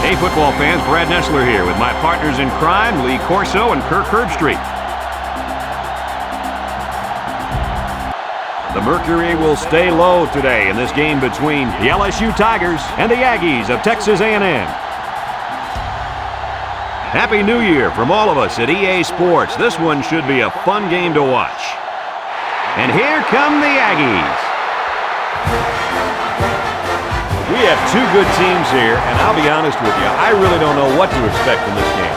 Hey, football fans, Brad Nessler here with my partners in crime, Lee Corso and Kirk Herbstreit. The mercury will stay low today in this game between the LSU Tigers and the Aggies of Texas A&M. Happy New Year from all of us at EA Sports. This one should be a fun game to watch. And here come the Aggies. We have two good teams here, and I'll be honest with you, I really don't know what to expect from this game.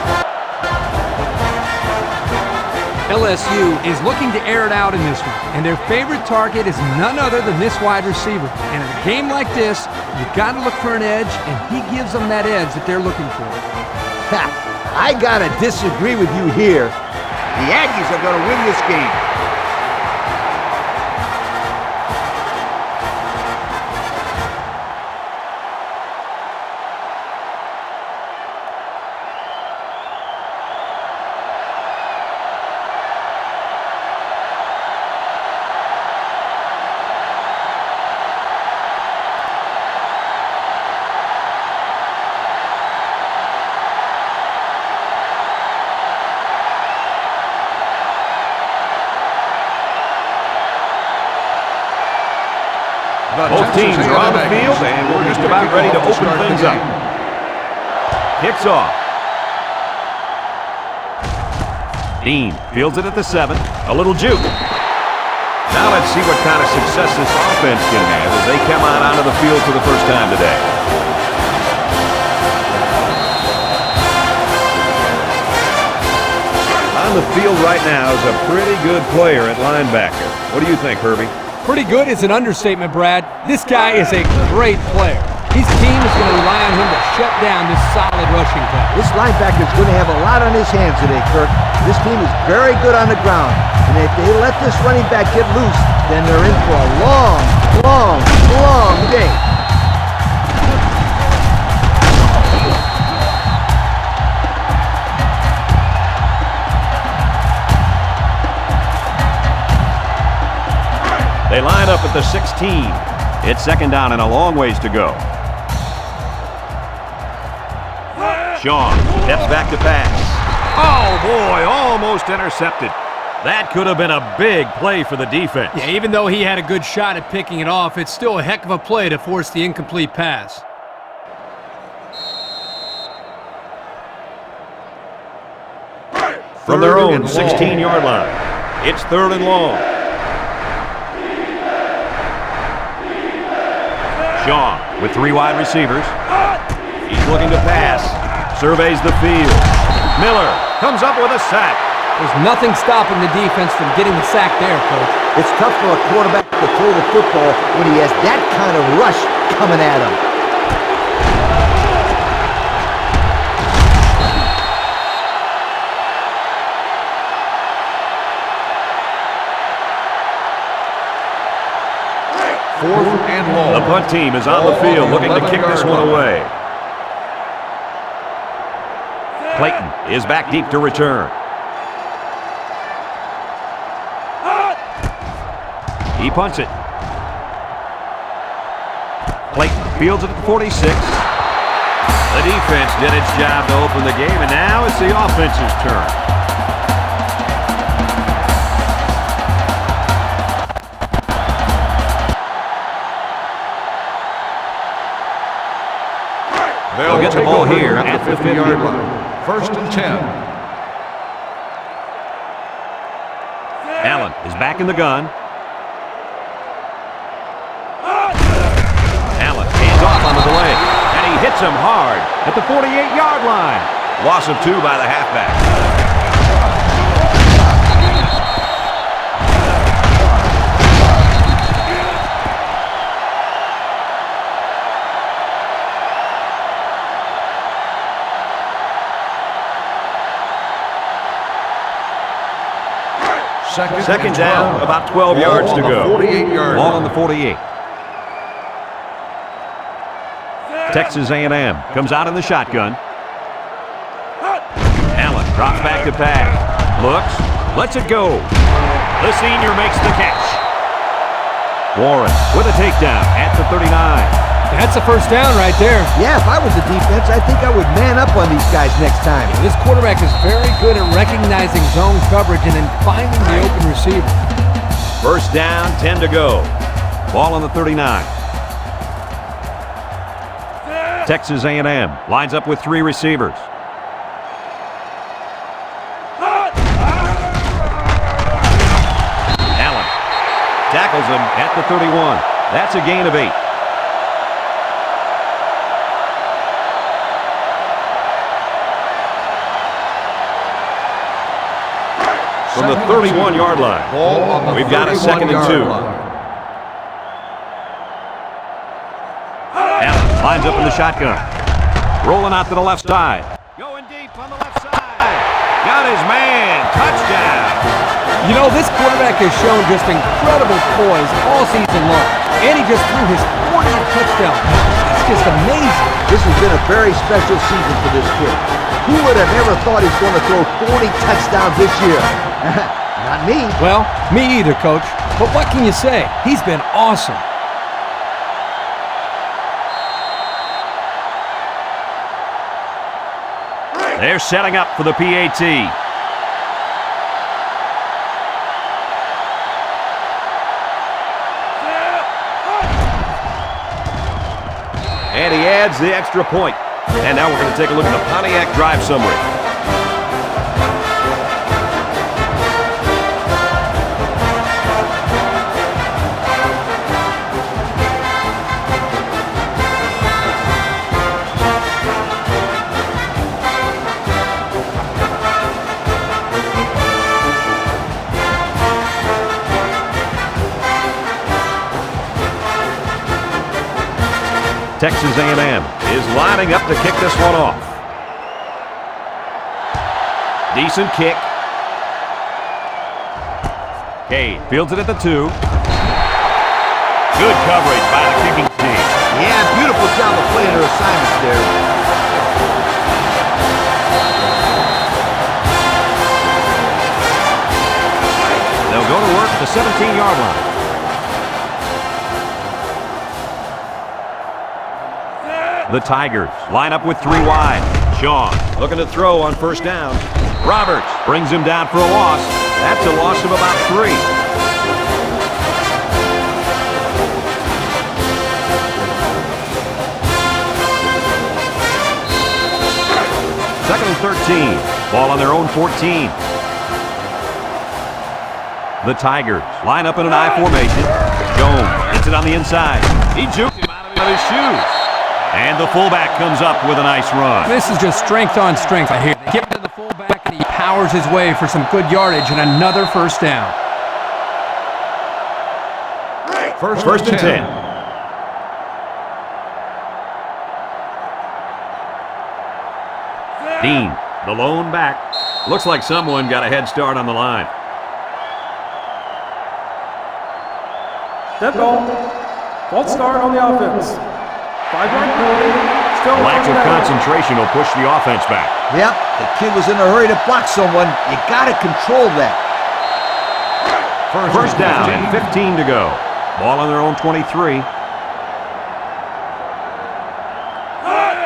LSU is looking to air it out in this one, and their favorite target is none other than this wide receiver. And in a game like this, you've got to look for an edge, and he gives them that edge that they're looking for. Ha! I gotta disagree with you here. The Aggies are gonna win this game. Both teams are on the field, and we're just about ready to open things up. Kicks off. Dean fields it at the 7. A little juke. Now let's see what kind of success this offense can have as they come on onto the field for the first time today. On the field right now is a pretty good player at linebacker. What do you think, Herbie? Pretty good is an understatement, Brad. This guy is a great player. His team is going to rely on him to shut down this solid rushing attack. This linebacker is going to have a lot on his hands today, Kirk. This team is very good on the ground. And if they let this running back get loose, then they're in for a long day. They line up at the 16. It's second down and a long ways to go. Sean steps back to pass. Oh, boy, almost intercepted. That could have been a big play for the defense. Yeah, even though he had a good shot at picking it off, it's still a heck of a play to force the incomplete pass. From their own 16-yard line, it's third and long. Shaw with 3 wide receivers. He's looking to pass. Surveys the field. Miller comes up with a sack. There's nothing stopping the defense from getting the sack there, Coach. It's tough for a quarterback to throw the football when he has that kind of rush coming at him. Fourth and long. The punt team is on the field looking to kick this one away. Clayton is back deep to return. He punts it. Clayton fields it at the 46. The defense did its job to open the game, and now it's the offense's turn. They'll get the ball here at the 50-yard line. First and 10. Allen is back in the gun. Allen hands off on the delay, and he hits him hard at the 48-yard line. Loss of 2 by the halfback. Second down, about 12 yards to go. Ball on the 48. Texas A&M comes out in the shotgun. Allen drops back to pass. Looks, lets it go. The senior makes the catch. Warren with a takedown at the 39. That's a first down right there. Yeah, if I was the defense, I think I would man up on these guys next time. This quarterback is very good at recognizing zone coverage and then finding the open receiver. First down, 10 to go. Ball on the 39. Texas A&M lines up with 3 receivers. Allen tackles him at the 31. That's a gain of 8. From the 31-yard line, we've got a 2nd and 2. Allen lines up in the shotgun. Rolling out to the left side. Going deep on the left side. Got his man. Touchdown. You know, this quarterback has shown just incredible poise all season long. And he just threw his 40th touchdown. That's just amazing. This has been a very special season for this kid. Who would have ever thought he's going to throw 40 touchdowns this year? Not me. Well, me either, Coach. But what can you say? He's been awesome. They're setting up for the PAT. And he adds the extra point. And now we're going to take a look at the Pontiac drive summary. Texas A&M is lining up to kick this one off. Decent kick. Cade fields it at the 2. Good coverage by the kicking team. Yeah, beautiful job of playing their assignments there. They'll go to work at the 17-yard line. The Tigers line up with 3 wide. Shaw looking to throw on first down. Roberts brings him down for a loss. That's a loss of about 3. Second and 13. Ball on their own 14. The Tigers line up in an I formation. Jones hits it on the inside. He juked him out of his shoes. And the fullback comes up with a nice run. This is just strength on strength. I hear they give it to the fullback, and he powers his way for some good yardage and another first down. First and 10. Dean, the lone back. Looks like someone got a head start on the line. Dead ball. False start on the offense. 5-yard penalty. Still Lack of concentration will push the offense back. Yep, the kid was in a hurry to block someone. You got to control that. First down and 15 to go. Ball on their own 23.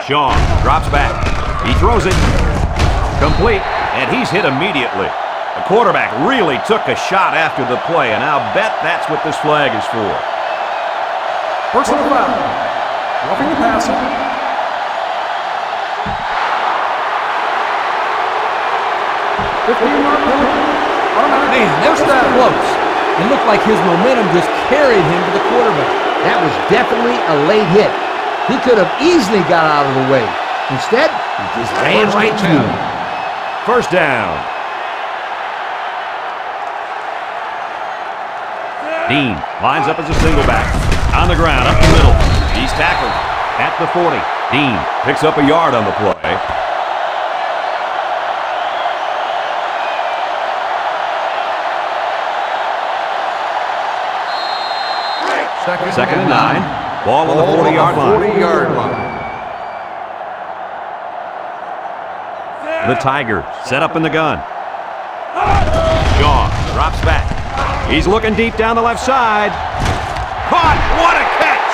Shaw drops back. He throws it. Complete, and he's hit immediately. The quarterback really took a shot after the play, and I'll bet that's what this flag is for. Personal foul. Roughing the passer. Man, that was close. It looked like his momentum just carried him to the quarterback. That was definitely a late hit. He could have easily got out of the way. Instead, he just ran right through him. First down. Dean lines up as a single back. On the ground, up the middle. He's tackled at the 40. Dean picks up a yard on the play. Second and 9. Ball on the 40-yard line. The Tigers set up in the gun. Shaw drops back. He's looking deep down the left side. Caught! What a catch!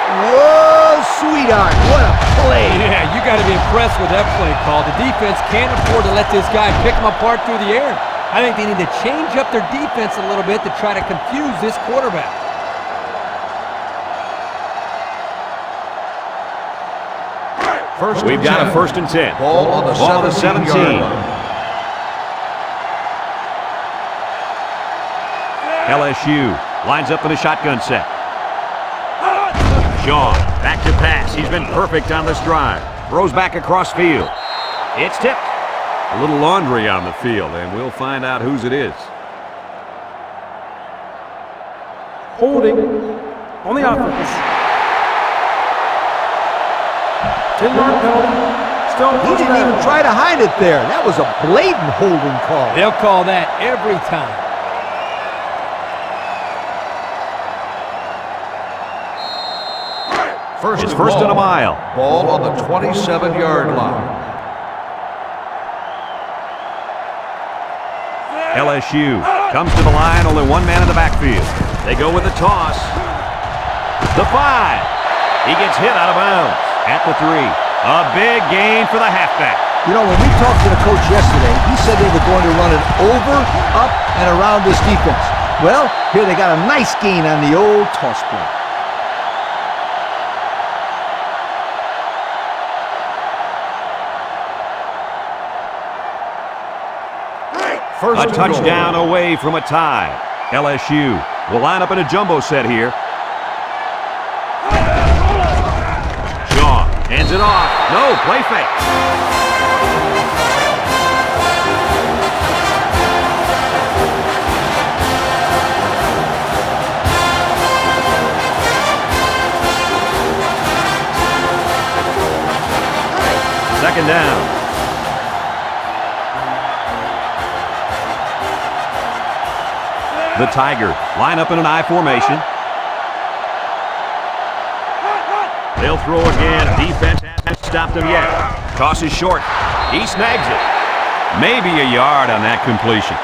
Whoa, sweetheart, what a play. Yeah, you got to be impressed with that play call. The defense can't afford to let this guy pick them apart through the air. I think they need to change up their defense a little bit to try to confuse this quarterback. We've got a 1st and 10. Ball on the 17-yard line. LSU lines up in a shotgun set. Shaw, back to pass. He's been perfect on this drive. Throws back across field. It's tipped. A little laundry on the field, and we'll find out whose it is. Holding on the offense. 10-yard penalty. Still He first didn't down. even try to hide it there. That was a blatant holding call. They'll call that every time. It's first and a mile. Ball on the 27-yard line. LSU comes to the line, only one man in the backfield. They go with the toss. The 5. He gets hit out of bounds at the 3. A big gain for the halfback. You know, when we talked to the coach yesterday, he said they were going to run it over, up, and around this defense. Well, here they got a nice gain on the old toss play. A touchdown away from a tie. LSU will line up in a jumbo set here. Shaw hands it off. No, play fake. Second down. The Tigers line up in an I formation. They'll throw again. Defense hasn't stopped them yet. Toss is short. He snags it. Maybe a yard on that completion.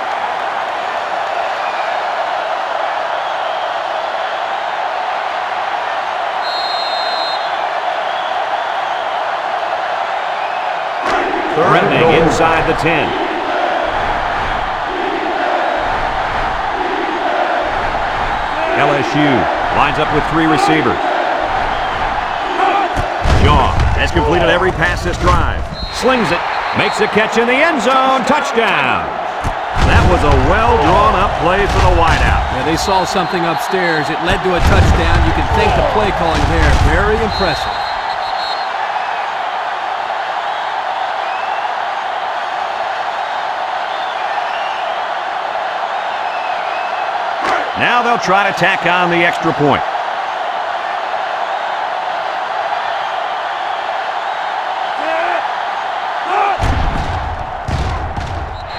Threatening inside the 10. LSU lines up with 3 receivers. Shaw has completed every pass this drive. Slings it, makes a catch in the end zone. Touchdown. That was a well-drawn-up play for the wideout. Yeah, they saw something upstairs. It led to a touchdown. You can thank the play calling there. Very impressive. Now they'll try to tack on the extra point.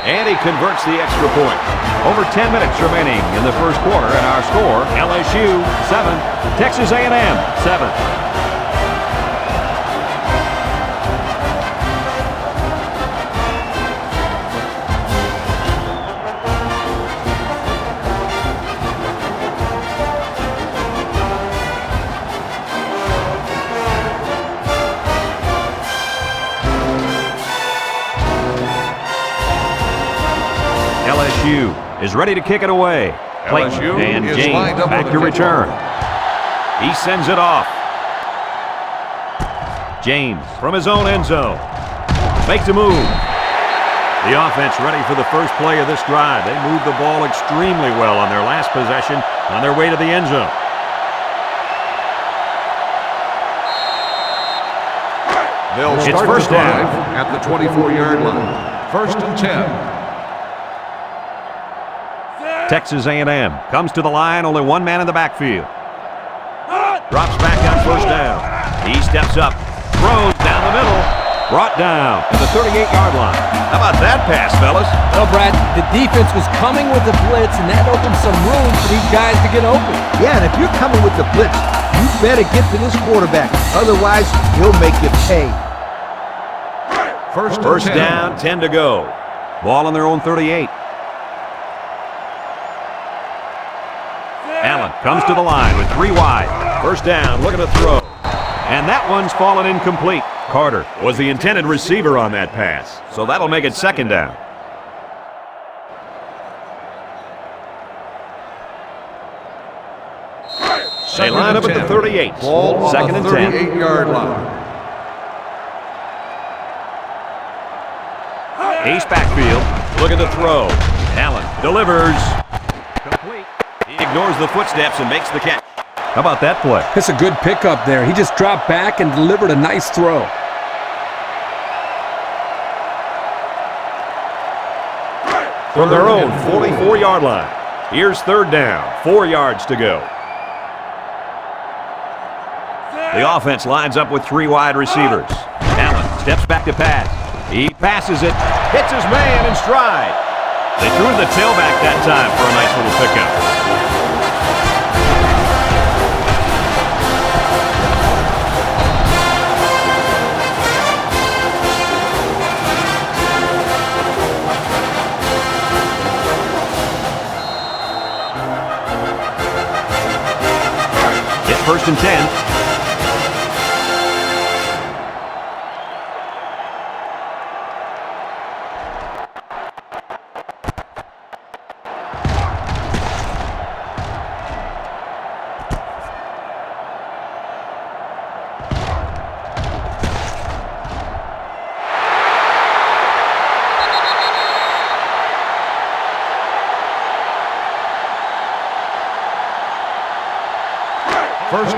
And he converts the extra point. Over 10 minutes remaining in the first quarter, and our score, LSU 7, Texas A&M 7. LSU is ready to kick it away. Clayton LSU and is James lined up back for to the return. He sends it off. James from his own end zone makes a move. The offense ready for the first play of this drive. They moved the ball extremely well on their last possession on their way to the end zone. They'll It's start first the drive down. at the 24-yard line. 1st and 10. Texas A&M comes to the line, only one man in the backfield. Drops back on first down. He steps up, throws down the middle, brought down to the 38-yard line. How about that pass, fellas? Well, Brad, the defense was coming with the blitz, and that opened some room for these guys to get open. Yeah, and if you're coming with the blitz, you better get to this quarterback. Otherwise, he'll make you pay. First down, 10 to go. Ball on their own 38. Allen comes to the line with 3 wide. First down, looking to throw. And that one's fallen incomplete. Carter was the intended receiver on that pass, so that'll make it second down. They line up at the 38. Ball Second on and the 10. 38-yard line. Ace backfield, looking to throw. Allen delivers. Complete. He ignores the footsteps and makes the catch. How about that play? It's a good pickup there. He just dropped back and delivered a nice throw. From their own 44-yard line. Here's third down, 4 yards to go. The offense lines up with 3 wide receivers. Allen steps back to pass. He passes it, hits his man in stride. They threw the tailback that time for a nice little pickup. It's first and 10.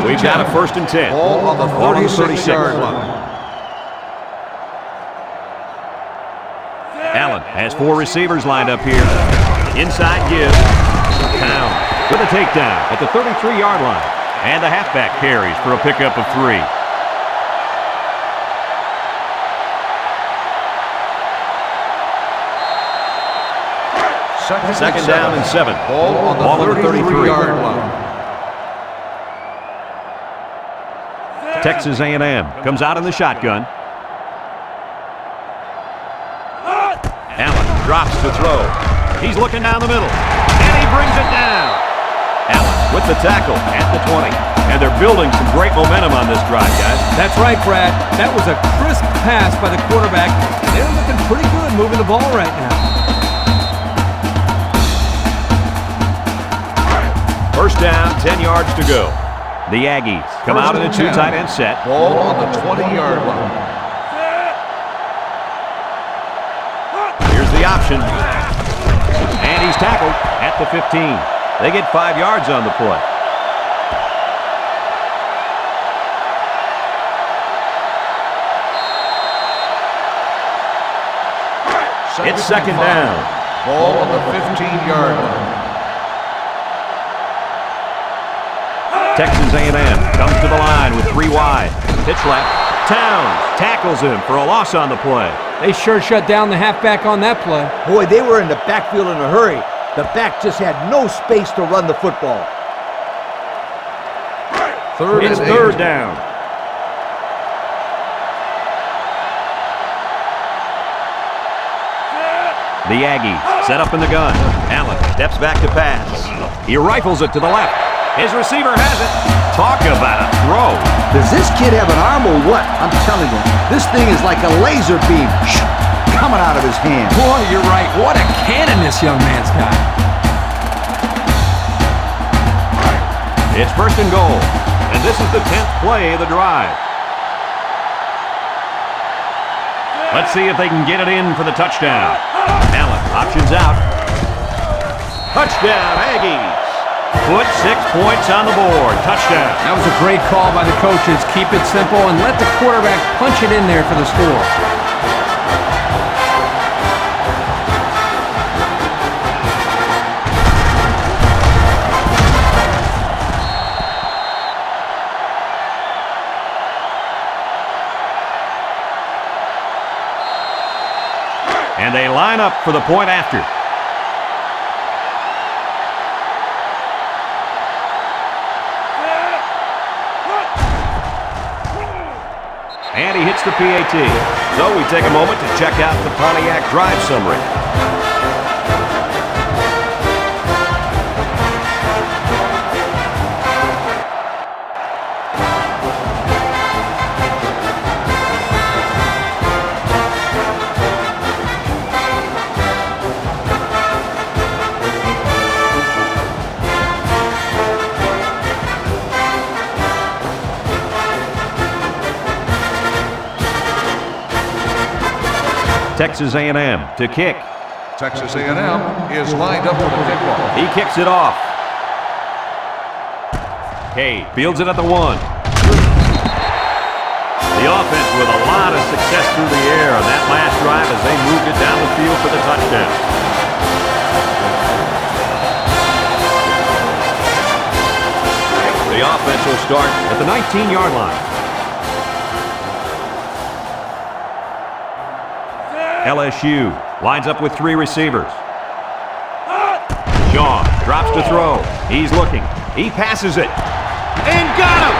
We've got a first and 10. Ball on the 36-yard line. Allen has 4 receivers lined up here. Inside give. Down with a takedown at the 33-yard line. And the halfback carries for a pickup of 3. Second down and 7. Ball on the 33-yard line. Texas A&M comes out in the shotgun. Allen drops to throw. He's looking down the middle, and he brings it down. Allen with the tackle at the 20. And they're building some great momentum on this drive, guys. That's right, Brad. That was a crisp pass by the quarterback. They're looking pretty good moving the ball right now. First down, 10 yards to go. The Aggies come out in a 2 tight end set. Ball on the 20-yard line. Here's the option. And he's tackled at the 15. They get 5 yards on the play. It's second down. Ball on the 15-yard line. Texas A&M comes to the line with 3 wide. Pitch left. Towns tackles him for a loss on the play. They sure shut down the halfback on that play. Boy, they were in the backfield in a hurry. The back just had no space to run the football. It's third down. The Aggies set up in the gun. Allen steps back to pass. He rifles it to the left. His receiver has it. Talk about a throw. Does this kid have an arm or what? I'm telling you, this thing is like a laser beam coming out of his hand. Boy, you're right. What a cannon this young man's got. It's first and goal. And this is the 10th play of the drive. Let's see if they can get it in for the touchdown. Allen options out. Touchdown, Aggies. Put 6 points on the board. Touchdown. That was a great call by the coaches. Keep it simple and let the quarterback punch it in there for the score. And they line up for the point after. And he hits the PAT. So we take a moment to check out the Pontiac drive summary. Texas A&M to kick. Texas A&M is lined up for the kickoff. He kicks it off. Cade fields it at the 1. The offense with a lot of success through the air on that last drive as they moved it down the field for the touchdown. The offense will start at the 19-yard line. LSU lines up with 3 receivers. Sean drops to throw. He's looking. He passes it. And got him!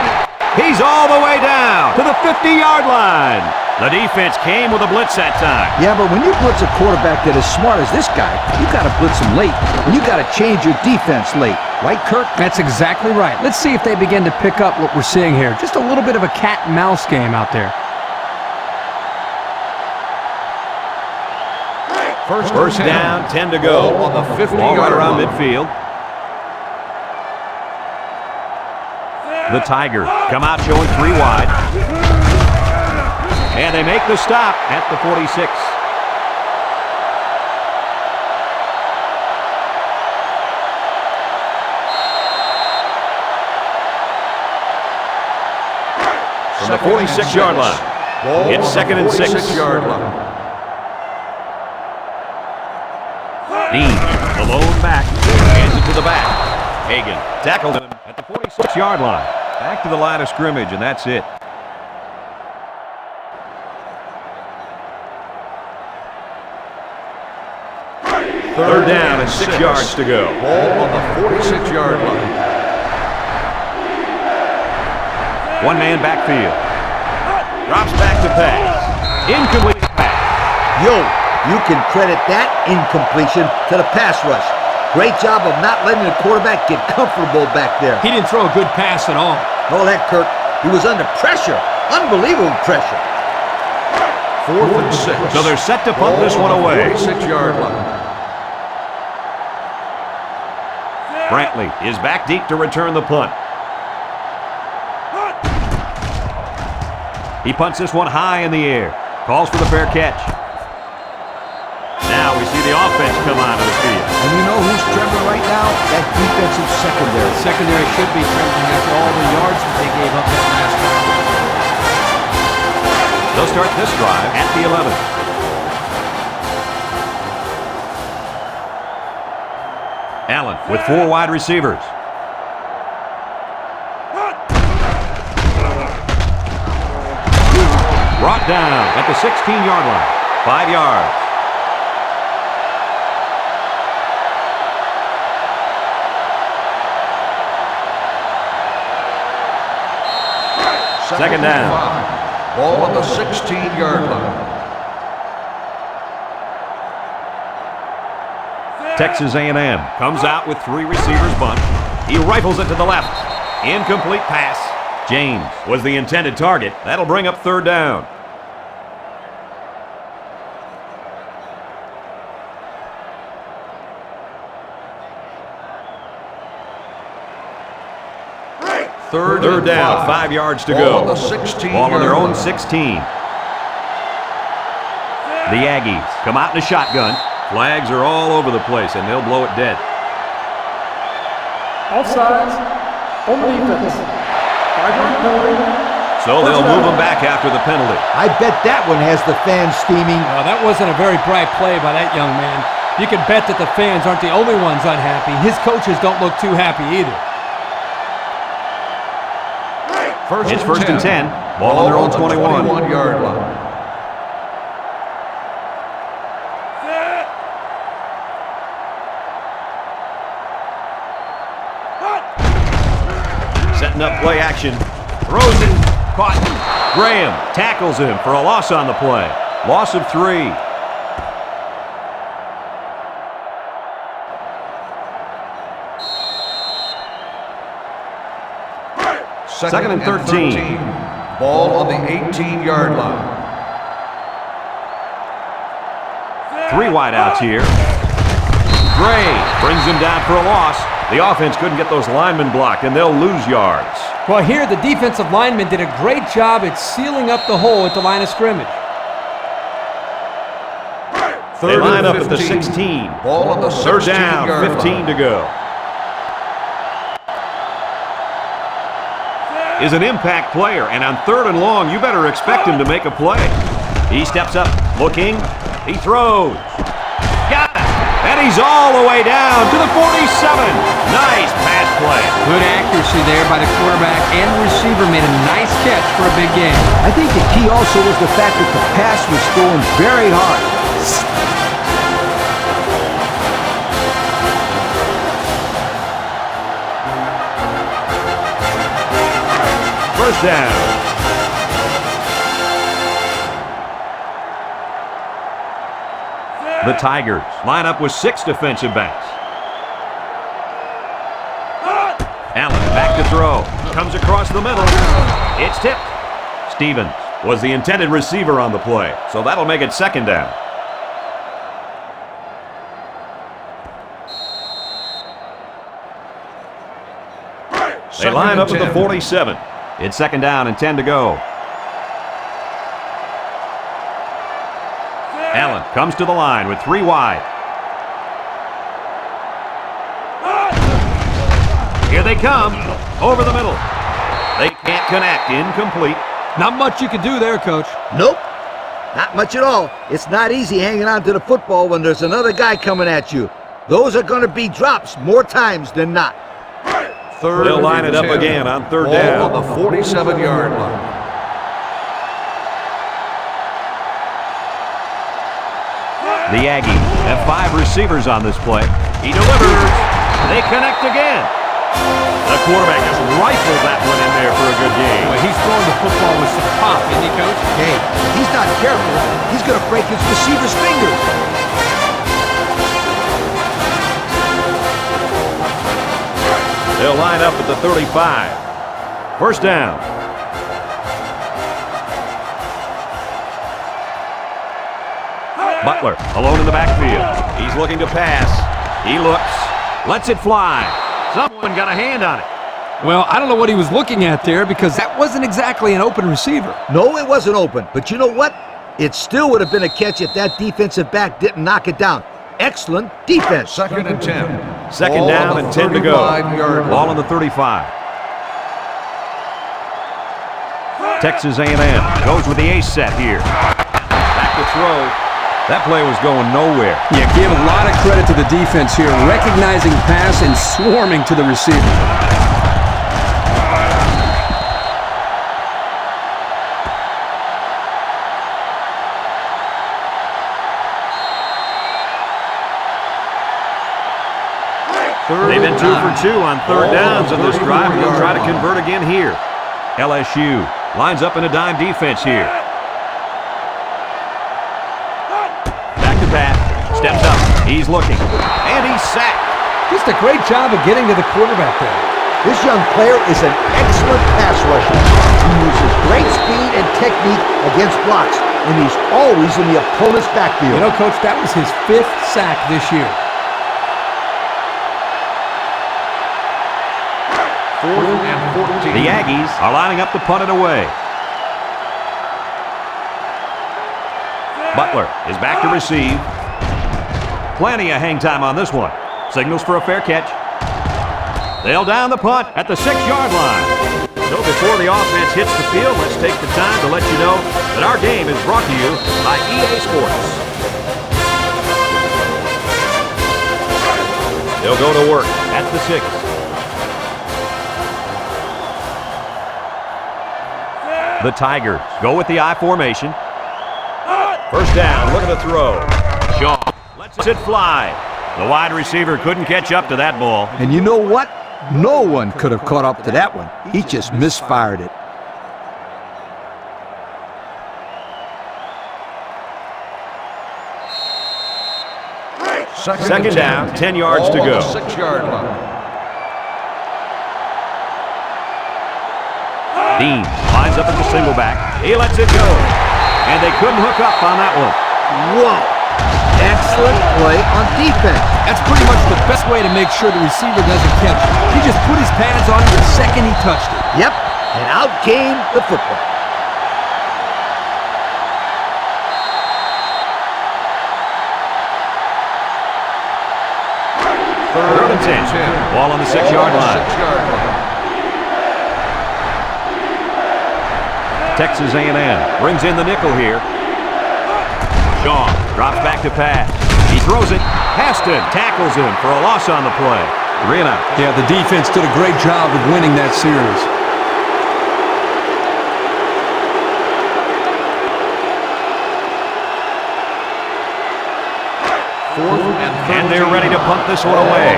He's all the way down to the 50-yard line. The defense came with a blitz that time. Yeah, but when you blitz a quarterback that is smart as this guy, you got to blitz him late. And you got to change your defense late. Right, Kirk? That's exactly right. Let's see if they begin to pick up what we're seeing here. Just a little bit of a cat and mouse game out there. First down, 10 to go. On the 50-yard Ball right around line. midfield. The Tigers come out showing 3 wide. And they make the stop at the 46. From the 46-yard line. It's 2nd and 6. 46-yard line. Dean, the lone back, hands it to the back. Hagan tackled him at the 46-yard line. Back to the line of scrimmage, and that's it. Third down and 6 yards to go. Ball on the 46-yard line. One-man backfield. Drops back to pass. Incomplete pass. Yo, you can credit that incompletion to the pass rush. Great job of not letting the quarterback get comfortable back there. He didn't throw a good pass at all. All that, Kirk. He was under pressure. Unbelievable pressure. 4th and 6. So they're set to punt this one away. 46-yard line. Brantley is back deep to return the punt. He punts this one high in the air. Calls for the fair catch. Now we see the offense come onto the field. And you know who's trembling right now? That defensive secondary. Secondary should be trembling after all the yards that they gave up that last time. They'll start this drive at the 11. Allen with 4 wide receivers. Brought down at the 16-yard line. 5 yards. Second down. Ball on the 16-yard line. Texas A&M comes out with 3 receivers bunch. He rifles it to the left. Incomplete pass. James was the intended target. That'll bring up 3rd down. Third down, 5 yards to Ball on go. the 16-yard Ball on their own line. 16. The Aggies come out in a shotgun. Flags are all over the place, and they'll blow it dead. Offsides. On the defense. 5-yard penalty. So they'll move them back after the penalty. I bet that one has the fans steaming. That wasn't a very bright play by that young man. You can bet that the fans aren't the only ones unhappy. His coaches don't look too happy either. It's first and 10. Ball on their own 21. 21-yard line. Setting up play action. Throws it. Caught. Graham tackles him for a loss on the play. Loss of 3. Second and 13. Ball on the 18-yard line. 3 wideouts here. Gray brings him down for a loss. The offense couldn't get those linemen blocked, and they'll lose yards. Well, here the defensive linemen did a great job at sealing up the hole at the line of scrimmage. They Third line and up at the 15. 16. Ball on the Third down, 16-yard 15 line. to go. Is an impact player, and on 3rd and long, you better expect him to make a play. He steps up, looking, he throws. Got it! And he's all the way down to the 47. Nice pass play. Good accuracy there by the quarterback, and the receiver made a nice catch for a big gain. I think the key also was the fact that the pass was thrown very hard. First down. The Tigers line up with 6 defensive backs. Allen back to throw. Comes across the middle. It's tipped. Stevens was the intended receiver on the play, so that'll make it 2nd down. They line up at the 47. It's 2nd down and 10 to go. Allen comes to the line with 3 wide. Here they come. Over the middle. They can't connect. Incomplete. Not much you can do there, Coach. Nope, not much at all. It's not easy hanging on to the football when there's another guy coming at you. Those are going to be drops more times than not. They'll line it up again on 3rd down. Ball on the 47-yard line. The Aggies have 5 receivers on this play. He delivers. They connect again. The quarterback just rifled that one in there for a good game. Boy, he's throwing the football with some pop, isn't he, Coach? Hey, if he's not careful, he's going to break his receiver's fingers. They'll line up at the 35. First down. Butler alone in the backfield. He's looking to pass. He looks, lets it fly. Someone got a hand on it. Well, I don't know what he was looking at there because that wasn't exactly an open receiver. No, it wasn't open, but you know what? It still would have been a catch if that defensive back didn't knock it down. Excellent defense. 2nd and 10. 2nd Ball down on and the 10 to go. 35-yard line. Ball on the 35. Texas A&M goes with the ace set here. Back to throw. That play was going nowhere. Yeah, give a lot of credit to the defense here, recognizing pass and swarming to the receiver. They've been 2 for 2 on 3rd downs in this drive. They'll try to convert again here. LSU lines up in a dime defense here. Back to pass. Steps up. He's looking. And he's sacked. Just a great job of getting to the quarterback there. This young player is an excellent pass rusher. He uses great speed and technique against blocks, and he's always in the opponent's backfield. You know, Coach, that was his 5th sack this year. 4th and 14. The Aggies are lining up to punt it away. Butler is back to receive. Plenty of hang time on this one. Signals for a fair catch. They'll down the punt at the 6-yard line. So before the offense hits the field, let's take the time to let you know that our game is brought to you by EA Sports. They'll go to work at the 6. The Tigers go with the I formation. First down, look at the throw. Shaw lets it fly. The wide receiver couldn't catch up to that ball. And you know what? No one could have caught up to that one. He just misfired it. Second down, 10 yards to go. 6-yard line. Dean lines up at the single back. He lets it go. And they couldn't hook up on that one. Whoa! Excellent play on defense. That's pretty much the best way to make sure the receiver doesn't catch it. He just put his pads on it the second he touched it. Yep, and out came the football. 10. Ball on the 6-yard line. Texas A&M brings in the nickel here. Shaw drops back to pass. He throws it. Haston tackles him for a loss on the play. 3 and out. Yeah, the defense did a great job of winning that series. And they're ready to punt this one away.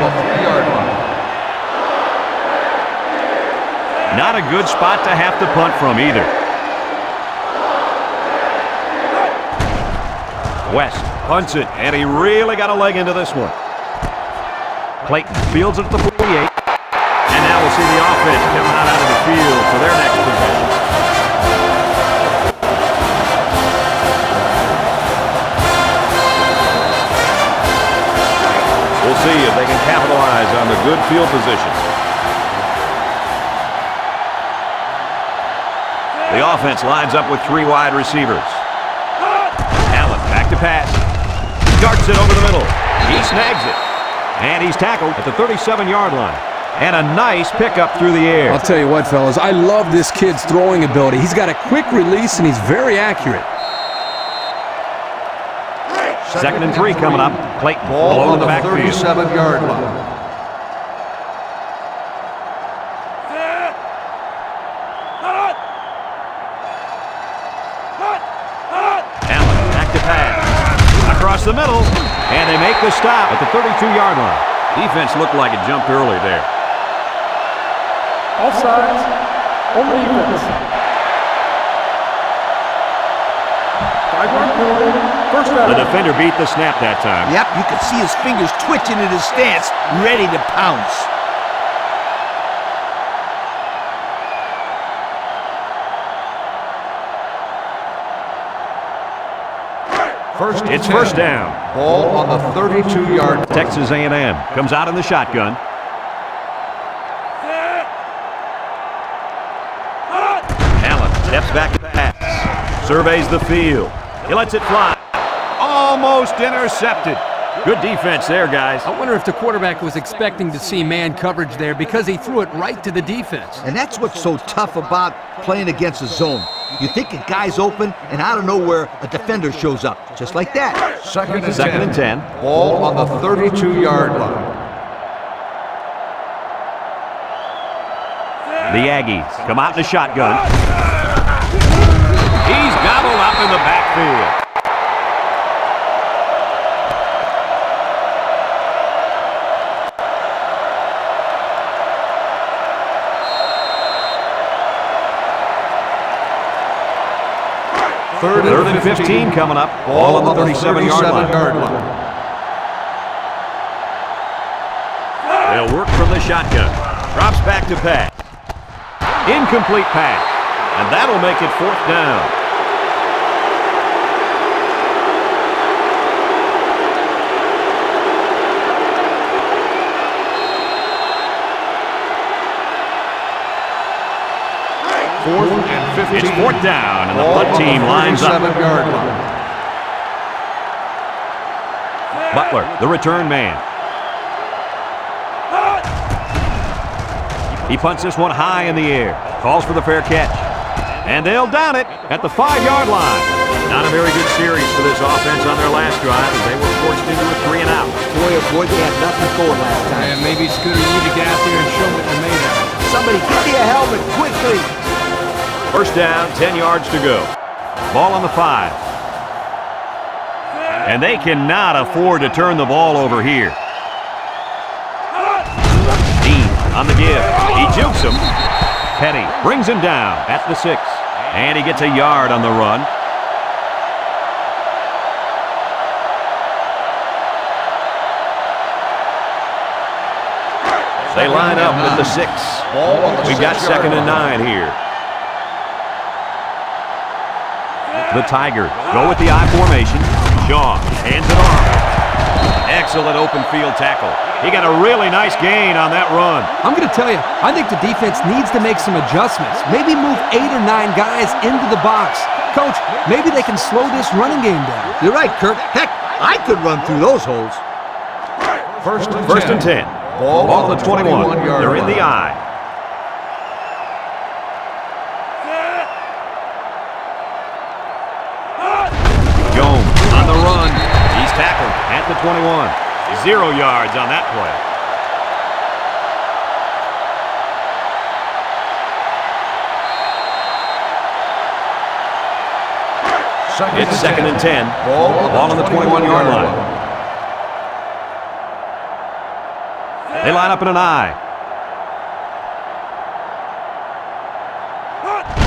Not a good spot to have to punt from either. West punts it, and he really got a leg into this one. Clayton fields it at the 48. And now we'll see the offense coming out of the field for their next possession. We'll see if they can capitalize on the good field position. The offense lines up with 3 wide receivers. Allen back to pass. Darts it over the middle. He snags it. And he's tackled at the 37-yard line. And a nice pickup through the air. I'll tell you what, fellas, I love this kid's throwing ability. He's got a quick release, and he's very accurate. 2nd and 3 coming up. Clayton Ball below on the the backfield. 37-yard line. Allen back to pass. Across the middle. And they make the stop at the 32-yard line. Defense looked like it jumped early there. Offsides. On the defense. 5-yard penalty. First down. The defender beat the snap that time. Yep, you could see his fingers twitching in his stance, ready to pounce. It's first down. Ball on the 32-yard line. Texas A&M comes out in the shotgun. Allen steps back to pass. Surveys the field. He lets it fly. Almost intercepted. Good defense there, guys. I wonder if the quarterback was expecting to see man coverage there because he threw it right to the defense. And that's what's so tough about playing against a zone. You think a guy's open, and out of nowhere, a defender shows up. Just like that. Second and 10. Ball on the 32-yard line. The Aggies come out in the shotgun. He's gobbled up in the backfield. Third and 15 coming up. Ball on the 37-yard line. They'll work from the shotgun. Drops back to pass. Incomplete pass. And that'll make it 4th down. It's 4th down, and the punt team lines up. Butler, the return man. He punts this one high in the air. Calls for the fair catch. And they'll down it at the 5-yard line. Not a very good series for this offense on their last drive as they were forced into a 3 and out. Boy, oh boy, they had nothing going last time. Yeah, maybe Scooter, you need to get out there and show what they're made of. Somebody give me a helmet quickly. First down, 10 yards to go. Ball on the 5. And they cannot afford to turn the ball over here. Dean on the give. He jukes him. Petty brings him down at the 6. And he gets a yard on the run. They line up at the 6. We've got 2nd and 9 here. The Tigers go with the I formation. Shaw hands it off. Excellent open field tackle. He got a really nice gain on that run. I'm going to tell you, I think the defense needs to make some adjustments. Maybe move 8 or 9 guys into the box. Coach, maybe they can slow this running game down. You're right, Kurt. Heck, I could run through those holes. First and 10. Ball on the 21. They're in the I. Jones on the run. He's tackled at the 21. 0 yards on that play. It's 2nd and 10. Ball on the 21-yard line. They line up in an I.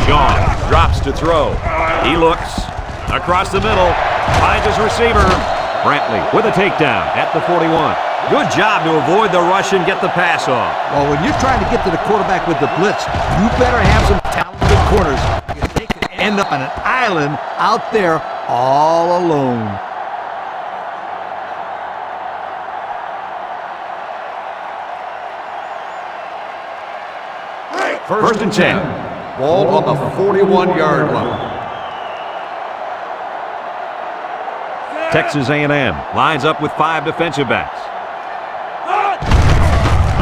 Sean drops to throw. He looks across the middle. Finds his receiver. Brantley with a takedown at the 41. Good job to avoid the rush and get the pass off. Well, when you're trying to get to the quarterback with the blitz, you better have some talented corners. They could end up on an island out there all alone. First and 10. Ball on the 41-yard line. Texas A&M lines up with 5 defensive backs.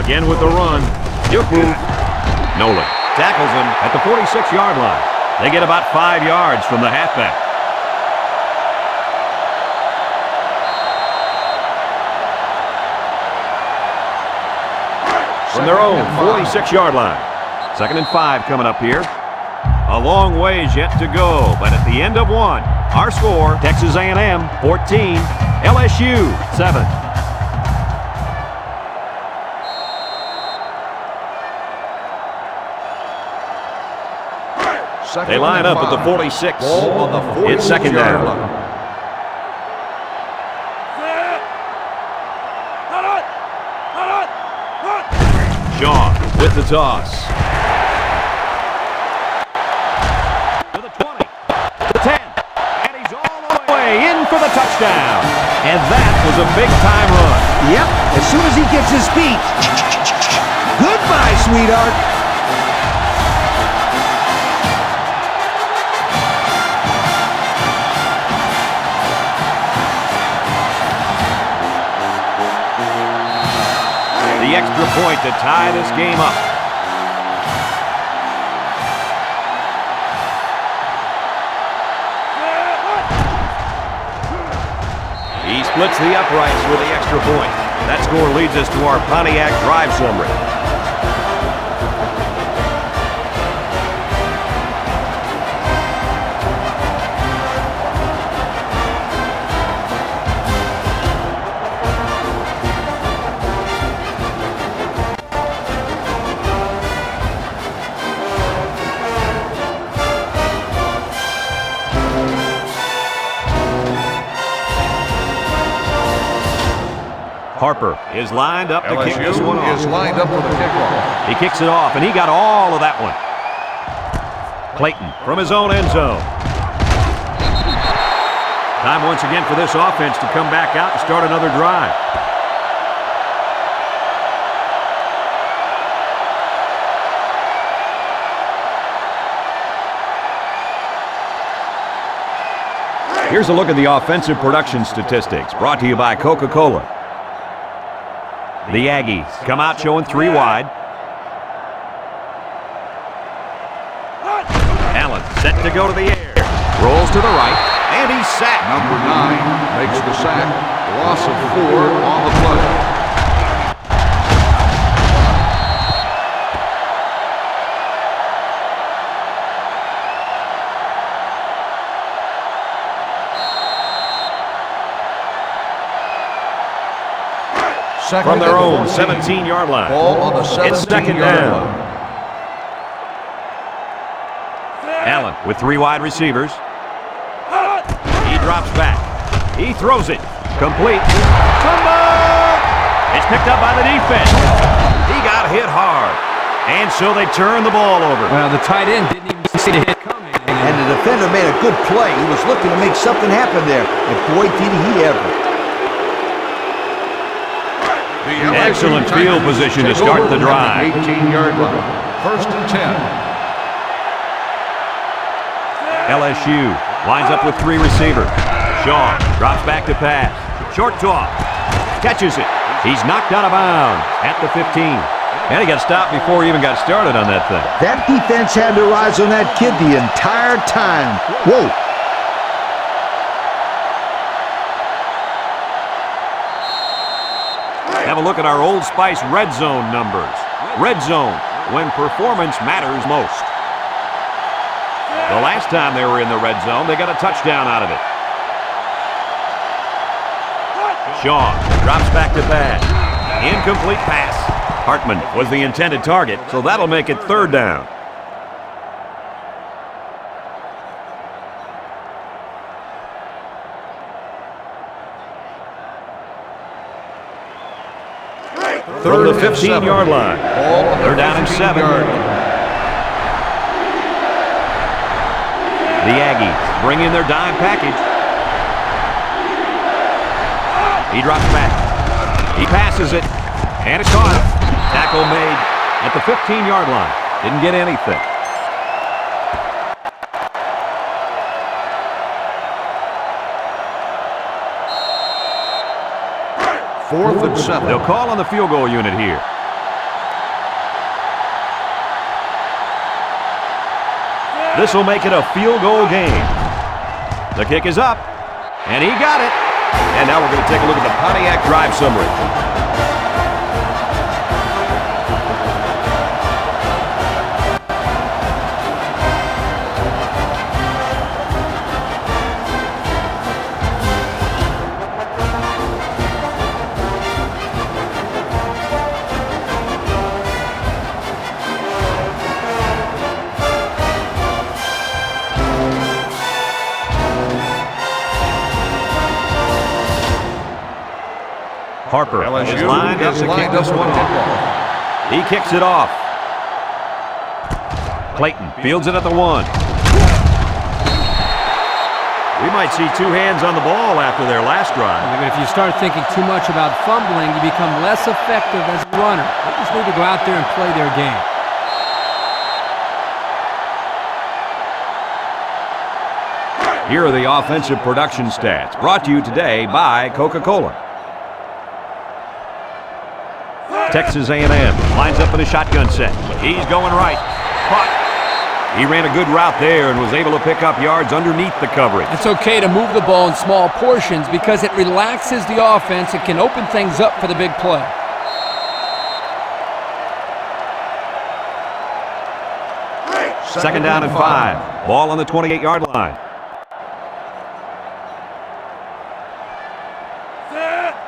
Again with the run. Yuku. Nolan tackles him at the 46-yard line. They get about 5 yards from the halfback. From their own 46-yard line. 2nd and 5 coming up here. A long ways yet to go, but at the end of one, our score, Texas A&M 14, LSU 7. They line up at the 46. It's 2nd down. Shaw with the toss. To the 20, the 10, and he's all the way in for the touchdown. And that was a big-time run. Yep, as soon as he gets his feet. Goodbye, sweetheart. The extra point to tie this game up. He splits the uprights with the extra point. That score leads us to our Pontiac drive summary. Harper is lined up to kick this one off. LSU is lined up for the kickoff. He kicks it off, and he got all of that one. Clayton from his own end zone. Time once again for this offense to come back out and start another drive. Here's a look at the offensive production statistics brought to you by Coca-Cola. The Aggies come out showing 3 wide. Allen set to go to the air. Rolls to the right, and he's sacked. Number 9 makes the sack. Loss of 4 on the play. From their own 17-yard line. Ball on the 17-yard it's 2nd down. line. Allen with 3 wide receivers. He drops back. He throws it. Complete. Fumble! It's picked up by the defense. He got hit hard. And so they turn the ball over. Well, the tight end didn't even see the hit coming. And the defender made a good play. He was looking to make something happen there. And boy, did he ever. Excellent field position to start the drive. 18-yard line. 1st and 10. LSU lines up with 3 receivers. Shaw drops back to pass. Short toss. Catches it. He's knocked out of bounds at the 15. And he got stopped before he even got started on that thing. That defense had their eyes on that kid the entire time. Whoa. Have a look at our Old Spice red zone numbers. Red zone, when performance matters most. The last time they were in the red zone, they got a touchdown out of it. Shaw drops back to pass. Incomplete pass. Hartman was the intended target, so that'll make it 3rd down. From the 15-yard line. They're down in 7. The Aggies bring in their dime package. He drops back. He passes it. And it's caught. Tackle made at the 15-yard line. Didn't get anything. Fourth and 7. They'll call on the field goal unit here. This will make it a field goal game. The kick is up, and he got it. And now we're going to take a look at the Pontiac drive summary. Harper is lined up to kick this one off. He kicks it off. Clayton fields it at the 1. We might see 2 hands on the ball after their last drive. If you start thinking too much about fumbling, you become less effective as a runner. They just need to go out there and play their game. Here are the offensive production stats, brought to you today by Coca-Cola. Texas A&M lines up in a shotgun set. He's going right. Caught. He ran a good route there and was able to pick up yards underneath the coverage. It's okay to move the ball in small portions because it relaxes the offense. It can open things up for the big play. Second down and 5. Ball on the 28-yard line.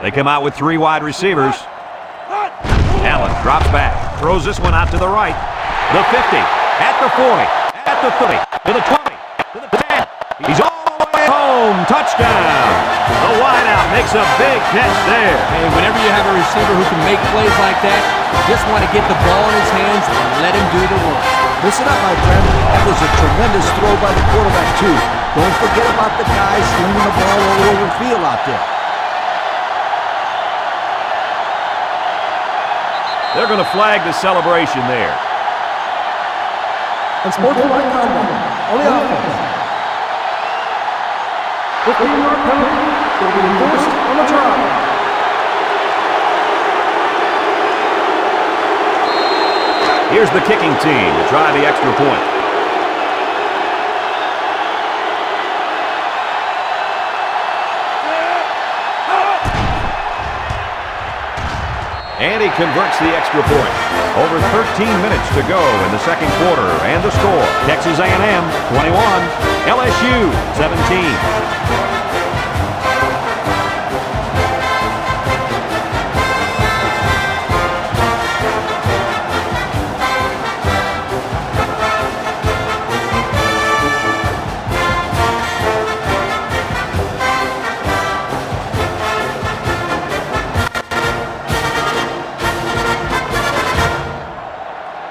They come out with 3 wide receivers. Allen drops back, throws this one out to the right. The 50, at the 40, at the 30, to the 20, to the 10. He's all the way home. Touchdown. The wideout makes a big catch there. Hey, whenever you have a receiver who can make plays like that, you just want to get the ball in his hands and let him do the work. Listen up, my friend. That was a tremendous throw by the quarterback, too. Don't forget about the guys slinging the ball all over the field out there. They're going to flag the celebration there. Unsportsmanlike conduct on the offense. 15-yard penalty will be enforced on the try. Here's the kicking team to try the extra point. And he converts the extra point. Over 13 minutes to go in the second quarter. And the score, Texas A&M 21, LSU 17.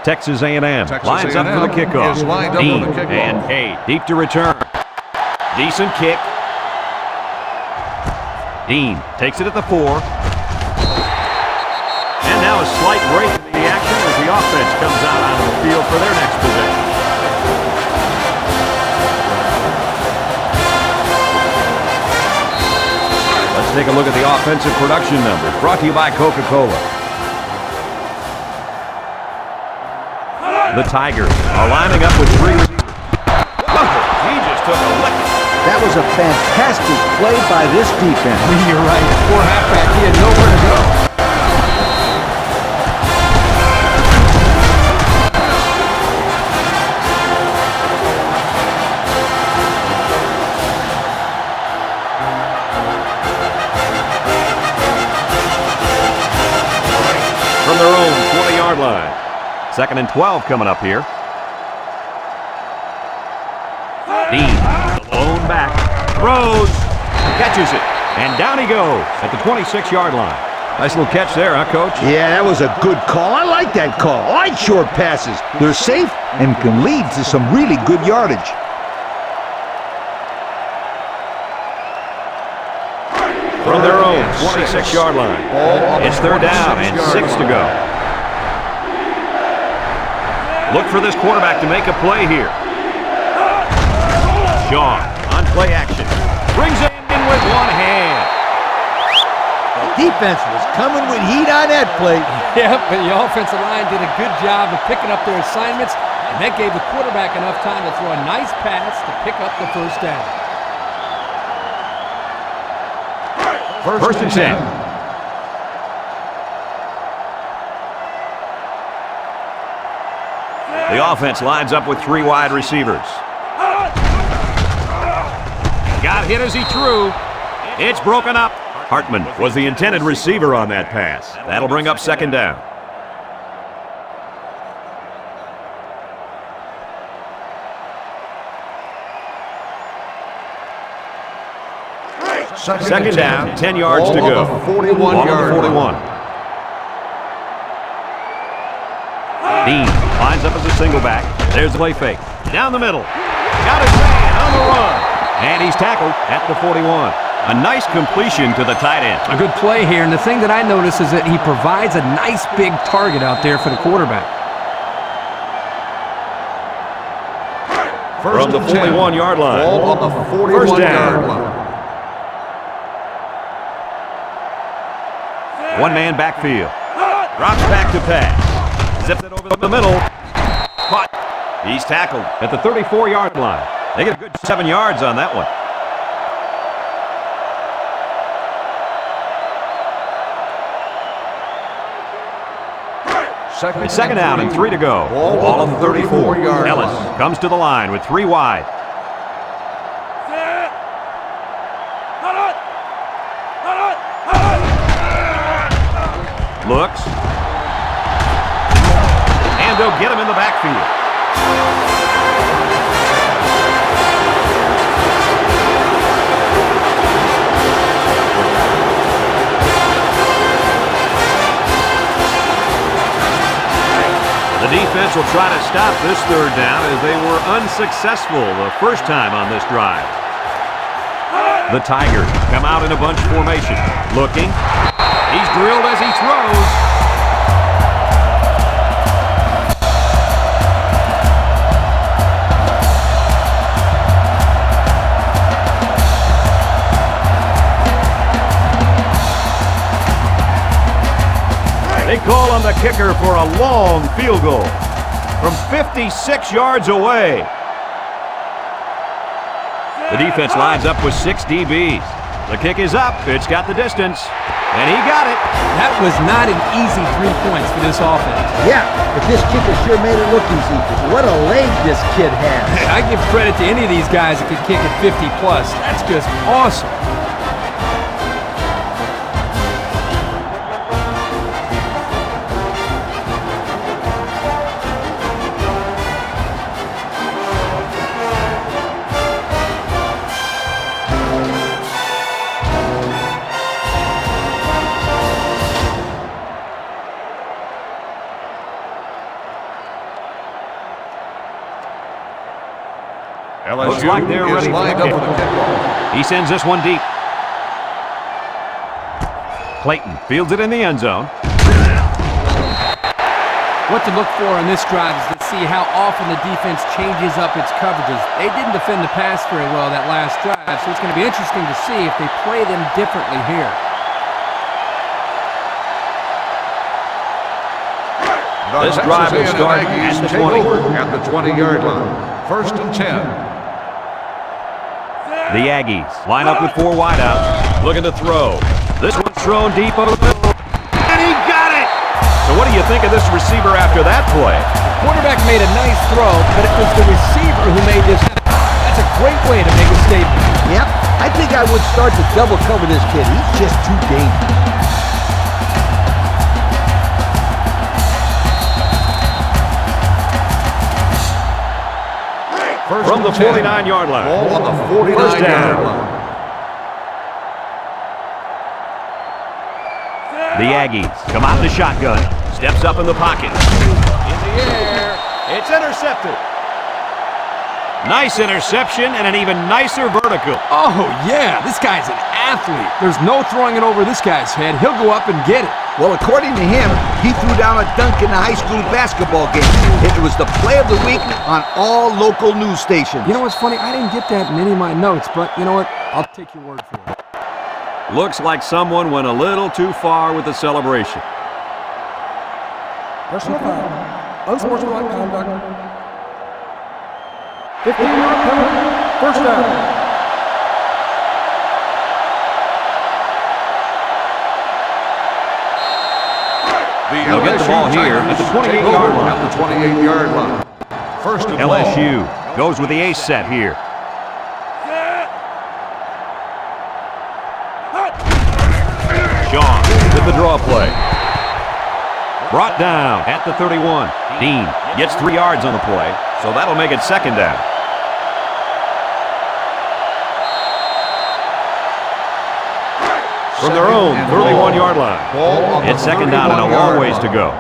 Texas A&M lines up for the kickoff. Dean and Cade deep to return. Decent kick. Dean takes it at the 4. And now a slight break in the action as the offense comes out onto the field for their next possession. Let's Let's take a look at the offensive production numbers, brought to you by Coca-Cola. The Tigers are lining up with 3 receivers. He just took a lick. That was a fantastic play by this defense. You're right. Poor halfback. He had nowhere to go. From their own 20-yard line. 2nd and 12 coming up here. Dean, alone back, throws, catches it, and down he goes at the 26-yard line. Nice little catch there, huh, Coach? Yeah, that was a good call. I like that call. I like short passes. They're safe and can lead to some really good yardage. From their own 26-yard line. It's 3rd down and 6 to go. Look for this quarterback to make a play here. Shaw on play action. Brings it in with one hand. The defense was coming with heat on that play. Yep, but the offensive line did a good job of picking up their assignments, and that gave the quarterback enough time to throw a nice pass to pick up the 1st down. First and 10. The offense lines up with 3 wide receivers. Got hit as he threw. It's broken up. Hartman was the intended receiver on that pass. That'll bring up 2nd down. Second down, 10 yards to go. Ball on the 41-yard 41. Dean lines up as a single back. There's the play fake. Down the middle. Got his man on the run. And he's tackled at the 41. A nice completion to the tight end. A good play here, and the thing that I notice is that he provides a nice big target out there for the quarterback. From the 41-yard line. Ball on the 41-yard line. One-man backfield. Drops back to pass. Zips it over the middle. Caught. He's tackled at the 34-yard line. They get a good 7 yards on that one. Second down and 3 to go. Ball on the 34-yard Ellis line. comes to the line with 3 wide. Looks. And they'll get him in the backfield. The defense will try to stop this 3rd down as they were unsuccessful the first time on this drive. The Tigers come out in a bunch formation. Looking. He's drilled as he throws. They call on the kicker for a long field goal from 56 yards away. The defense lines up with 6 DBs. The kick is up. It's got the distance. And he got it. That was not an easy 3 points for this offense. Yeah, but this kicker sure made it look easy. What a leg this kid has. I give credit to any of these guys that could kick at 50+. That's just awesome. Looks like they're ready for the kickoff. He sends this one deep. Clayton fields it in the end zone. What to look for in this drive is to see how often the defense changes up its coverages. They didn't defend the pass very well that last drive, so it's going to be interesting to see if they play them differently here. This drive will start at the 20. At the 20-yard line. 1st and 10. The Aggies line up with 4 wideouts, looking to throw. This one's thrown deep over the middle, and he got it! So what do you think of this receiver after that play? The quarterback made a nice throw, but it was the receiver who made this happen. That's a great way to make a statement. Yep, I think I would start to double cover this kid. He's just too dangerous. From the 49-yard line. Ball on the 49-yard line. The Aggies come out in the shotgun. Steps up in the pocket. In the air. It's intercepted. Nice interception and an even nicer vertical. Oh, yeah, this guy's an athlete. There's no throwing it over this guy's head. He'll go up and get it. Well, according to him, he threw down a dunk in the high school basketball game. It was the play of the week on all local news stations. You know what's funny? I didn't get that in any of my notes, but you know what? I'll take your word for it. Looks like someone went a little too far with the celebration. Personal foul. Unsportsmanlike conduct. 15-yard penalty. 1st down. They'll get the ball here at the 28-yard line. At the 28-yard line. 1st and LSU goes with the ace set here. Sean with the draw play. Brought down at the 31. Dean gets 3 yards on the play, so that'll make it 2nd down. From their own 31-yard line. It's 2nd down and a long ways to go.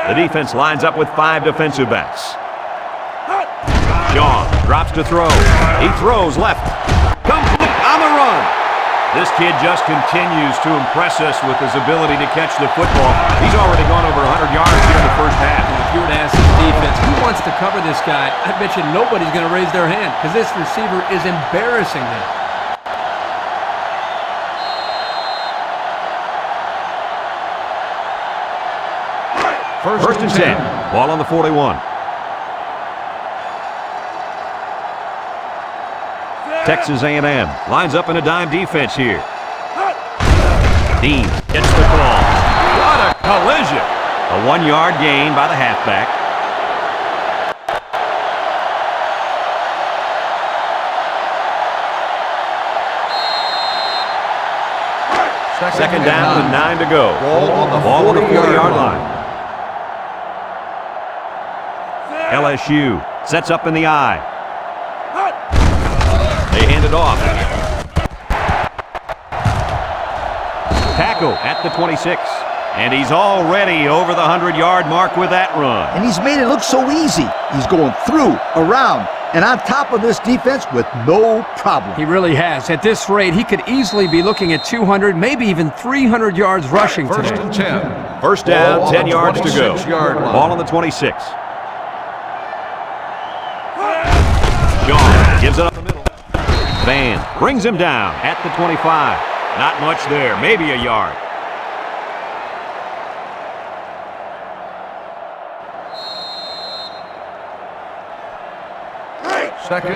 The defense lines up with 5 defensive backs. Sean drops to throw. He throws left. Complete on the run. This kid just continues to impress us with his ability to catch the football. He's already gone over 100 yards here in the 1st half. If you were to ask the defense who wants to cover this guy, I bet you nobody's going to raise their hand because this receiver is embarrassing them. First and 10. Ball on the 41. Texas A&M lines up in a dime defense here. Dean gets the call. What a collision. A 1-yard gain by the halfback. Second down and 9 to go. Ball on the 40-yard line. LSU sets up in the I. They hand it off. Tackle at the 26. And he's already over the 100-yard mark with that run. And he's made it look so easy. He's going through, around, and on top of this defense with no problem. He really has. At this rate, he could easily be looking at 200, maybe even 300 yards rushing today. 1st and 10. First down, 10 yards to go. Ball on the 26. Sean gives it up the middle. Van brings him down at the 25. Not much there, maybe a yard.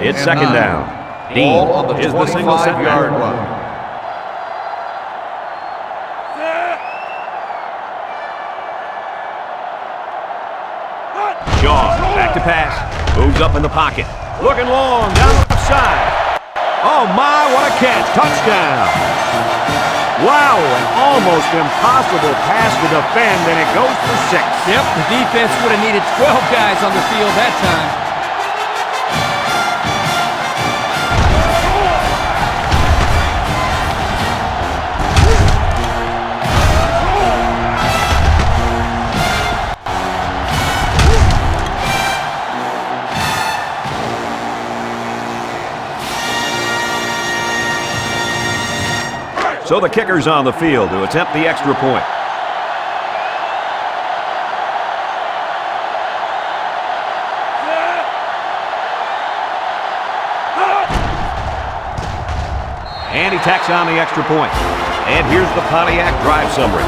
It's second down. Dean is the single setback. line. Shaw back to pass. Moves up in the pocket. Looking long down the left side. Oh my, what a catch. Touchdown. Wow, an almost impossible pass to defend, and it goes for 6. Yep, the defense would have needed 12 guys on the field that time. So the kicker's on the field to attempt the extra point. And he tacks on the extra point. And here's the Pontiac drive summary.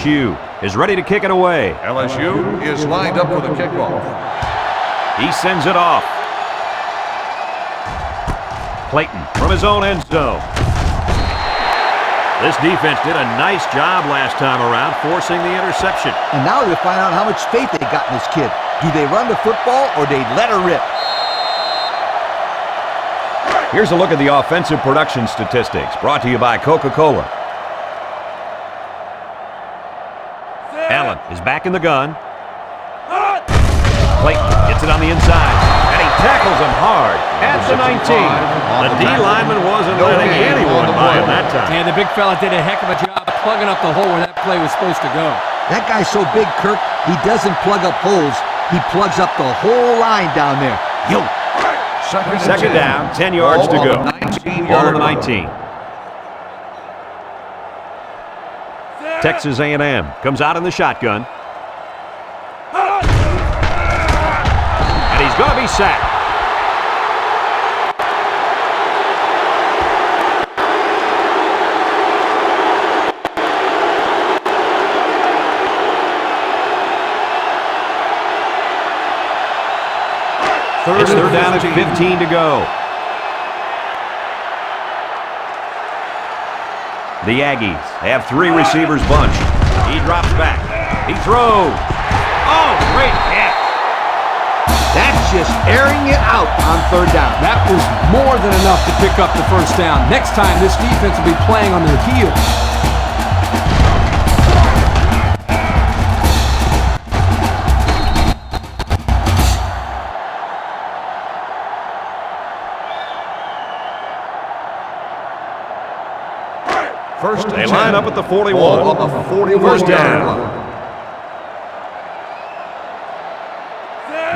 LSU is ready to kick it away. LSU is lined up for the kickoff. He sends it off. Clayton from his own end zone. This defense did a nice job last time around, forcing the interception. And now they find out how much faith they got in this kid. Do they run the football or they let her rip? Here's a look at the offensive production statistics, brought to you by Coca-Cola. Allen is back in the gun. Clayton gets it on the inside, and he tackles him hard at the 19. The D lineman wasn't letting anyone by him that time. And the big fella did a heck of a job plugging up the hole where that play was supposed to go. That guy's so big, Kirk, he doesn't plug up holes. He plugs up the whole line down there. Yo! Second down, 10 yards to go. Ball on the 19. Texas A&M comes out in the shotgun. And he's going to be sacked. Third down at 15 to go. The Aggies have 3 receivers bunched. He drops back. He throws. Oh, great catch. That's just airing it out on third down. That was more than enough to pick up the first down. Next time, this defense will be playing on their heels. They line up at the 41. First down.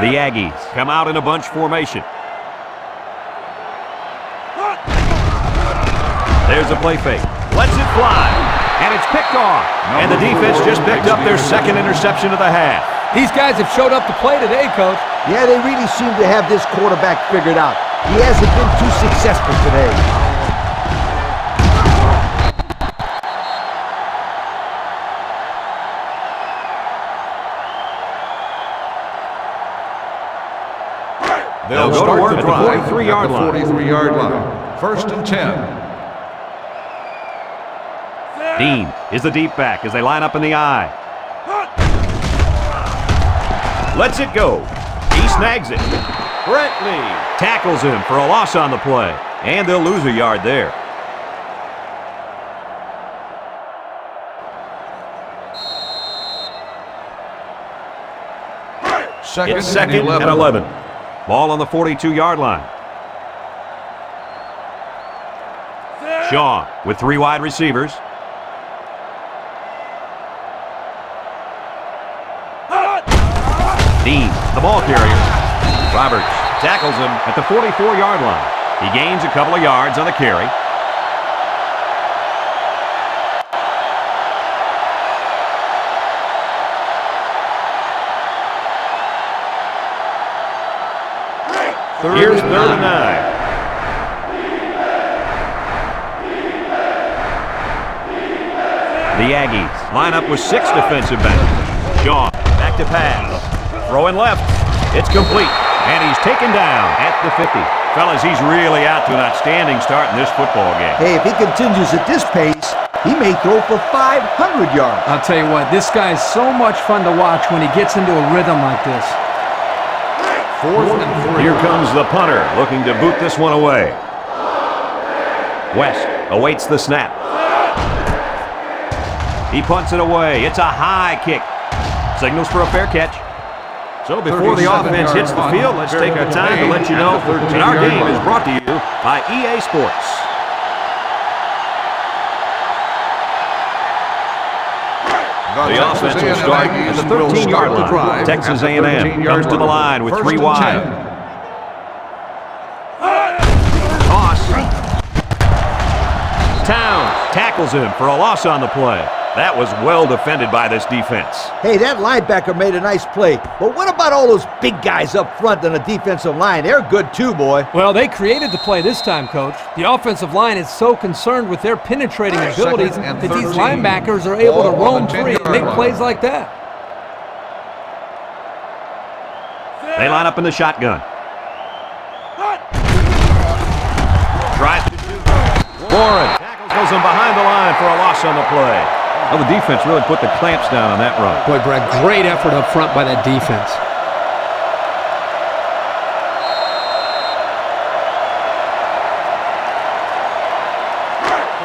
The Aggies come out in a bunch formation. There's a play fake. Lets it fly. And it's picked off. And the defense just picked up their second interception of the half. These guys have showed up to play today, Coach. Yeah, they really seem to have this quarterback figured out. He hasn't been too successful today. They'll go to work at the 43-yard line. 43-yard line. First and 10. Dean is the deep back as they line up in the I. Lets it go. He snags it. Brentley tackles him for a loss on the play. And they'll lose a yard there. It's second and 11. Ball on the 42-yard line. Shaw with 3 wide receivers. Dean, the ball carrier. Roberts tackles him at the 44-yard line. He gains a couple of yards on the carry. Here's third and 9. The Aggies line up with 6 defensive backs. Shaw back to pass. Throwing left. It's complete. And he's taken down at the 50. Fellas, he's really out to an outstanding start in this football game. Hey, if he continues at this pace, he may throw for 500 yards. I'll tell you what, this guy's so much fun to watch when he gets into a rhythm like this. Fourth and 3. Here comes the punter, looking to boot this one away. West awaits the snap. He punts it away. It's a high kick. Signals for a fair catch. So before the offense hits the field, let's take our time to let you know that our game is brought to you by EA Sports. The offense will start at the 13-yard line. Texas A&M comes to the line with 3 wide. Toss. Towns tackles him for a loss on the play. That was well defended by this defense. Hey, that linebacker made a nice play. But what about all those big guys up front on the defensive line? They're good too, boy. Well, they created the play this time, Coach. The offensive line is so concerned with their penetrating abilities that these linebackers are able to roam free and make plays like that. They line up in the shotgun. Tries to shoot. Warren tackles him behind the line for a loss on the play. Well, the defense really put the clamps down on that run. Boy, Brad, great effort up front by that defense.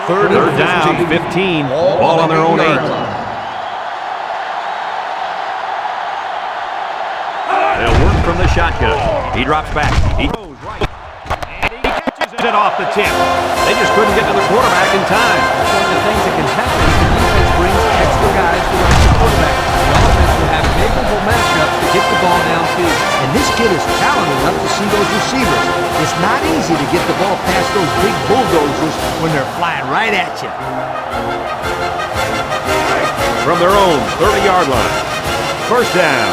Third down, 15. Ball on their own 8. They'll work from the shotgun. He drops back. He throws right. And he catches it off the tip. They just couldn't get to the quarterback in time. One of the things that can happen is the defense brings extra guys to rush the quarterback. The offense will have favorable matchups to get the ball downfield. And this kid is talented enough to see those receivers. It's not easy to get the ball past those big bulldozers when they're flying right at you. From their own 30-yard line. First down.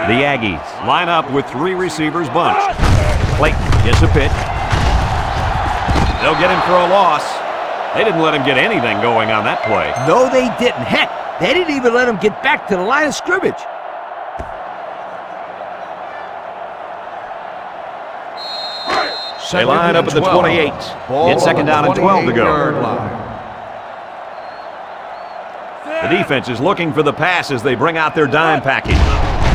The Aggies line up with 3 receivers bunched. Clayton gets a pitch. They'll get him for a loss. They didn't let him get anything going on that play. No, they didn't. Heck, they didn't even let him get back to the line of scrimmage. They line up at the 28. It's second down and 12 to go. The defense is looking for the pass as they bring out their dime package.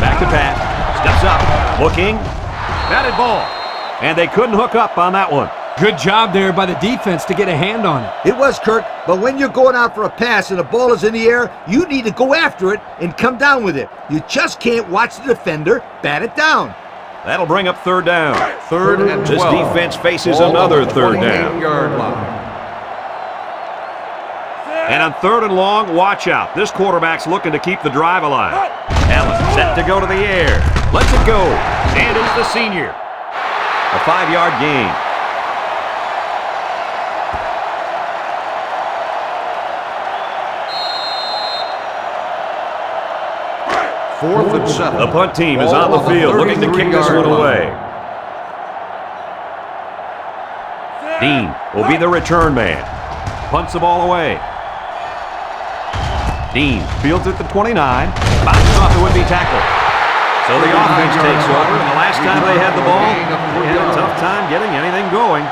Back to pass. Steps up. Looking. Batted ball. And they couldn't hook up on that one. Good job there by the defense to get a hand on it. It was, Kirk, but when you're going out for a pass and the ball is in the air, you need to go after it and come down with it. You just can't watch the defender bat it down. That'll bring up third down. Third and 12. This defense faces another third down. And on third and long, watch out. This quarterback's looking to keep the drive alive. Allen set to go to the air. Lets it go. And it's the senior. A 5-yard gain. Fourth and 7. The punt team is on the field looking to kick this one away. Dean will be the return man. Punts the ball away. Dean fields at the 29. Bounces off the would-be tackle. So the offense takes over, and the last time they had the ball, they had a tough time getting anything going.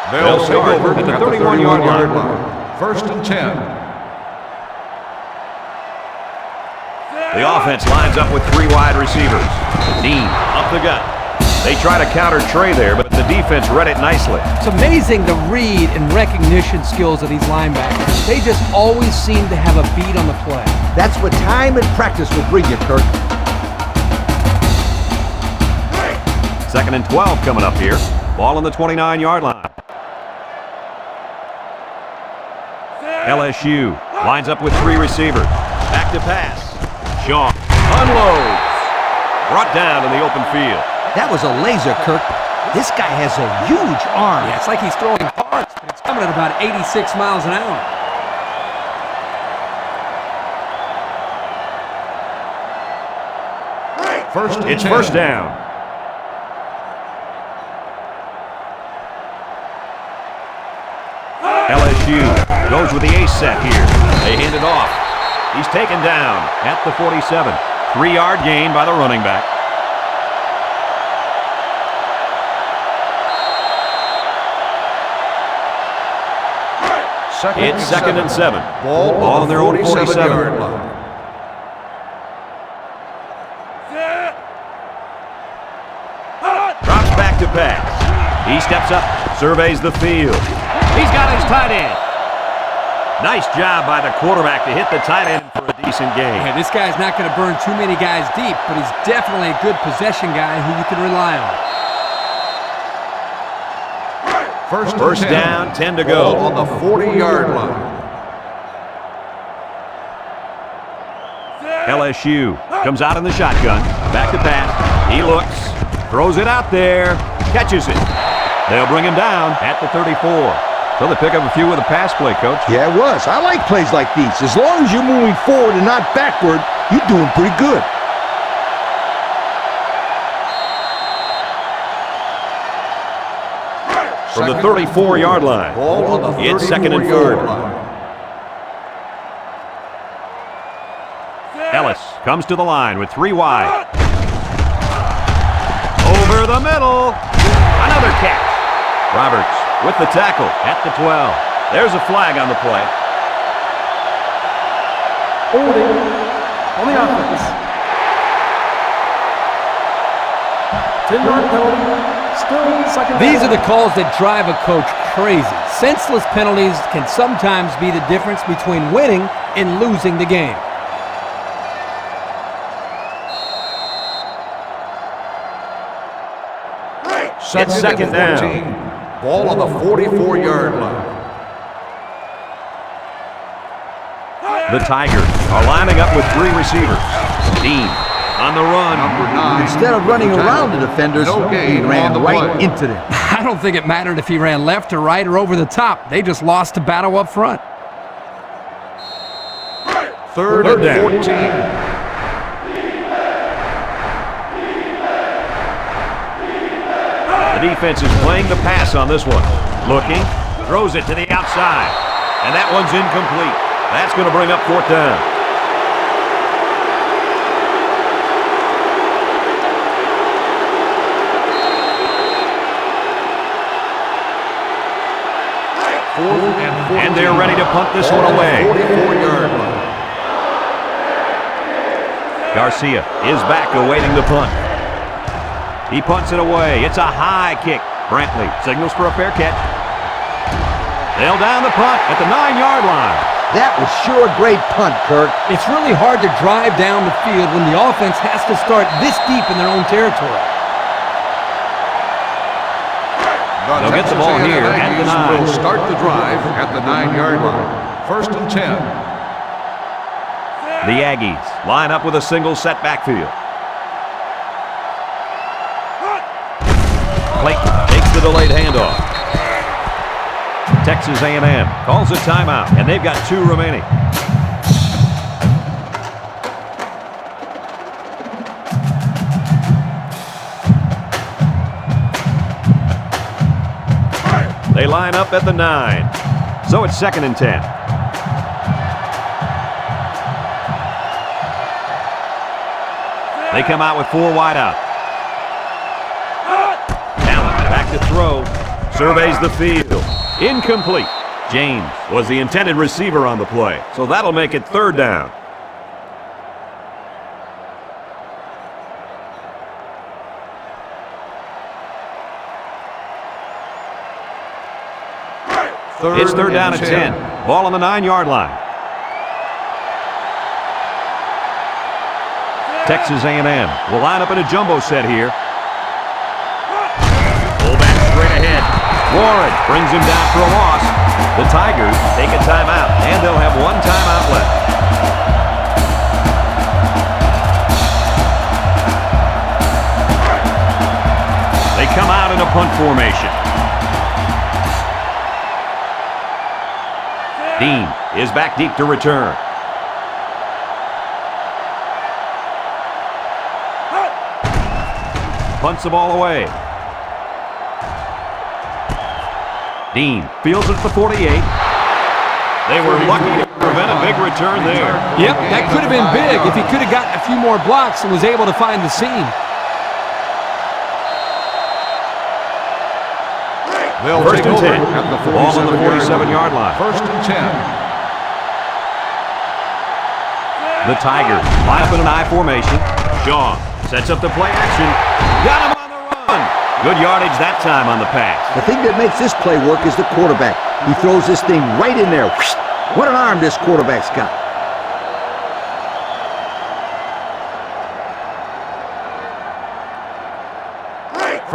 They'll take over at the 31-yard line. First and 10. The offense lines up with 3 wide receivers. Dean up the gut. They try to counter Trey there, but the defense read it nicely. It's amazing the read and recognition skills of these linebackers. They just always seem to have a beat on the play. That's what time and practice will bring you, Kirk. Second and 12 coming up here. Ball on the 29-yard line. LSU lines up with 3 receivers. Back to pass. Shaw unloads. Brought down in the open field. That was a laser, Kirk. This guy has a huge arm. Yeah, it's like he's throwing parts, but it's coming at about 86 miles an hour. It's first down. LSU goes with the ace set here. They hand it off. He's taken down at the 47. 3-yard gain by the running back. It's second and 7. Ball on their own 47. Drops back to pass. He steps up, surveys the field. He's got his tight end. Nice job by the quarterback to hit the tight end for a decent game. Yeah, this guy's not going to burn too many guys deep, but he's definitely a good possession guy who you can rely on. First down, 10 to go. Ball on the 40-yard line. LSU comes out in the shotgun. Back to pass. He looks. Throws it out there. Catches it. They'll bring him down at the 34. So they pick up a few with a pass play, Coach. Yeah, it was. I like plays like these. As long as you're moving forward and not backward, you're doing pretty good. From the 34-yard line. Ball on the 34-yard It's second and 4. line. Ellis comes to the line with 3 wide. Over the middle. Another catch. Roberts with the tackle at the 12. There's a flag on the play. Holding on the offense. 10-yard penalty. Still second down. These are the calls that drive a coach crazy. Senseless penalties can sometimes be the difference between winning and losing the game. It's second down. 14. Ball on the 44-yard line. The Tigers are lining up with 3 receivers. Dean on the run. Number 9. Instead of running around the defenders, No he gain ran on the right play. into them. I don't think it mattered if he ran left or right or over the top. They just lost the battle up front. Third Third and down. 14. The defense is playing the pass on this one. Looking, throws it to the outside. And that one's incomplete. That's going to bring up 4th down. And they're ready to punt this one away. 44-yard line. Garcia is back awaiting the punt. He punts it away. It's a high kick. Brantley signals for a fair catch. They'll down the punt at the 9-yard line. That was sure a great punt, Kirk. It's really hard to drive down the field when the offense has to start this deep in their own territory. They'll get the ball here at the 9. Will start the drive at the 9-yard line. First and 10. The Aggies line up with a single set backfield. Clayton takes the delayed handoff. Texas A&M calls a timeout, and they've got 2 remaining. They line up at the 9. So it's second and 10. They come out with 4 wide out. Allen back to throw. Surveys the field. Incomplete. James was the intended receiver on the play, so that'll make it 3rd down. It's 3rd down at 10. Ball on the 9-yard line. Texas A&M will line up in a jumbo set here. Fullback straight ahead. Warren brings him down for a loss. The Tigers take a timeout, and they'll have 1 timeout left. They come out in a punt formation. Dean is back deep to return. Punts the ball away. Dean fields it at the 48. They were lucky to prevent a big return there. Yep, that could have been big if he could have gotten a few more blocks and was able to find the seam. They'll First take and over 10. at the Ball on the 47-yard line. First and 10. The Tigers line up in an I formation. Shaw sets up the play action. Got him on the run. Good yardage that time on the pass. The thing that makes this play work is the quarterback. He throws this thing right in there. What an arm this quarterback's got.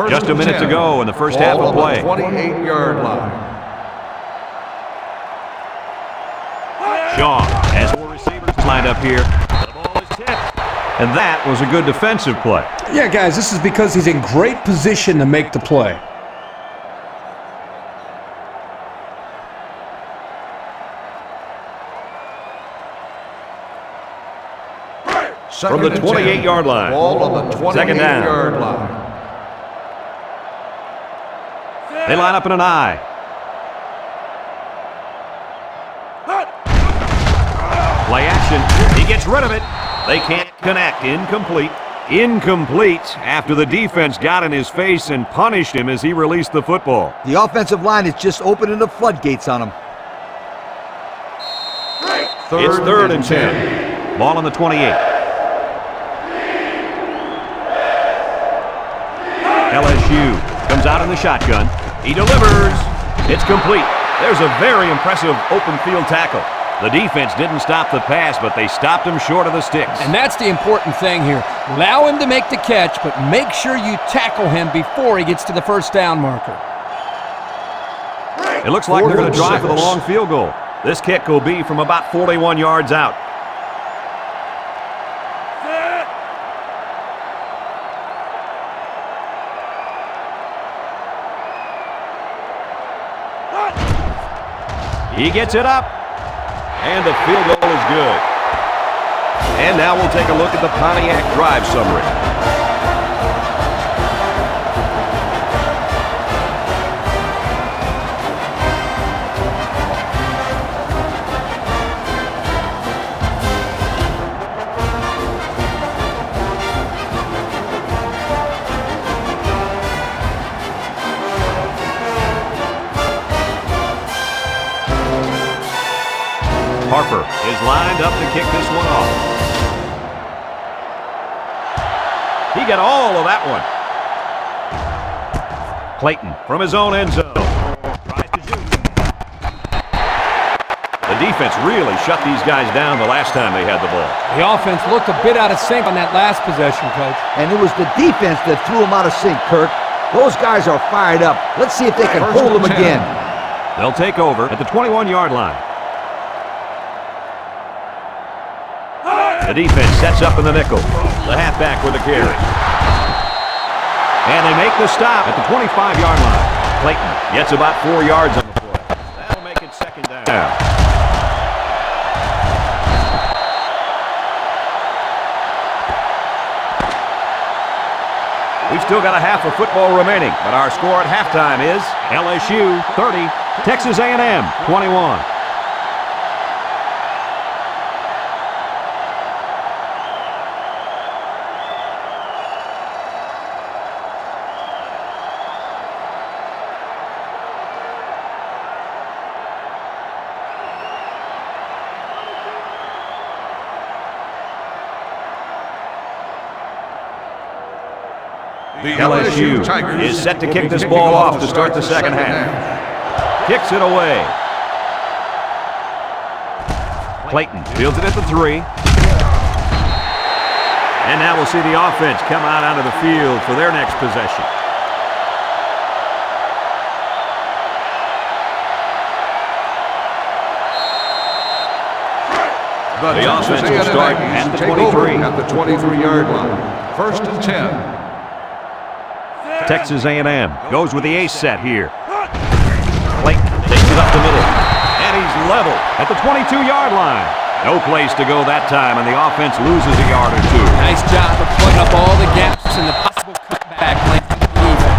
Just a minute to go in the first half of play. 28-yard line. Shaw has 4 receivers lined up here. The ball is tipped. And that was a good defensive play. Yeah, guys, this is because he's in great position to make the play. From the 28-yard line. Ball on the 28-yard line. They line up in an I. Play action. He gets rid of it. They can't connect. Incomplete. Incomplete after the defense got in his face and punished him as he released the football. The offensive line is just opening the floodgates on him. It's third and 10. Ball on the 28. LSU comes out in the shotgun. He delivers. It's complete. There's a very impressive open field tackle. The defense didn't stop the pass, but they stopped him short of the sticks. And that's the important thing here. Allow him to make the catch, but make sure you tackle him before he gets to the first down marker. It looks like they're going to drive for the long field goal. This kick will be from about 41 yards out. He gets it up, and the field goal is good. And now we'll take a look at the Pontiac drive summary. Harper is lined up to kick this one off. He got all of that one. Clayton from his own end zone. Tries to shoot. The defense really shut these guys down the last time they had the ball. The offense looked a bit out of sync on that last possession, Coach. And it was the defense that threw him out of sync, Kirk. Those guys are fired up. Let's see if they can hold him again. They'll take over at the 21-yard line. The defense sets up in the nickel. The halfback with a carry. And they make the stop at the 25-yard line. Clayton gets about 4 yards on the play. That'll make it second down. We've still got a half of football remaining, but our score at halftime is LSU 30, Texas A&M 21. The LSU is set to kick this ball off to start the second half. Kicks it away. Clayton fields it at the 3. And now we'll see the offense come out onto the field for their next possession. The offense will start at the 23. At the 23-yard line. First and 10. Texas A&M goes with the ace set here. Clayton takes it up the middle, and he's level at the 22-yard line. No place to go that time, and the offense loses a yard or two. Nice job of plugging up all the gaps and the possible cutback lane for the defense.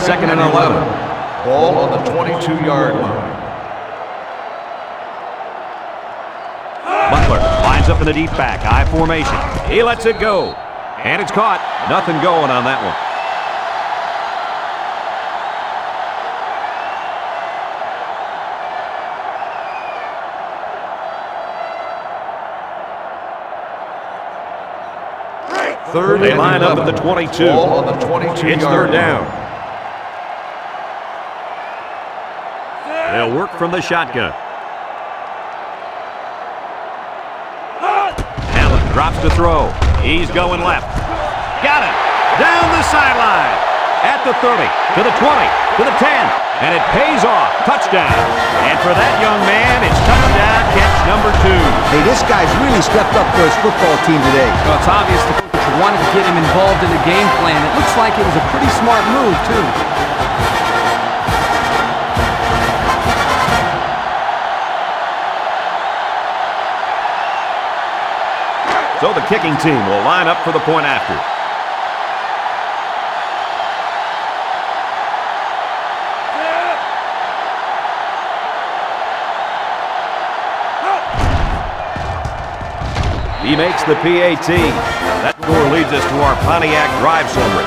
Second and 11. Ball on the 22-yard line. Butler lines up in the deep back, I formation. He lets it go, and it's caught. Nothing going on that one. They line up at the 22. Ball on the 22-yard It's third down. They'll work from the shotgun. Allen drops to throw. He's going left. Got it. Down the sideline. At the 30, to the 20, to the 10. And it pays off. Touchdown. And for that young man, it's touchdown catch number 2. Hey, this guy's really stepped up for his football team today. Well, it's obvious the coach wanted to get him involved in the game plan. It looks like it was a pretty smart move, too. So the kicking team will line up for the point after. He makes the PAT. That score leads us to our Pontiac drive summary.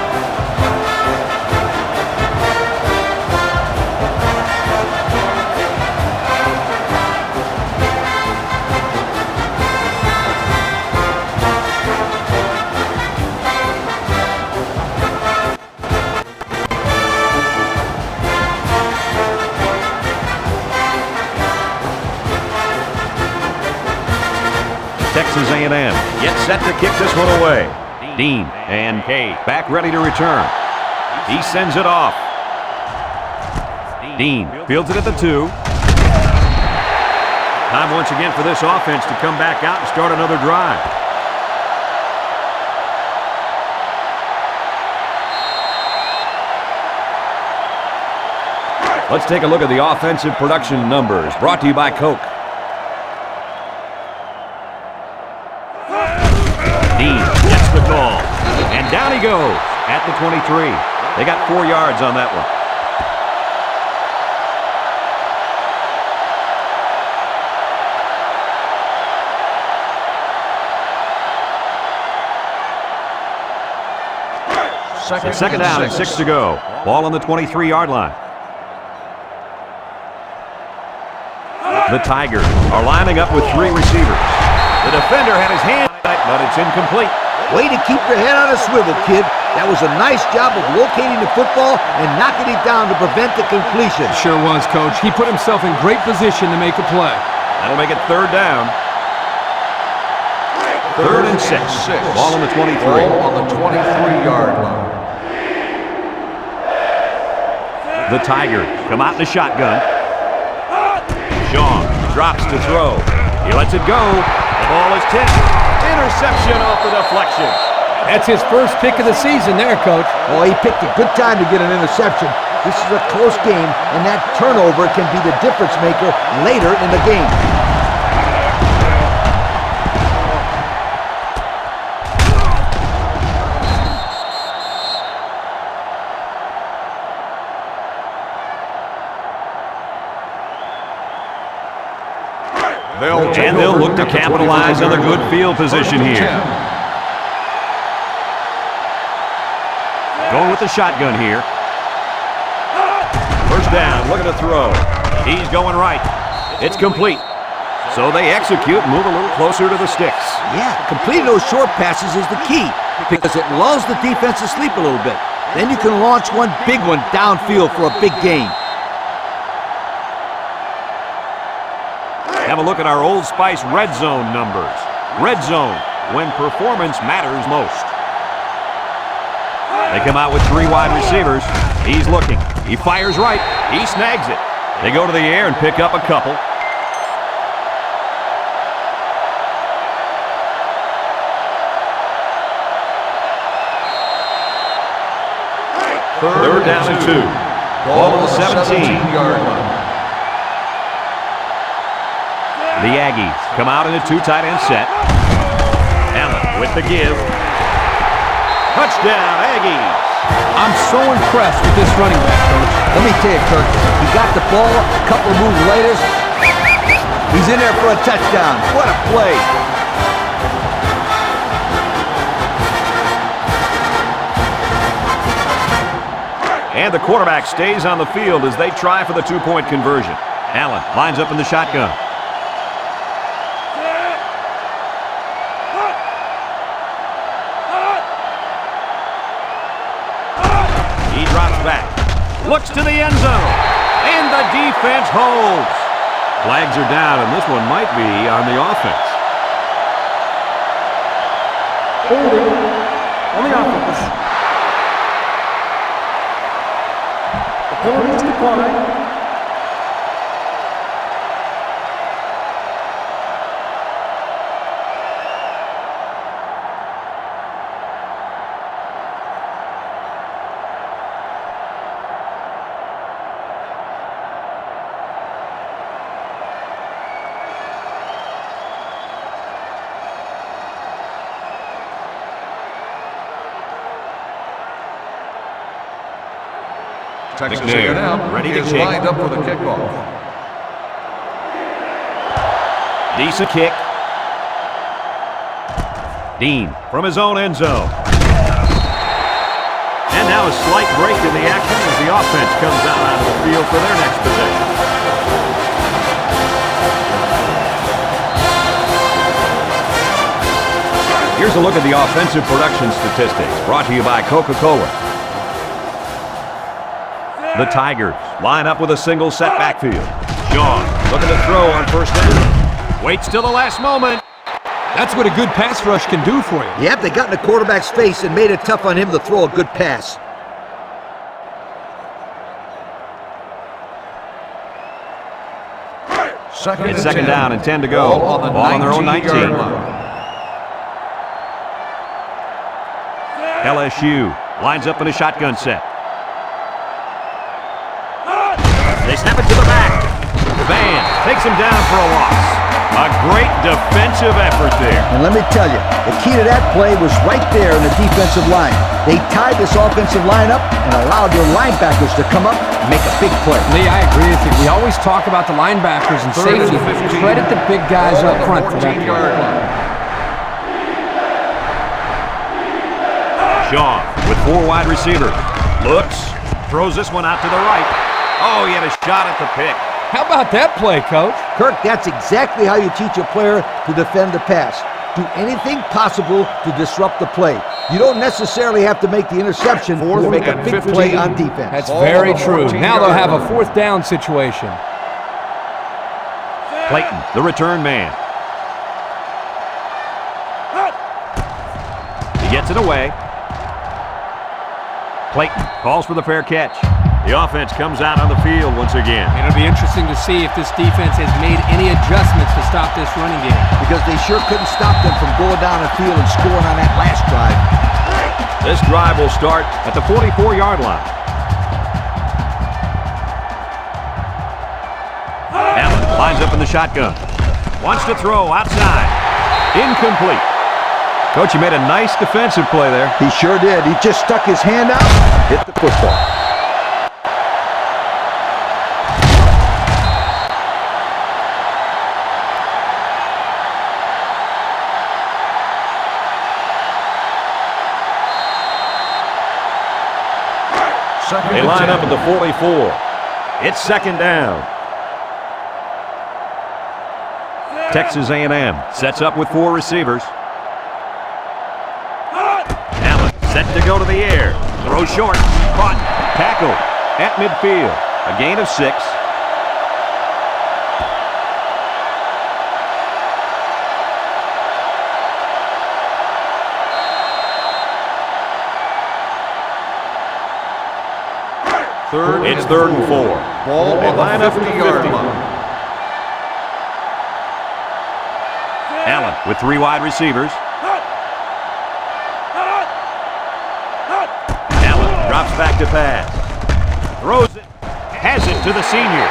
Texas A&M gets set to kick this one away. Dean and Kay back ready to return. He sends it off. Dean fields it at the 2. Time once again for this offense to come back out and start another drive. Let's take a look at the offensive production numbers brought to you by Coke. Dean gets the call, and down he goes at the 23. They got 4 yards on that one. Second down and 6 to go. Ball on the 23-yard line. The Tigers are lining up with 3 receivers. The defender had his hand on it, but it's incomplete. Way to keep your head on a swivel, kid. That was a nice job of locating the football and knocking it down to prevent the completion. Sure was, Coach. He put himself in great position to make a play. That'll make it 3rd down. 3rd and 6. Ball on the 23. Ball on the 23-yard line. The Tigers come out in the shotgun. Sean drops to throw. He lets it go. The ball is tipped. Interception off the deflection. That's his first pick of the season there, Coach. Oh, he picked a good time to get an interception. This is a close game, and that turnover can be the difference maker later in the game. And they'll look to capitalize on the good field position here. Going with the shotgun here. First down, looking to throw. He's going right. It's complete. So they execute and move a little closer to the sticks. Yeah, completing those short passes is the key because it lulls the defense to sleep a little bit. Then you can launch one big one downfield for a big gain. Have a look at our Old Spice Red Zone numbers. Red Zone, when performance matters most. They come out with 3 wide receivers. He's looking. He fires right. He snags it. They go to the air and pick up a couple. Third down and 2. Ball on the 17-yard line. The Aggies come out in a 2 tight end set. Allen with the give. Touchdown, Aggies. I'm so impressed with this running back, Coach. Let me tell you, Kirk, he got the ball a couple of moves later. He's in there for a touchdown. What a play. And the quarterback stays on the field as they try for the 2-point conversion. Allen lines up in the shotgun. He drops back. Looks to the end zone. And the defense holds. Flags are down, and this one might be on the offense. Holding on the offense. The penalty is declined. Texas McNair, A&M ready to is kick. lined up for the kickoff. Decent kick. Dean from his own end zone. And now a slight break in the action as the offense comes out onto the field for their next possession. Here's a look at the offensive production statistics brought to you by Coca-Cola. The Tigers line up with a single set backfield. Sean looking to throw on first down. Waits till the last moment. That's what a good pass rush can do for you. Yep, they got in the quarterback's face and made it tough on him to throw a good pass. It's second down and 10 to go. Ball on their own 19. LSU lines up in a shotgun set. They snap it to the back. Van takes him down for a loss. A great defensive effort there. And let me tell you, the key to that play was right there in the defensive line. They tied this offensive line up and allowed their linebackers to come up and make a big play. Lee, I agree with you. We always talk about the linebackers and safety. Credit the big guys up front for that play. Shaw with 4 wide receivers. Looks, throws this one out to the right. Oh, he had a shot at the pick. How about that play, Coach? Kirk, that's exactly how you teach a player to defend the pass. Do anything possible to disrupt the play. You don't necessarily have to make the interception to make a big play on defense. That's very true. Now they'll have a 4th down situation. Clayton, the return man. He gets it away. Clayton calls for the fair catch. The offense comes out on the field once again. It'll be interesting to see if this defense has made any adjustments to stop this running game. Because they sure couldn't stop them from going down the field and scoring on that last drive. This drive will start at the 44-yard line. Allen lines up in the shotgun. Wants to throw outside. Incomplete. Coach, you made a nice defensive play there. He sure did. He just stuck his hand out and hit the football. They line up at the 44. It's second down. Texas A&M sets up with 4 receivers. Allen set to go to the air. Throw short. Caught. Tackled at midfield. A gain of 6. It's third and 4. Ball They on line the up at the 50-yard 50. line. Allen with 3 wide receivers. Allen drops back to pass. Throws it. Has it to the senior.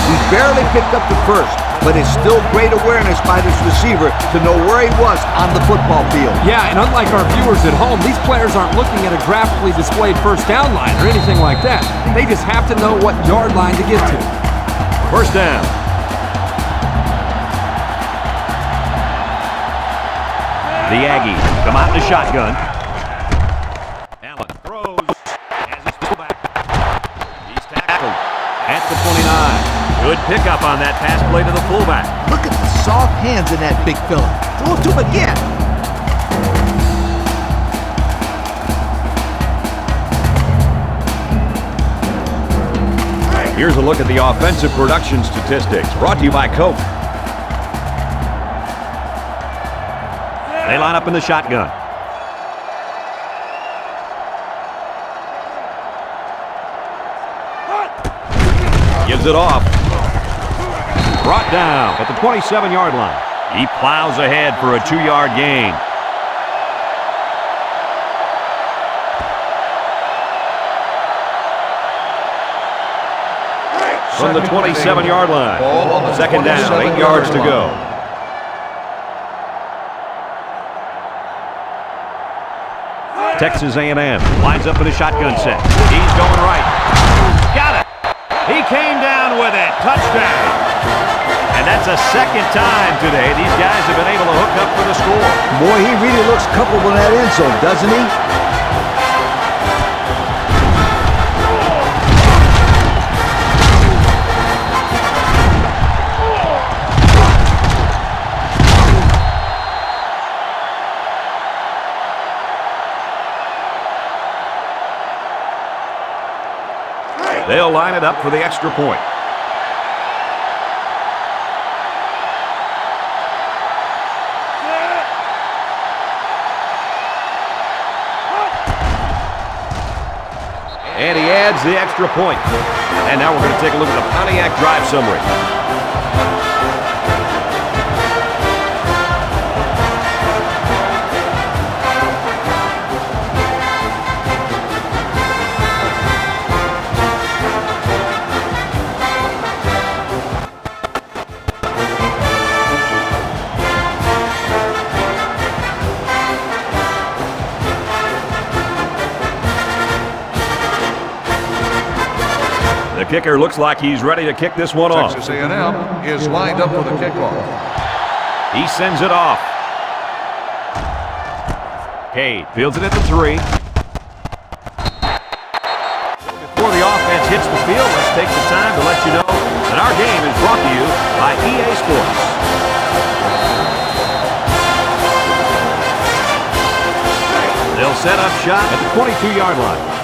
He barely picked up the first, but it's still great awareness by this receiver to know where he was on the football field. Yeah, and unlike our viewers at home, these players aren't looking at a graphically displayed first down line or anything like that. They just have to know what yard line to get to. First down. The Aggies come out in the shotgun. Allen throws. Has his fullback. He's tackled at the 29. Good pickup on that pass play to the fullback. Look at the soft hands in that big fella. Throw it to him again. Here's a look at the offensive production statistics, brought to you by Coke. They line up in the shotgun. Gives it off. Brought down at the 27-yard line. He plows ahead for a 2-yard gain. From the 27-yard line. Second down, 8 yards to go. Texas A&M lines up in a shotgun set. He's going right. Got it. He came down with it. Touchdown. And that's a second time today these guys have been able to hook up for the score. Boy, he really looks comfortable in that end zone, doesn't he? They'll line it up for the extra point. And he adds the extra point. And now we're going to take a look at the Pontiac drive summary. The kicker looks like he's ready to kick this one off. Texas A&M is lined up for the kickoff. He sends it off. Cade fields it at the 3. Before the offense hits the field, let's take the time to let you know that our game is brought to you by EA Sports. They'll set up shot at the 22-yard line.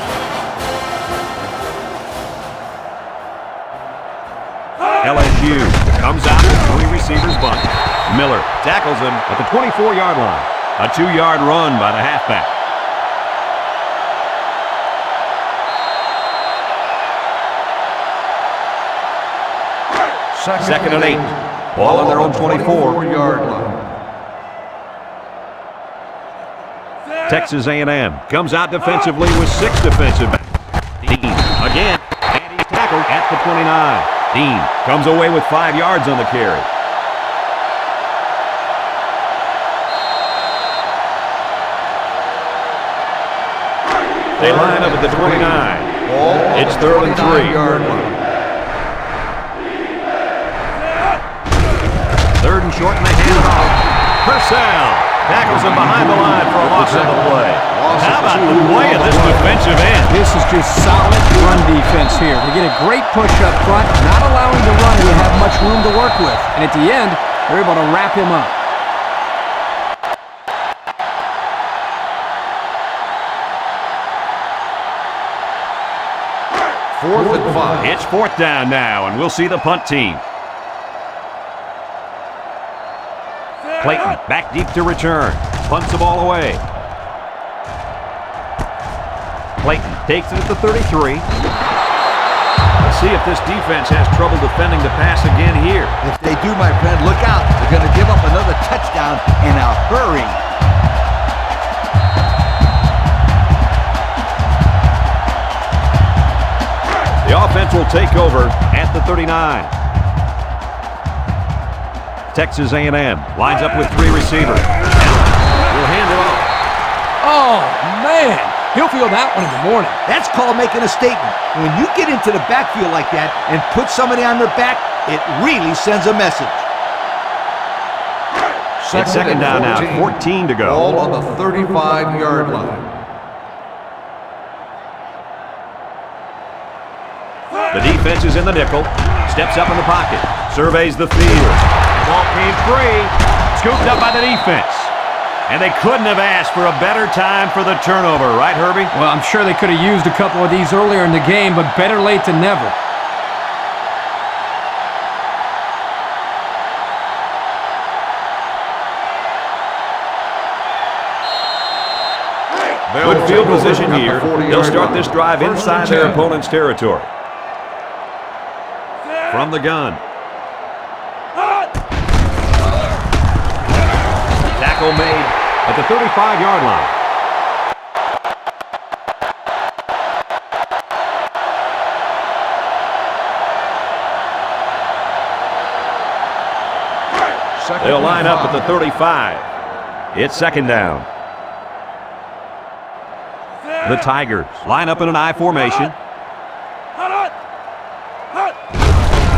LSU comes out with 3 receivers bunt. Miller tackles him at the 24-yard line. A 2-yard run by the halfback. Second and 8. Ball on their own 24-yard line. Texas A&M comes out defensively with 6 defensive backs. Dean again, and he's tackled at the 29. Dean comes away with 5 yards on the carry. They line up at the 29. It's 3rd and 3. 3rd and short, and they hand it off. Purcell tackles him behind the line for a loss on the play. How about the play of this defensive end? This is just solid run defense here. They get a great push up front, not allowing the runner to have much room to work with. And at the end, they're able to wrap him up. Fourth and 5. It's 4th down now, and we'll see the punt team. Clayton back deep to return. Punts the ball away. Clayton takes it at the 33. Let's see if this defense has trouble defending the pass again here. If they do, my friend, look out. They're going to give up another touchdown in a hurry. The offense will take over at the 39. Texas A&M lines up with 3 receivers. Will hand it off. Oh, man. He'll feel that one in the morning. That's called making a statement. When you get into the backfield like that and put somebody on their back, it really sends a message. It's 2nd down now, 14 to go. Ball on the 35-yard line. The defense is in the nickel. Steps up in the pocket. Surveys the field. Ball came free. Scooped up by the defense. And they couldn't have asked for a better time for the turnover, right, Herbie? Well, I'm sure they could have used a couple of these earlier in the game, but better late than never. Good field position here. They'll start this drive inside their opponent's territory. From the gun. Tackle made at the 35-yard line. They'll line up at the 35. It's second down. The Tigers line up in an I formation.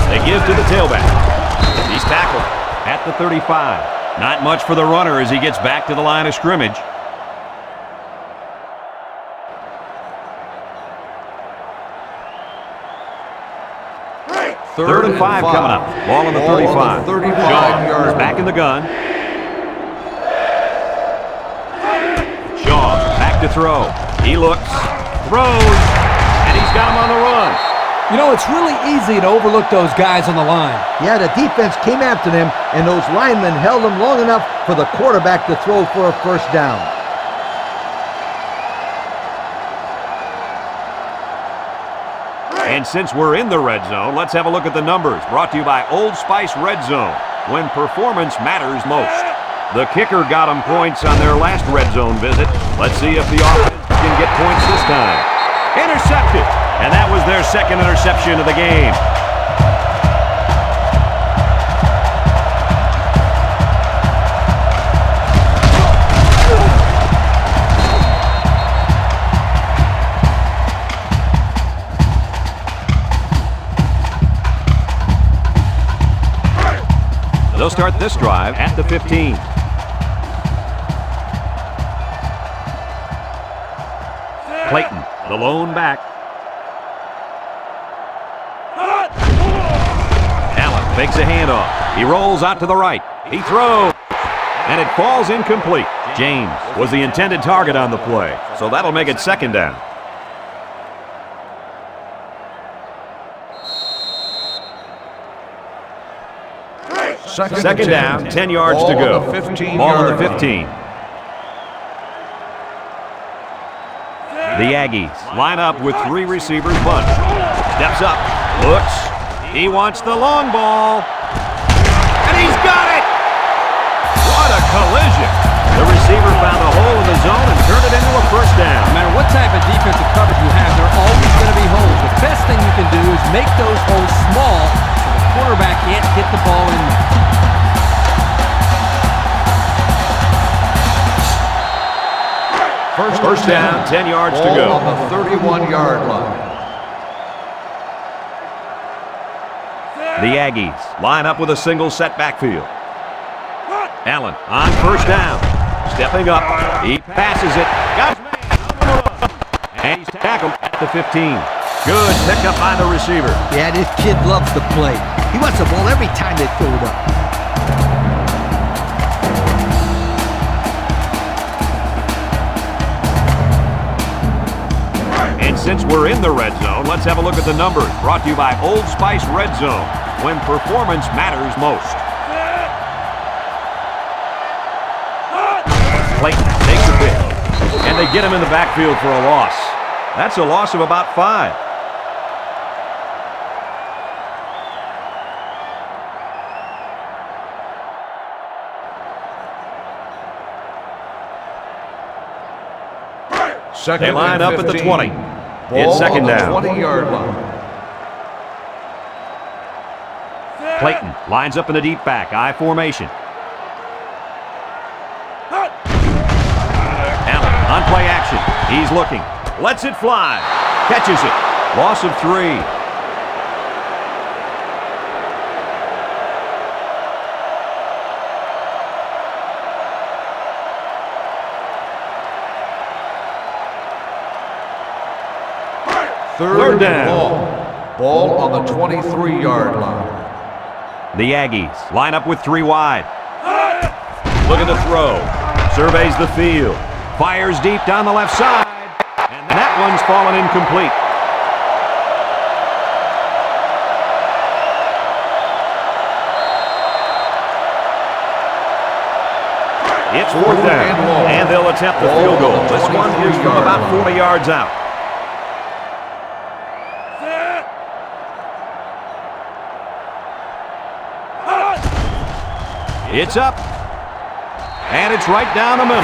They give to the tailback. He's tackled at the 35. Not much for the runner as he gets back to the line of scrimmage. Third and 5 coming up. Ball on the 35. Shaw is back in the gun. Shaw back to throw. He looks, throws, and he's got him on the run. You know, it's really easy to overlook those guys on the line. Yeah, the defense came after them, and those linemen held them long enough for the quarterback to throw for a first down. And since we're in the red zone, let's have a look at the numbers. Brought to you by Old Spice Red Zone, when performance matters most. The kicker got them points on their last red zone visit. Let's see if the offense can get points this time. Intercepted, and that was their second interception of the game. They'll start this drive at the 15. Clayton, the lone back. Allen fakes a handoff. He rolls out to the right. He throws, and it falls incomplete. James was the intended target on the play, so that'll make it second down. Second down, 10 yards to go. Ball on the 15. The Aggies line up with 3 receivers bunched. Steps up, looks, he wants the long ball, and he's got it! What a collision! The receiver found a hole in the zone and turned it into a first down. No matter what type of defensive coverage you have, there are always going to be holes. The best thing you can do is make those holes small so the quarterback can't get the ball in there. First down, 10 yards to go. On the 31-yard line. The Aggies line up with a single set backfield. Allen on first down. Stepping up. He passes it. Got it. And he's tackled at the 15. Good pickup by the receiver. Yeah, this kid loves to play. He wants the ball every time they throw it up. And since we're in the red zone, let's have a look at the numbers. Brought to you by Old Spice Red Zone, when performance matters most. Clayton takes a pitch, and they get him in the backfield for a loss. That's a loss of about 5. They line up at the 20. It's second down. 20-yard line. Clayton lines up in the deep back, I formation. Allen on play action. He's looking. Lets it fly. Catches it. Loss of 3. Third down. Ball on the 23-yard line. The Aggies line up with 3 wide. Look at the throw. Surveys the field. Fires deep down the left side. And that one's fallen incomplete. It's fourth down, and they'll attempt the field goal. This one is from about 40 yards out. It's up, and it's right down the middle.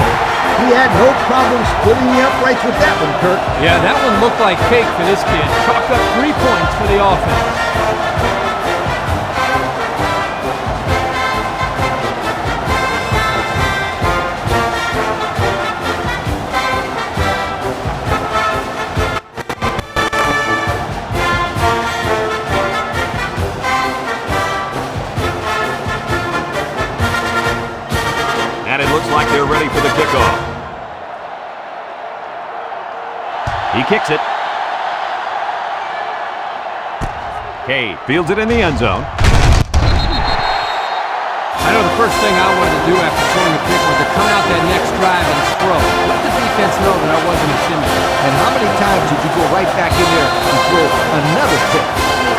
He had no problem splitting the uprights with that one, Kirk. Yeah, that one looked like cake for this kid. Chalked up 3 points for the offense. And it looks like they're ready for the kickoff. He kicks it. Cade fields it in the end zone. I know the first thing I wanted to do after throwing a pick was to come out that next drive and throw. Let the defense know that I wasn't intimidated. And how many times did you go right back in there and throw another pick?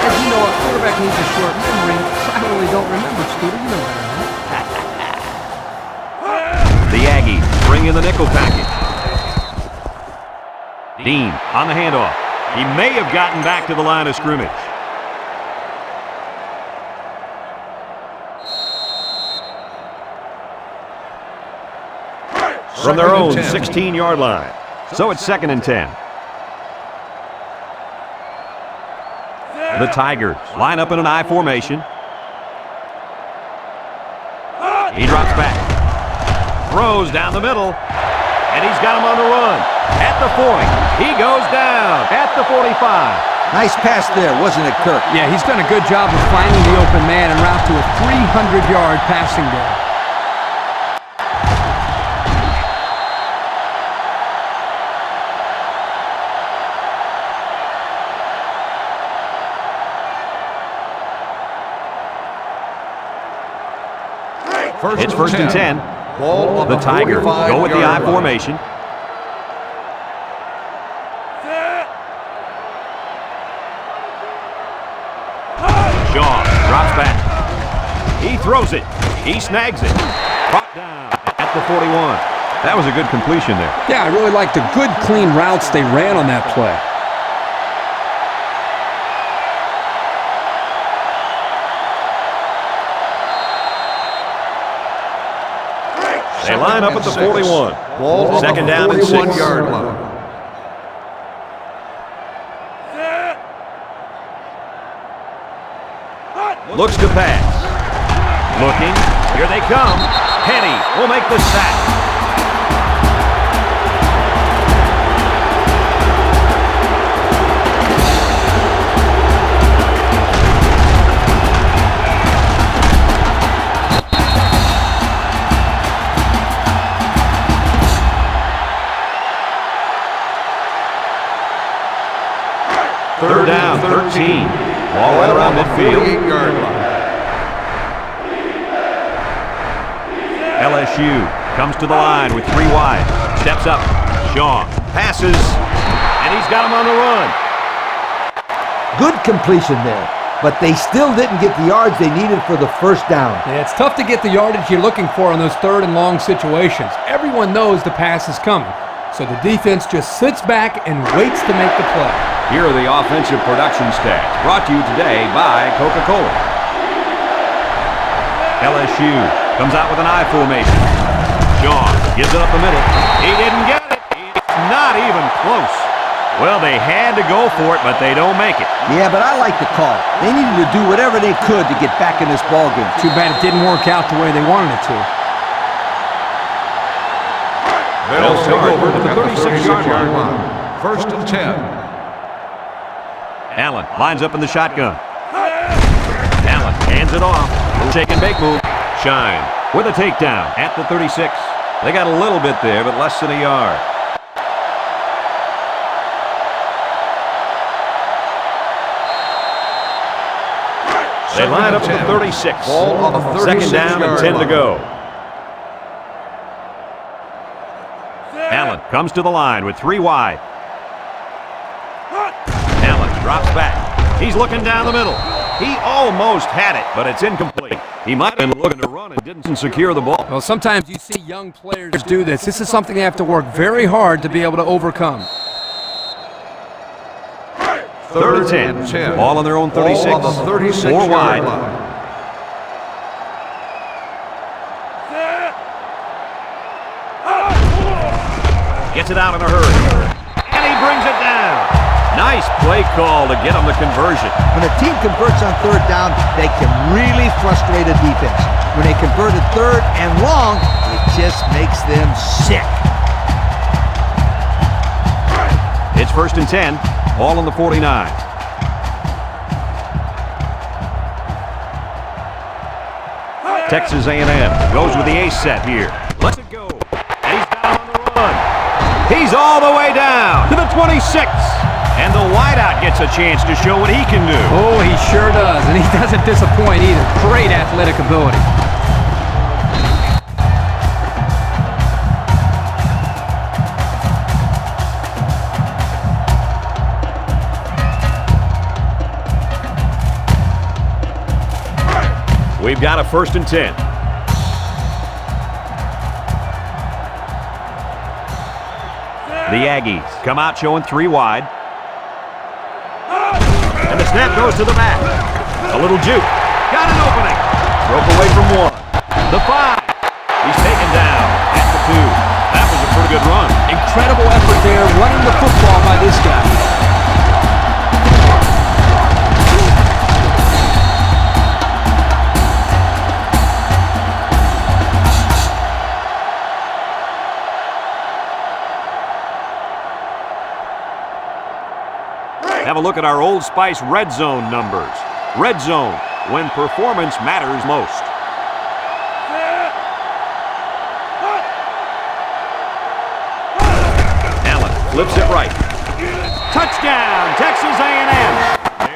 As you know, a quarterback needs a short memory. I really don't remember, Scooter. You know that, right? The Aggies bring in the nickel package. Dean on the handoff. He may have gotten back to the line of scrimmage. From their own 16-yard line. So it's 2nd and 10. The Tigers line up in an I formation. He drops back. Throws down the middle. And he's got him on the run. At the 40. He goes down at the 45. Nice pass there, wasn't it, Kirk? Yeah, he's done a good job of finding the open man en route to a 300-yard passing day. It's 1st and 10. The Tigers go with the I formation. Shaw drops back. He throws it. He snags it. Brought down at the 41. That was a good completion there. Yeah, I really liked the good, clean routes they ran on that play. They line up at the 41. 2nd down and 6. 41-yard line. Looks to pass. Looking. Here they come. Penny will make the sack. Third down, 13. Ball right around midfield. 48-yard line. LSU comes to the line with 3 wide. Steps up. Shaw passes. And he's got him on the run. Good completion there, but they still didn't get the yards they needed for the first down. Yeah, it's tough to get the yardage you're looking for in those 3rd and long situations. Everyone knows the pass is coming, so the defense just sits back and waits to make the play. Here are the offensive production stats, brought to you today by Coca-Cola. LSU comes out with an I formation. Shaw gives it up the middle. He didn't get it. It's not even close. Well, they had to go for it, but they don't make it. Yeah, but I like the call. They needed to do whatever they could to get back in this ballgame. Too bad it didn't work out the way they wanted it to. They'll take over at the 36-yard line. 1st and 10. Allen lines up in the shotgun. Allen hands it off. Shake and bake move. Shine with a takedown at the 36. They got a little bit there, but less than a yard. They line up at the 36. Ball on the 2nd down and 10 to go. Allen comes to the line with 3 wide. Allen drops back. He's looking down the middle. He almost had it, but it's incomplete. He might have been looking to run and didn't secure the ball. Well, sometimes you see young players do this. This is something they have to work very hard to be able to overcome. 3rd and 10. Ball on their own 36. Ball on the 36 4 wide. line. Gets it out in a hurry. And he brings it down. Nice play call to get him the conversion. When a team converts on 3rd down, they can really frustrate a defense. When they convert it 3rd and long, it just makes them sick. It's 1st and 10. Ball on the 49. Texas A&M goes with the ace set here. Let's it go. And he's down on the run. He's all the way down to the 26. And the wideout gets a chance to show what he can do. Oh, he sure does, and he doesn't disappoint either. Great athletic ability. We've got a 1st and 10. The Aggies come out showing 3 wide. And the snap goes to the back. A little juke. Got an opening. Broke away from 1. The 5. He's taken down at the 2. That was a pretty good run. Incredible effort there, running the football by this guy. Have a look at our Old Spice Red Zone numbers. Red Zone, when performance matters most. Allen flips it right. Touchdown, Texas A&M.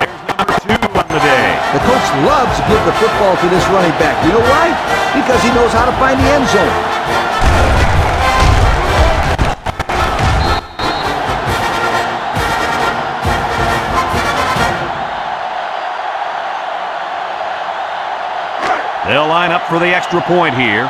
There's number 2 on the day. The coach loves to give the football to this running back. You know why? Because he knows how to find the end zone. They'll line up for the extra point here.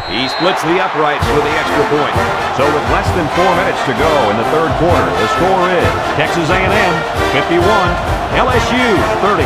He splits the uprights for the extra point. So with less than 4 minutes to go in the 3rd quarter, the score is Texas A&M 51, LSU 30.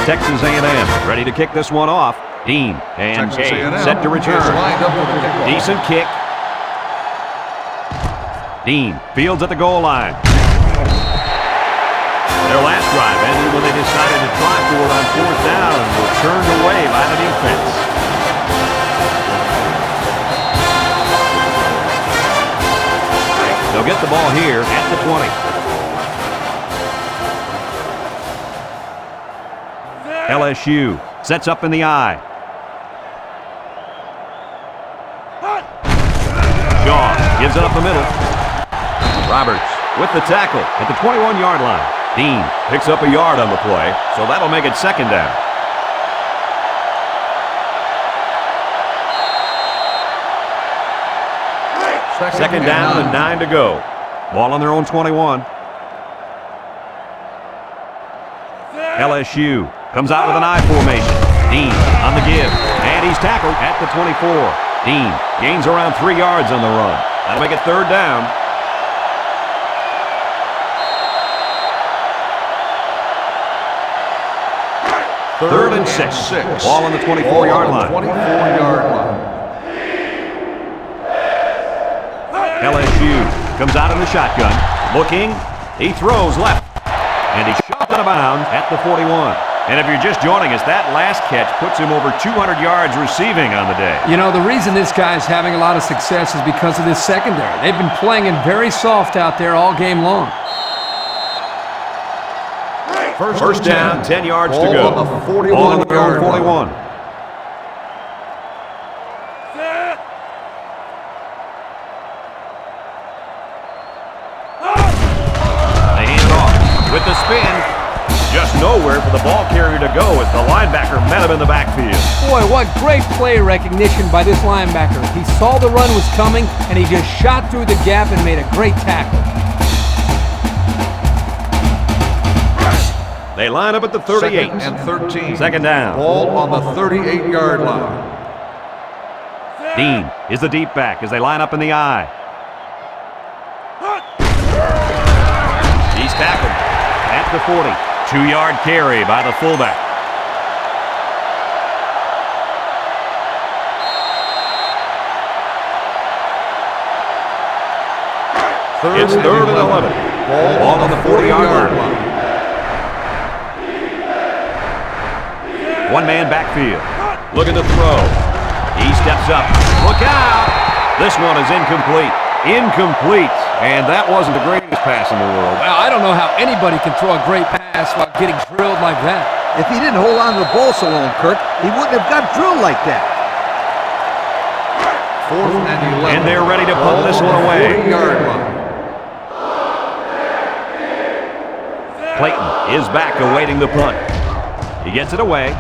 Texas A&M ready to kick this one off. Dean and Texas Kay A&M set to return. is lined up with the kickoff. Decent kick. Dean fields at the goal line. Their last drive ended when they decided to try for it on 4th down and were turned away by the defense. They'll get the ball here at the 20. LSU sets up in the eye. Shaw gives it up the middle. Roberts with the tackle at the 21-yard line. Dean picks up a yard on the play, so that'll make it 2nd down. Second down and 9 to go. Ball on their own 21. LSU comes out with an I formation. Dean on the give, and he's tackled at the 24. Dean gains around 3 yards on the run. That'll make it 3rd down. Third and 6. Ball on the 24-yard line. 24-yard line. LSU comes out in the shotgun. Looking. He throws left. And he's shoved out of bounds at the 41. And if you're just joining us, that last catch puts him over 200 yards receiving on the day. You know, the reason this guy's having a lot of success is because of this secondary. They've been playing it very soft out there all game long. First down, 10 yards to Ball go. on the 41 Ball on the yard 41. They hand it off with the spin. Just nowhere for the ball carrier to go as the linebacker met him in the backfield. Boy, what great play recognition by this linebacker. He saw the run was coming, and he just shot through the gap and made a great tackle. They line up at the 38. Second and 13. Second down. Ball on the 38-yard line. Dean is the deep back as they line up in the I. He's tackled at the 40. 2-yard carry by the fullback. It's third and 11. Ball on the 40-yard line. One-man backfield. Looking to throw. He steps up. Look out! This one is incomplete. Incomplete. And that wasn't the greatest pass in the world. Well, I don't know how anybody can throw a great pass while getting drilled like that. If he didn't hold on to the ball so long, Kirk, he wouldn't have got drilled like that. Fourth and 11. And they're ready to punt this one away. 40-yard line. Clayton is back awaiting the punt. He gets it away.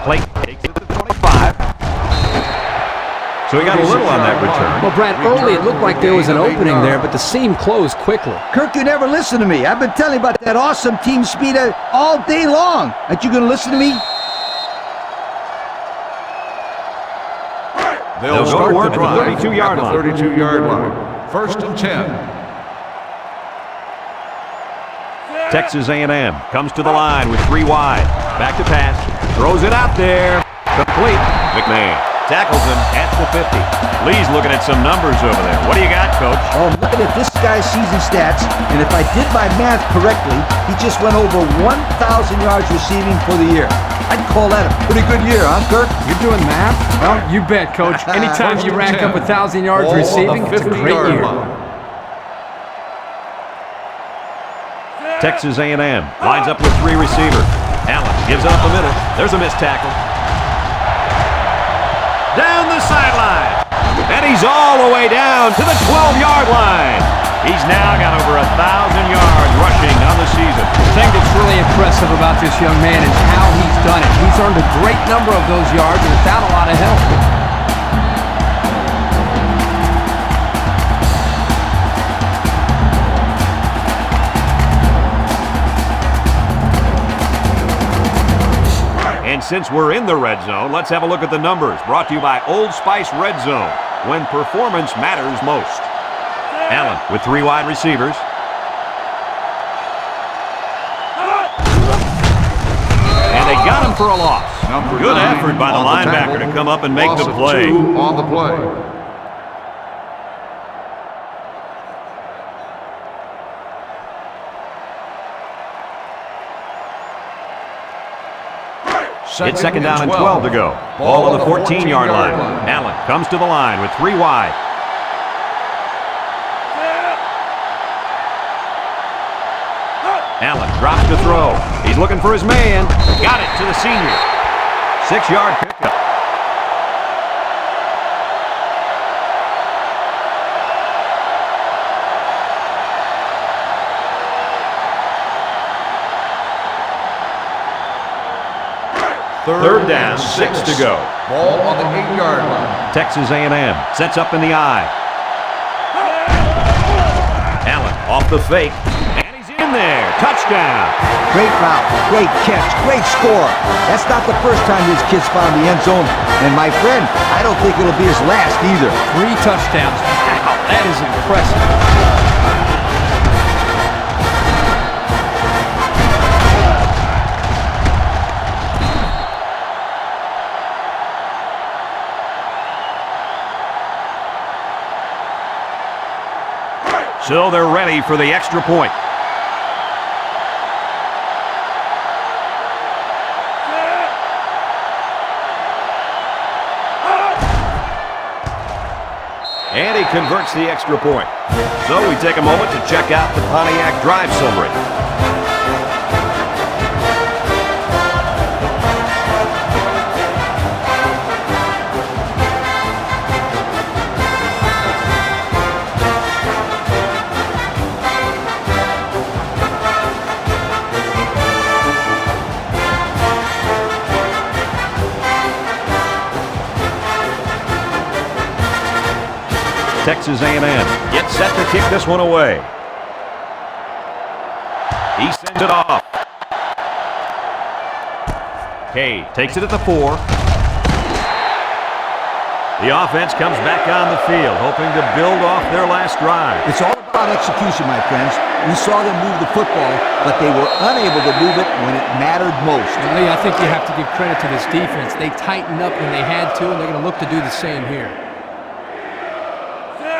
Clayton takes it to the 25. So he got a little on that return. Well, Brad, early it looked like there was an opening there, but the seam closed quickly. Kirk, you never listen to me. I've been telling you about that awesome team speed all day long. Aren't you going to listen to me? They'll go to work at the 32-yard line. 32-yard line. First and 10. Texas A&M comes to the line with 3 wide. Back to pass. Throws it out there. Complete. McMahon tackles him at the 50. Lee's looking at some numbers over there. What do you got, Coach? Oh, I'm looking at this guy's season stats, and if I did my math correctly, he just went over 1,000 yards receiving for the year. I'd call that a pretty good year, huh, Kirk? You're doing math? Well, you bet, Coach. Anytime you rack up 1,000 yards receiving, it's a great year. Texas A&M lines up with 3 receivers. Allen gives it up the middle. There's a missed tackle. Down the sideline. And he's all the way down to the 12-yard line. He's now got over 1,000 yards rushing on the season. The thing that's really impressive about this young man is how he's done it. He's earned a great number of those yards without a lot of help. And since we're in the red zone, let's have a look at the numbers. Brought to you by Old Spice Red Zone, when performance matters most. Allen with 3 wide receivers. And they got him for a loss. Good effort by the linebacker to come up and make the play. 2 on the play. It's second down and 12 to go. Ball on the 14-yard line. Allen comes to the line with 3 wide. Allen drops to throw. He's looking for his man. Got it to the senior. 6-yard pickup. Third down, 6 to go. Ball on the 8-yard line. Texas A&M sets up in the I. Allen off the fake, and he's in there. Touchdown. Great route, great catch, great score. That's not the first time this kid's found the end zone. And my friend, I don't think it'll be his last either. 3 touchdowns. Wow, that is impressive. So they're ready for the extra point. And he converts the extra point. So we take a moment to check out the Pontiac drive summary. Texas A&M gets set to kick this one away. He sends it off. Kay takes it at the 4. The offense comes back on the field, hoping to build off their last drive. It's all about execution, my friends. We saw them move the football, but they were unable to move it when it mattered most. And Lee, I think you have to give credit to this defense. They tightened up when they had to, and they're going to look to do the same here.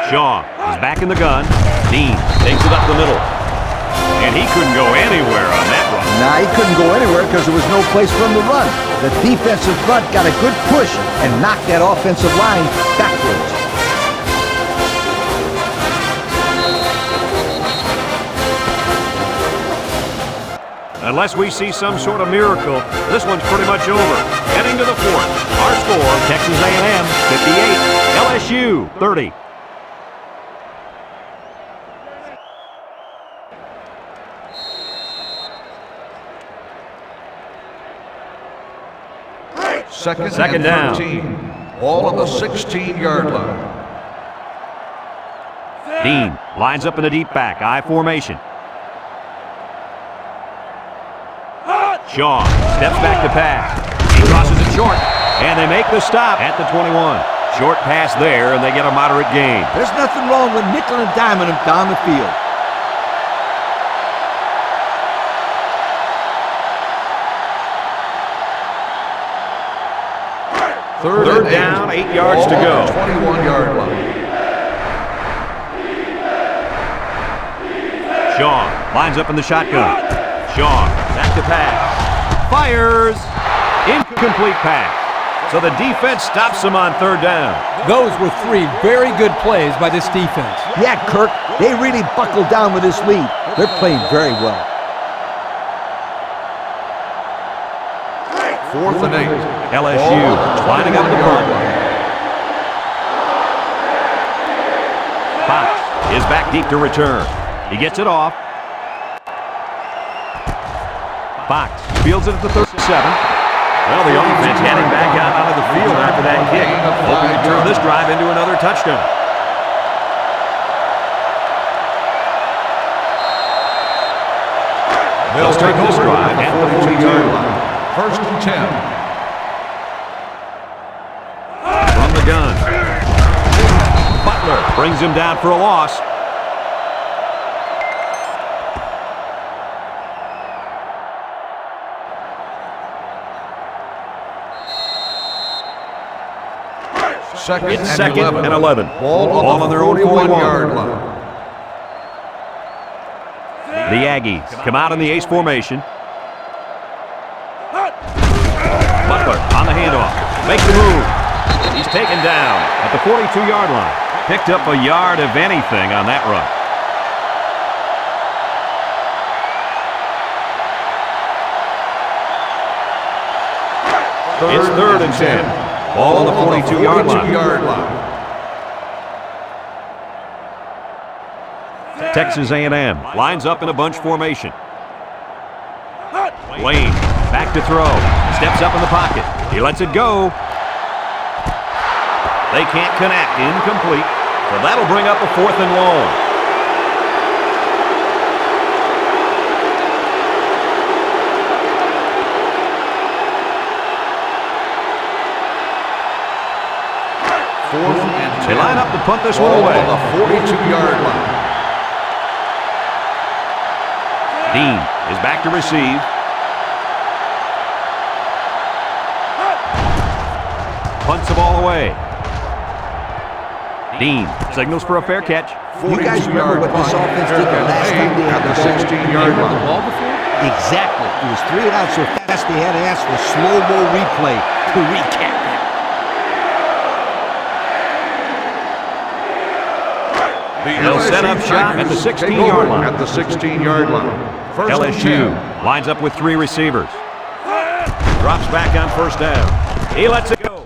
Shaw is back in the gun. Dean takes it up the middle. And he couldn't go anywhere on that run. Nah, he couldn't go anywhere because there was no place for him to run. The defensive front got a good push and knocked that offensive line backwards. Unless we see some sort of miracle, this one's pretty much over. Heading to the 4th. Our score, Texas A&M 58, LSU 30. Second down. 13. Ball on the 16-yard line. Dean lines up in the deep back, I formation. Shaw steps back to pass. He crosses it short, and they make the stop at the 21. Short pass there, and they get a moderate gain. There's nothing wrong with nickel and diming him down the field. Third down, 8 yards to go. 21-yard line. Shaw lines up in the shotgun. Shaw back to pass. Fires. Incomplete pass. So the defense stops him on 3rd down. Those were 3 very good plays by this defense. Yeah, Kirk, they really buckled down with this lead. They're playing very well. 4th and 8. LSU lining up the front. Fox is back deep to return. He gets it off. Fox fields it at the 37. Well, the offense heading back out onto the field after that kick, hoping to turn this drive into another touchdown. They'll start this drive at the 42-yard line. 1st and 10. From the gun. Butler brings him down for a loss. It's second and 11. Ball on their own 41-yard line. The Aggies come out in the ace formation. Butler on the handoff. Makes the move. He's taken down at the 42-yard line. Picked up a yard of anything on that run. It's 3rd and 10. Ball on the 42-yard line. Texas A&M lines up in a bunch formation. Lane back to throw. Steps up in the pocket. He lets it go. They can't connect. Incomplete. So that'll bring up a 4th and long. They line up to punt this one away. On the 42-yard line. Dean is back to receive. Punts the ball away. Dean signals for a fair catch. You guys remember what this offense did the last time they had the 16-yard line. Ball before? Exactly. It was 3 and out so fast they had to ask for slow-mo replay to recap it. set up shop at the 16-yard line. At the 16-yard line. First and LSU 10. lines up with 3 receivers. Drops back on first down. He lets it go.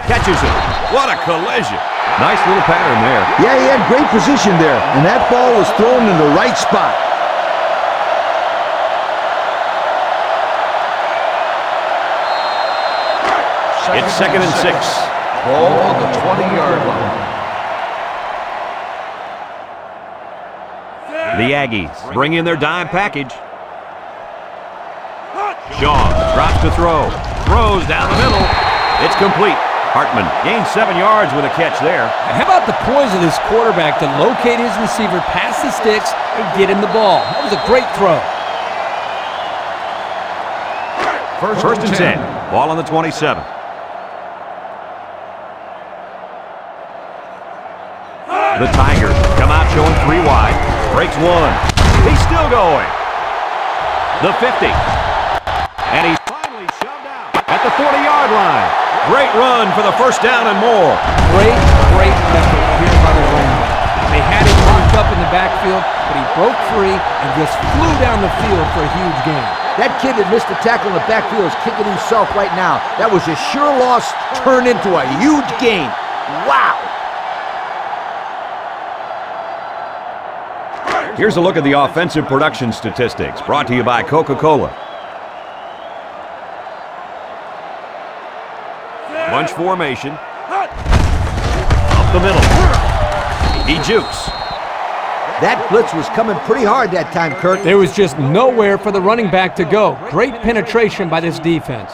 Catches it. What a collision. Nice little pattern there. Yeah, he had great position there, and that ball was thrown in the right spot. It's 2nd and 6. Ball on the 20-yard line. The Aggies bring in their dime package. Shaw drops to throw. Throws down the middle. It's complete. Hartman gains 7 yards with a catch there. And how about the poise of this quarterback to locate his receiver past the sticks and get him the ball? That was a great throw. First and 10. Ball on the 27. The Tigers come out showing 3 wide. Breaks 1. He's still going. The 50. And he's finally shoved out at the 40-yard line. Great run for the first down and more. Great effort here by the running back. They had him locked up in the backfield, but he broke free and just flew down the field for a huge gain. That kid that missed the tackle in the backfield is kicking himself right now. That was a sure loss turned into a huge gain. Wow! Here's a look at the offensive production statistics, brought to you by Coca-Cola. Bunch formation. Up the middle. He jukes. That blitz was coming pretty hard that time, Kurt. There was just nowhere for the running back to go. Great penetration by this defense.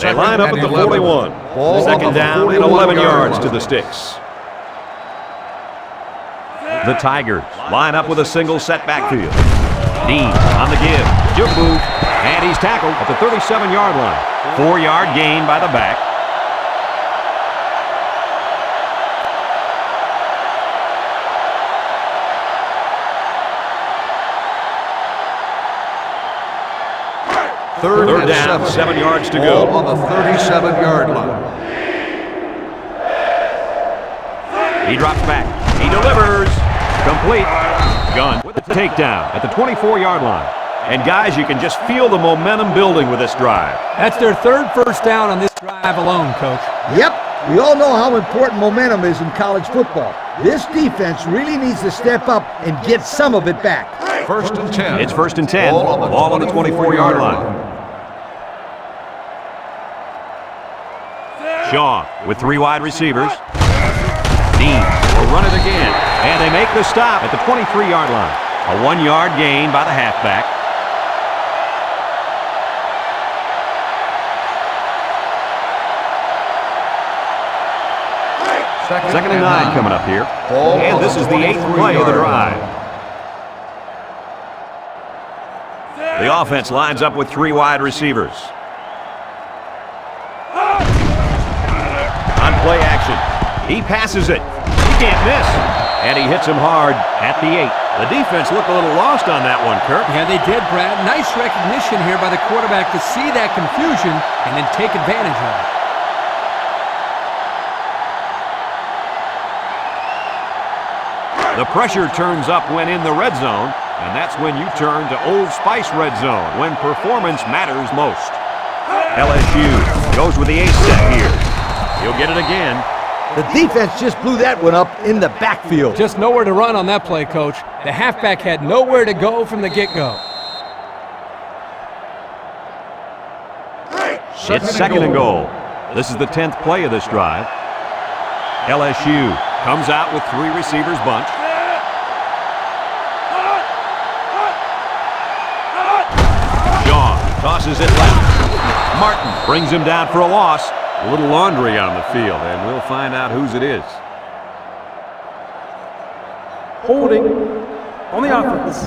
They line up at the 41. Second down and 11 yards to the sticks. The Tigers line up with a single set backfield. Dean on the give. Juke move. And he's tackled at the 37-yard line. 4-yard gain by the back. Third down, 7 yards to go. Ball on the 37-yard line. He drops back. He delivers. Complete. Gunn with a takedown at the 24-yard line. And guys, you can just feel the momentum building with this drive. That's their third first down on this drive alone, Coach. Yep. We all know how important momentum is in college football. This defense really needs to step up and get some of it back. First and 10. It's 1st and 10. Ball on the 24-yard line. Shaw with 3 wide receivers. Dean will run it again. And they make the stop at the 23-yard line. A 1-yard gain by the halfback. Second and 9 coming up here. And this is the 8th play of the drive. The offense lines up with 3 wide receivers. On play action. He passes it. He can't miss. And he hits him hard at the 8. The defense looked a little lost on that one, Kirk. Yeah, they did, Brad. Nice recognition here by the quarterback to see that confusion and then take advantage of it. The pressure turns up when in the red zone, and that's when you turn to Old Spice Red Zone, when performance matters most. LSU goes with the ace set here. He'll get it again. The defense just blew that one up in the backfield. Just nowhere to run on that play, Coach. The halfback had nowhere to go from the get-go. It's 2nd and goal. This is the 10th play of this drive. LSU comes out with 3 receivers bunch. Shaw tosses it left. Martin brings him down for a loss. A little laundry on the field, and we'll find out whose it is. Holding on the offense.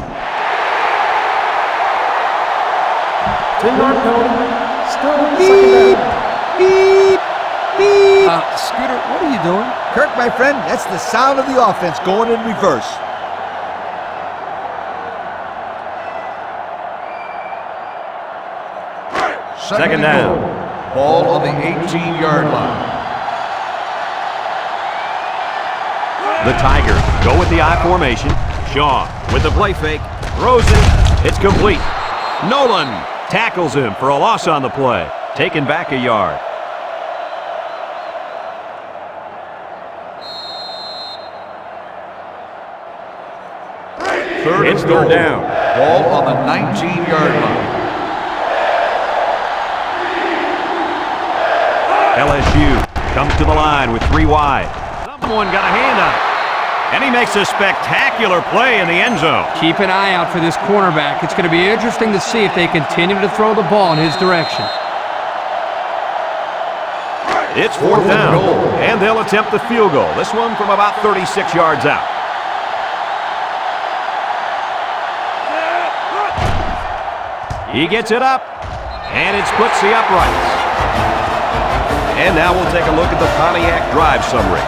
10-yard penalty. Still second down. Beep, beep. Scooter, what are you doing? Kirk, my friend, that's the sound of the offense going in reverse. Second down. Ball on the 18-yard line. The Tigers go with the I formation. Shaw with the play fake. Throws it. It's complete. Nolan tackles him for a loss on the play. Taken back a yard. It's third down. Ball on the 19-yard line. LSU comes to the line with 3 wide. Someone got a hand on it. And he makes a spectacular play in the end zone. Keep an eye out for this cornerback. It's going to be interesting to see if they continue to throw the ball in his direction. It's fourth down, and they'll attempt the field goal. This one from about 36 yards out. He gets it up, and it splits the uprights. And now we'll take a look at the Pontiac drive summary.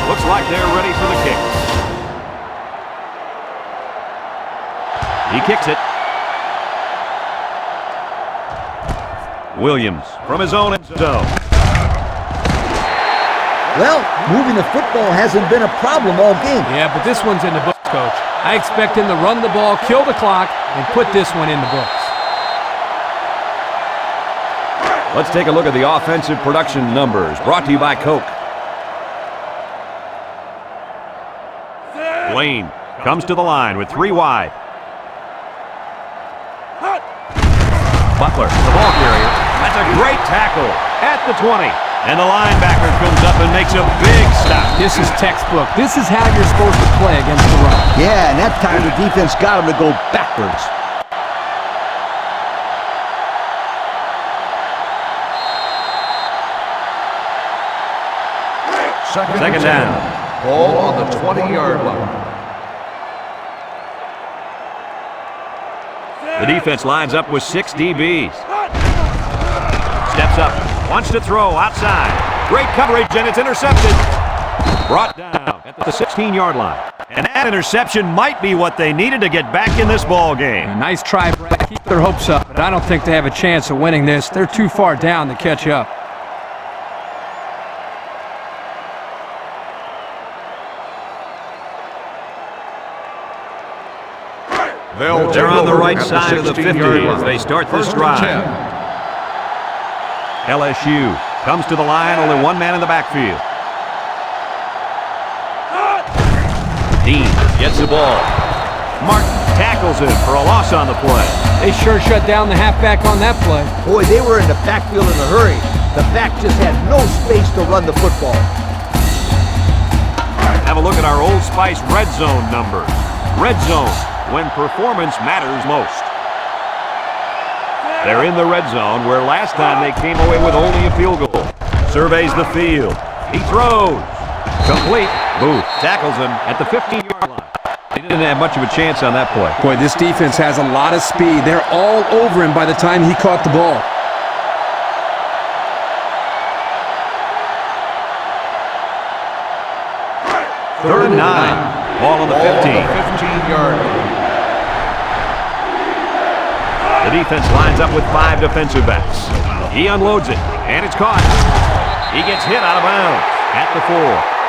Looks like they're ready for the kick. He kicks it. Williams from his own end zone. Well, moving the football hasn't been a problem all game. Yeah, but this one's in the books, Coach. I expect him to run the ball, kill the clock, and put this one in the books. Let's take a look at the offensive production numbers brought to you by Coke. Lane comes to the line with 3 wide. Butler, the ball carrier. That's a great tackle at the 20. And the linebacker comes up and makes a big stop. This is textbook. This is how you're supposed to play against the run. Yeah, and that time the defense got him to go backwards. Second down. Ball on the 20-yard line. The defense lines up with 6 DBs. Steps up, wants to throw outside. Great coverage, and it's intercepted. Brought down at the 16-yard line. And that interception might be what they needed to get back in this ball game. A nice try, Brad. Keep their hopes up, but I don't think they have a chance of winning this. They're too far down to catch up. They're on the right side of the 50 as they start this drive. LSU comes to the line, only 1 man in the backfield. Dean gets the ball. Martin tackles him for a loss on the play. They sure shut down the halfback on that play. Boy, they were in the backfield in a hurry. The back just had no space to run the football. Have a look at our Old Spice red zone numbers. Red zone, when performance matters most. They're in the red zone where last time they came away with only a field goal. Surveys the field. He throws. Complete. Booth tackles him at the 15-yard line. They didn't have much of a chance on that play. Boy, this defense has a lot of speed. They're all over him by the time he caught the ball. Third and 9. Ball on the 15. 15-yard line. The defense lines up with 5 defensive backs. He unloads it, and it's caught. He gets hit out of bounds at the 4.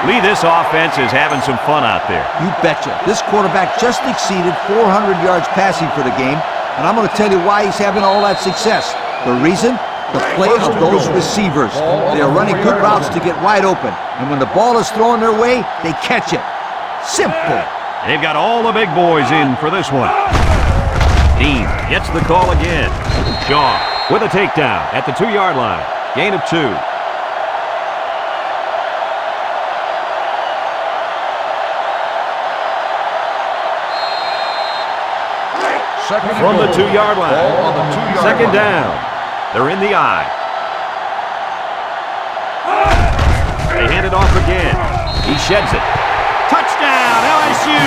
Lee, this offense is having some fun out there. You betcha. This quarterback just exceeded 400 yards passing for the game, and I'm going to tell you why he's having all that success. The reason? The play of those receivers. They are running good routes to get wide open, and when the ball is thrown their way, they catch it. Simple. They've got all the big boys in for this one. Dean gets the call again. Shaw with a takedown at the 2-yard line. Gain of 2. From the 2-yard line. Ball on the 2-yard Second line. down. They're in the eye. They hand it off again. He sheds it. Touchdown, LSU!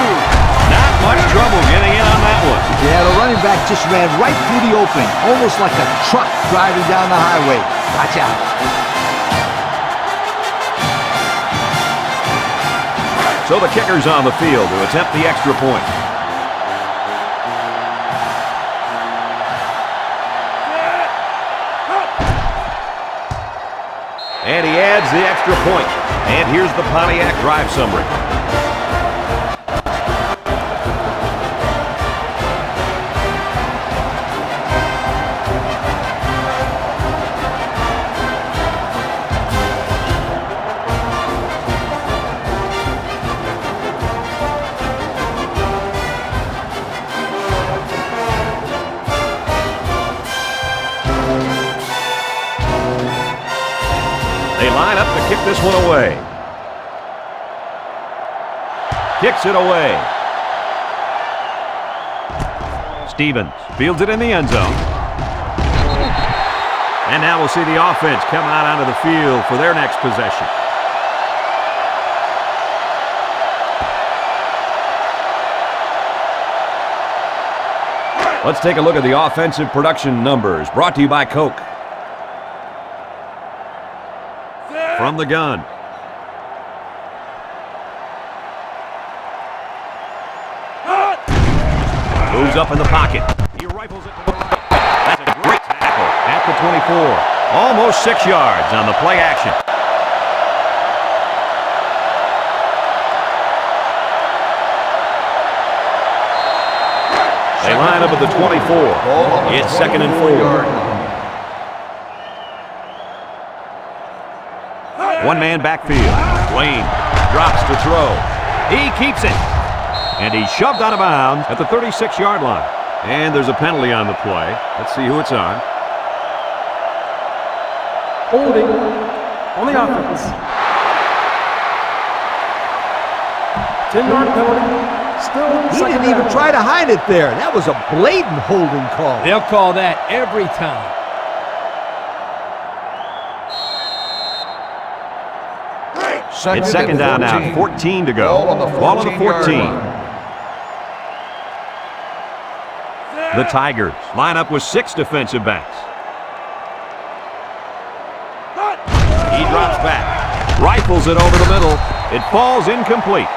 Not much trouble getting in on that one. Yeah, the running back just ran right through the opening, almost like a truck driving down the highway. Watch out. So the kicker's on the field to attempt the extra point. And he adds the extra point. And here's the Pontiac drive summary. They line up to kick this one away. Kicks it away. Stevens fields it in the end zone. And now we'll see the offense come out onto the field for their next possession. Let's take a look at the offensive production numbers brought to you by Coke. From the gun. Moves up in the pocket. He rifles it to the right. That's a great tackle at the 24. Almost 6 yards on the play action. They line up at the 24. It's 2nd and 4. One-man backfield. Wayne drops to throw. He keeps it. And he's shoved out of bounds at the 36-yard line. And there's a penalty on the play. Let's see who it's on. Holding on the offense. 10-yard penalty. Still He second didn't even down. try to hide it there. That was a blatant holding call. They'll call that every time. It's 2nd down now. 14 to go. Ball on the 14. The Tigers line up with 6 defensive backs. He drops back. Rifles it over the middle. It falls incomplete.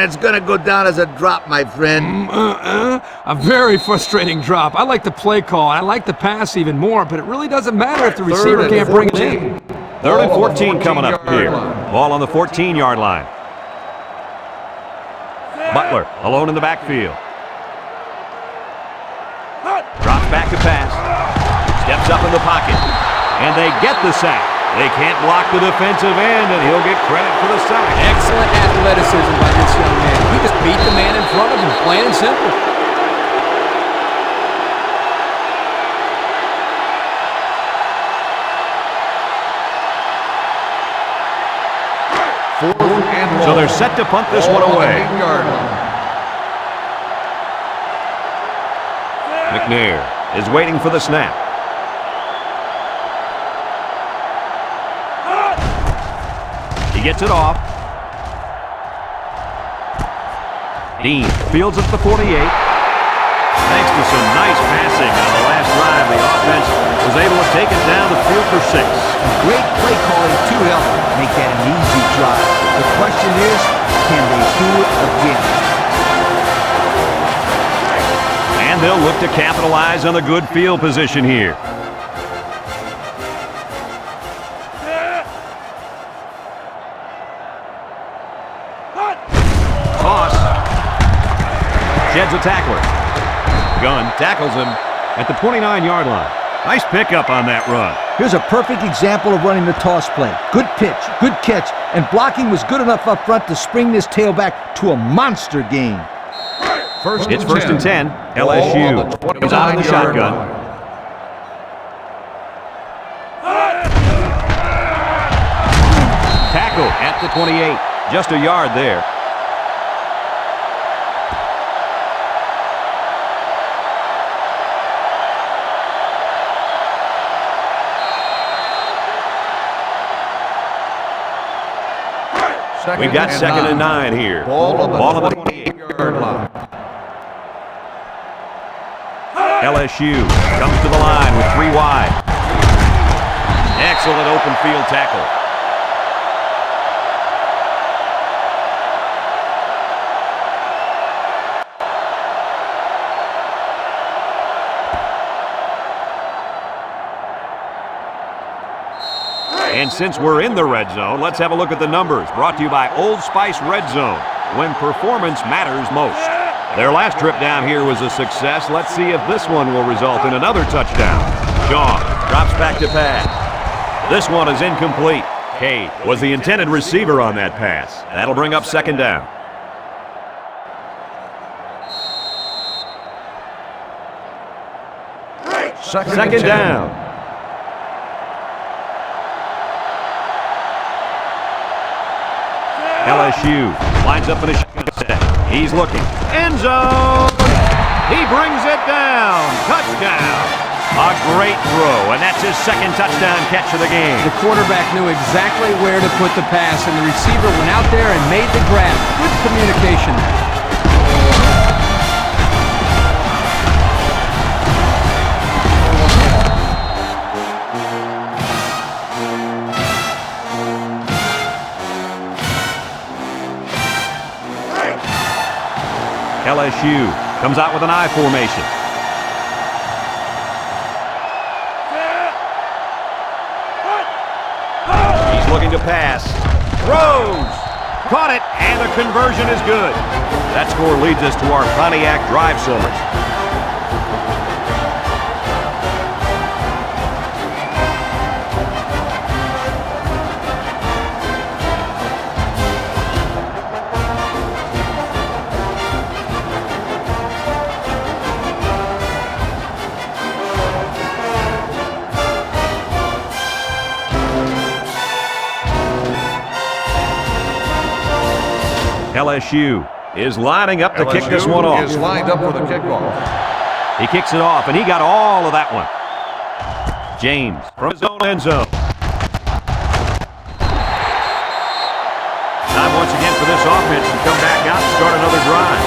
It's going to go down as a drop, my friend. A very frustrating drop. I like the play call. I like the pass even more, but it really doesn't matter if the receiver can't bring it in. 3rd and 14 coming up here. Ball on the 14-yard line. Butler alone in the backfield. Drops back to pass. Steps up in the pocket. And they get the sack. They can't block the defensive end, and he'll get credit for the sack. Excellent athleticism by this young man. He just beat the man in front of him, plain and simple. So they're set to punt this one away. McNair is waiting for the snap. He gets it off. Dean fields at the 48. Thanks to some nice passing on the last drive, the offense was able to take it down the field for 6. Great play calling to help make that an easy drive. The question is, can they do it again? And they'll look to capitalize on the good field position here. Toss. Sheds a tackler. Gunn tackles him at the 29-yard line. Nice pickup on that run. Here's a perfect example of running the toss play. Good pitch, good catch, and blocking was good enough up front to spring this tailback to a monster game. It's 1st and 10. LSU is out in the shotgun. Tackle at the 28. Just a yard there. We've got second and 9 here. Ball on the 28-yard line. LSU comes to the line with 3 wide. Excellent open field tackle. And since we're in the red zone, let's have a look at the numbers. Brought to you by Old Spice Red Zone, when performance matters most. Their last trip down here was a success. Let's see if this one will result in another touchdown. Shaw drops back to pass. This one is incomplete. Cade was the intended receiver on that pass. That'll bring up second down. Second down. LSU lines up in a shotgun set. He's looking. End zone. He brings it down. Touchdown. A great throw, and that's his second touchdown catch of the game. The quarterback knew exactly where to put the pass, and the receiver went out there and made the grab. Good communication there. LSU comes out with an I formation. He's looking to pass. Throws. Caught it, and the conversion is good. That score leads us to our Pontiac drive summary. LSU is lining up to kick this one off. Is lined up for the kickoff. He kicks it off, and he got all of that one. James from his own end zone. Time once again for this offense to come back out and start another drive.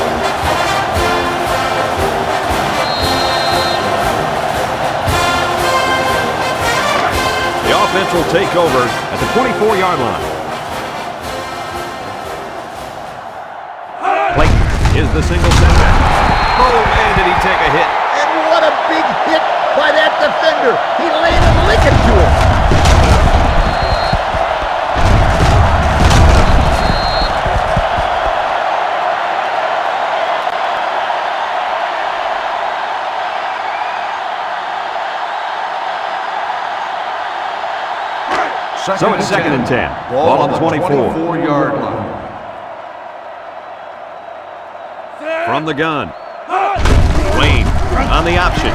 The offense will take over at the 24-yard line. Is the single setback. Oh, man, did he take a hit. And what a big hit by that defender. He landed licking to him. So it's second and 10. Ball on the 24-yard line. From the gun. Wayne on the option.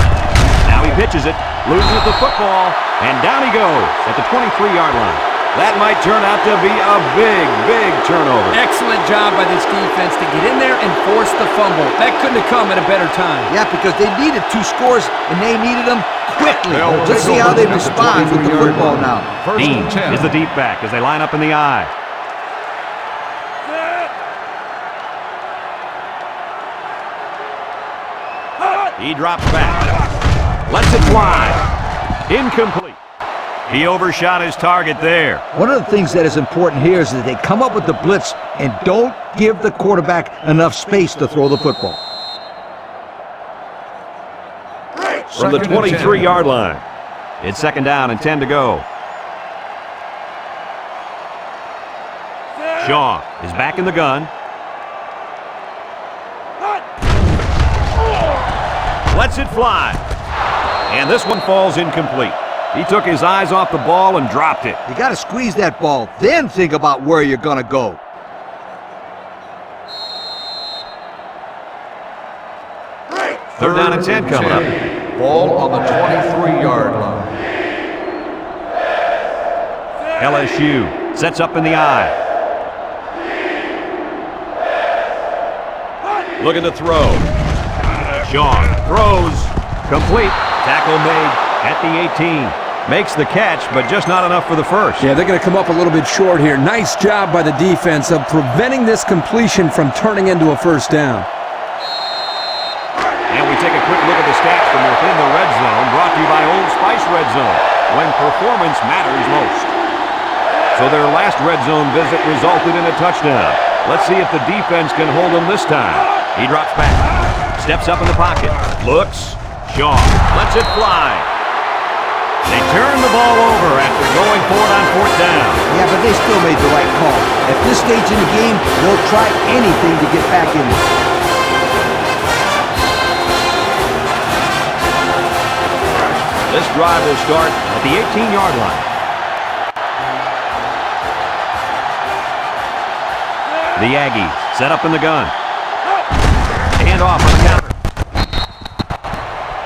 Now he pitches it, loses the football, and down he goes at the 23-yard line. That might turn out to be a big, big turnover. Excellent job by this defense to get in there and force the fumble. That couldn't have come at a better time. Yeah, because they needed 2 scores, and they needed them quickly. Let's see how they respond with the football now. Dean is the deep back as they line up in the I. He drops back. Lets it fly. Incomplete. He overshot his target there. One of the things that is important here is that they come up with the blitz and don't give the quarterback enough space to throw the football. From the 23-yard line. It's second down and 10 to go. Shaw is back in the gun. Lets it fly. And this one falls incomplete. He took his eyes off the ball and dropped it. You got to squeeze that ball, then think about where you're going to go. Third down and 10 coming up. Ball on the 23-yard line. LSU sets up in the I. Looking to throw. Shaw throws. Complete. Tackle made at the 18. Makes the catch, but just not enough for the first. Yeah, they're going to come up a little bit short here. Nice job by the defense of preventing this completion from turning into a first down. And we take a quick look at the stats from within the red zone, brought to you by Old Spice Red Zone, when performance matters most. So their last red zone visit resulted in a touchdown. Let's see if the defense can hold him this time. He drops back, steps up in the pocket, looks, Shaw lets it fly. They turn the ball over after going for it on fourth down. Yeah, but they still made the right call. At this stage in the game, they'll try anything to get back in there. This drive will start at the 18-yard line. The Aggies set up in the gun. Hand off on the counter.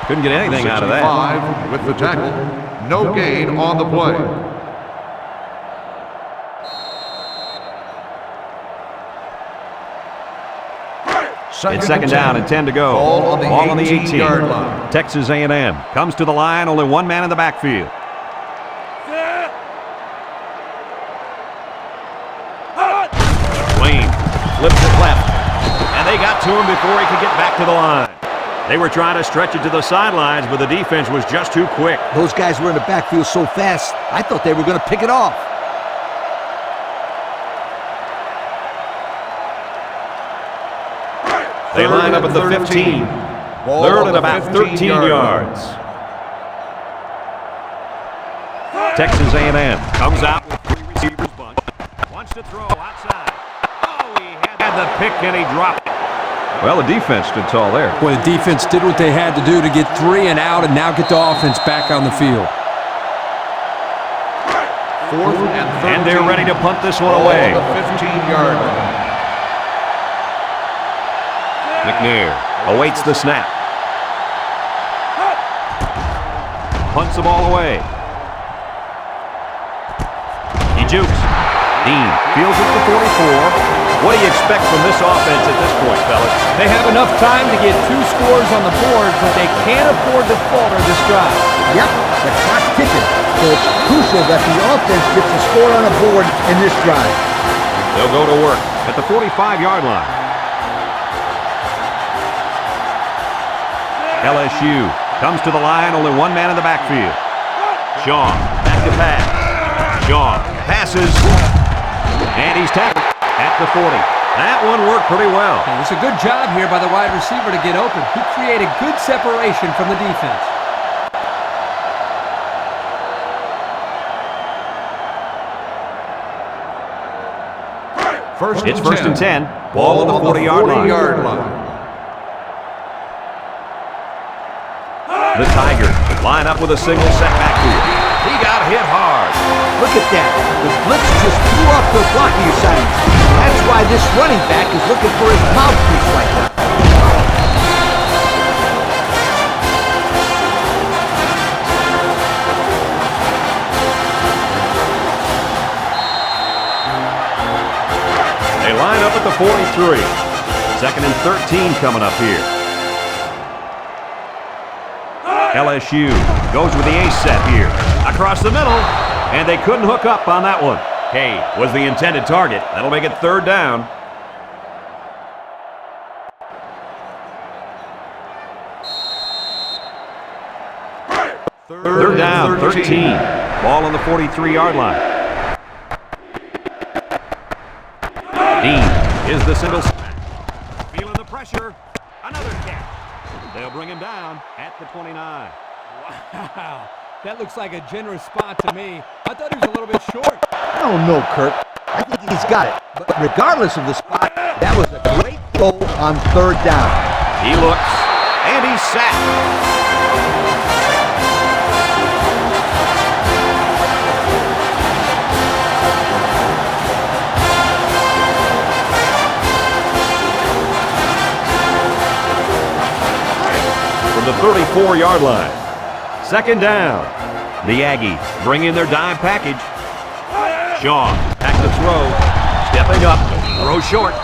Couldn't get anything out of that. 65 with the tackle. No gain on the play. It's second down and 10 to go. Ball on the 18-yard line. Texas A&M comes to the line, only one man in the backfield. Wayne flips it left, and they got to him before he could get back to the line. They were trying to stretch it to the sidelines, but the defense was just too quick. Those guys were in the backfield so fast, I thought they were going to pick it off. They line up at the 15. Third and about 13 yards. Texas A&M comes out with three receivers bunch. Wants to throw outside. Oh, he had the pick and he dropped it. Well, the defense stood tall there. Boy, the defense did what they had to do to get 3 and out and now get the offense back on the field. Fourth and 13. And they're ready to punt this one away. Ball on the 15-yard line. McNair awaits the snap. Punts the ball away. He jukes. Dean fields it to 44. What do you expect from this offense at this point, fellas? They have enough time to get 2 scores on the board, but they can't afford to falter this drive. Yep, the clock's ticking, so it's crucial that the offense gets a score on the board in this drive. They'll go to work at the 45-yard line. LSU comes to the line, only one man in the backfield. Shaw, back to pass. Shaw passes, and he's tackled at the 40. That one worked pretty well. And it's a good job here by the wide receiver to get open. He created good separation from the defense. It's first and 10. Ball on the 40-yard line. The Tigers line up with a single set backfield. He got hit hard. Look at that. The blitz just flew off the blocking assignment. That's why this running back is looking for his mouthpiece right now. They line up at the 43. Second and 13 coming up here. LSU goes with the ace set here. Across the middle, and they couldn't hook up on that one. Hay was the intended target. That'll make it third down. Third down, 13. Ball on the 43-yard line. Dean is the single snap. Feeling the pressure. Another catch. They'll bring him down at the 29. Wow, that looks like a generous spot to me. I thought he was a little bit short. I don't know, Kurt. I think he's got it. But regardless of the spot, that was a great goal on third down. He looks, and he's sacked. From the 34-yard line. Second down. The Aggies bring in their dime package. Shaw back to throw. Stepping up. Throw short.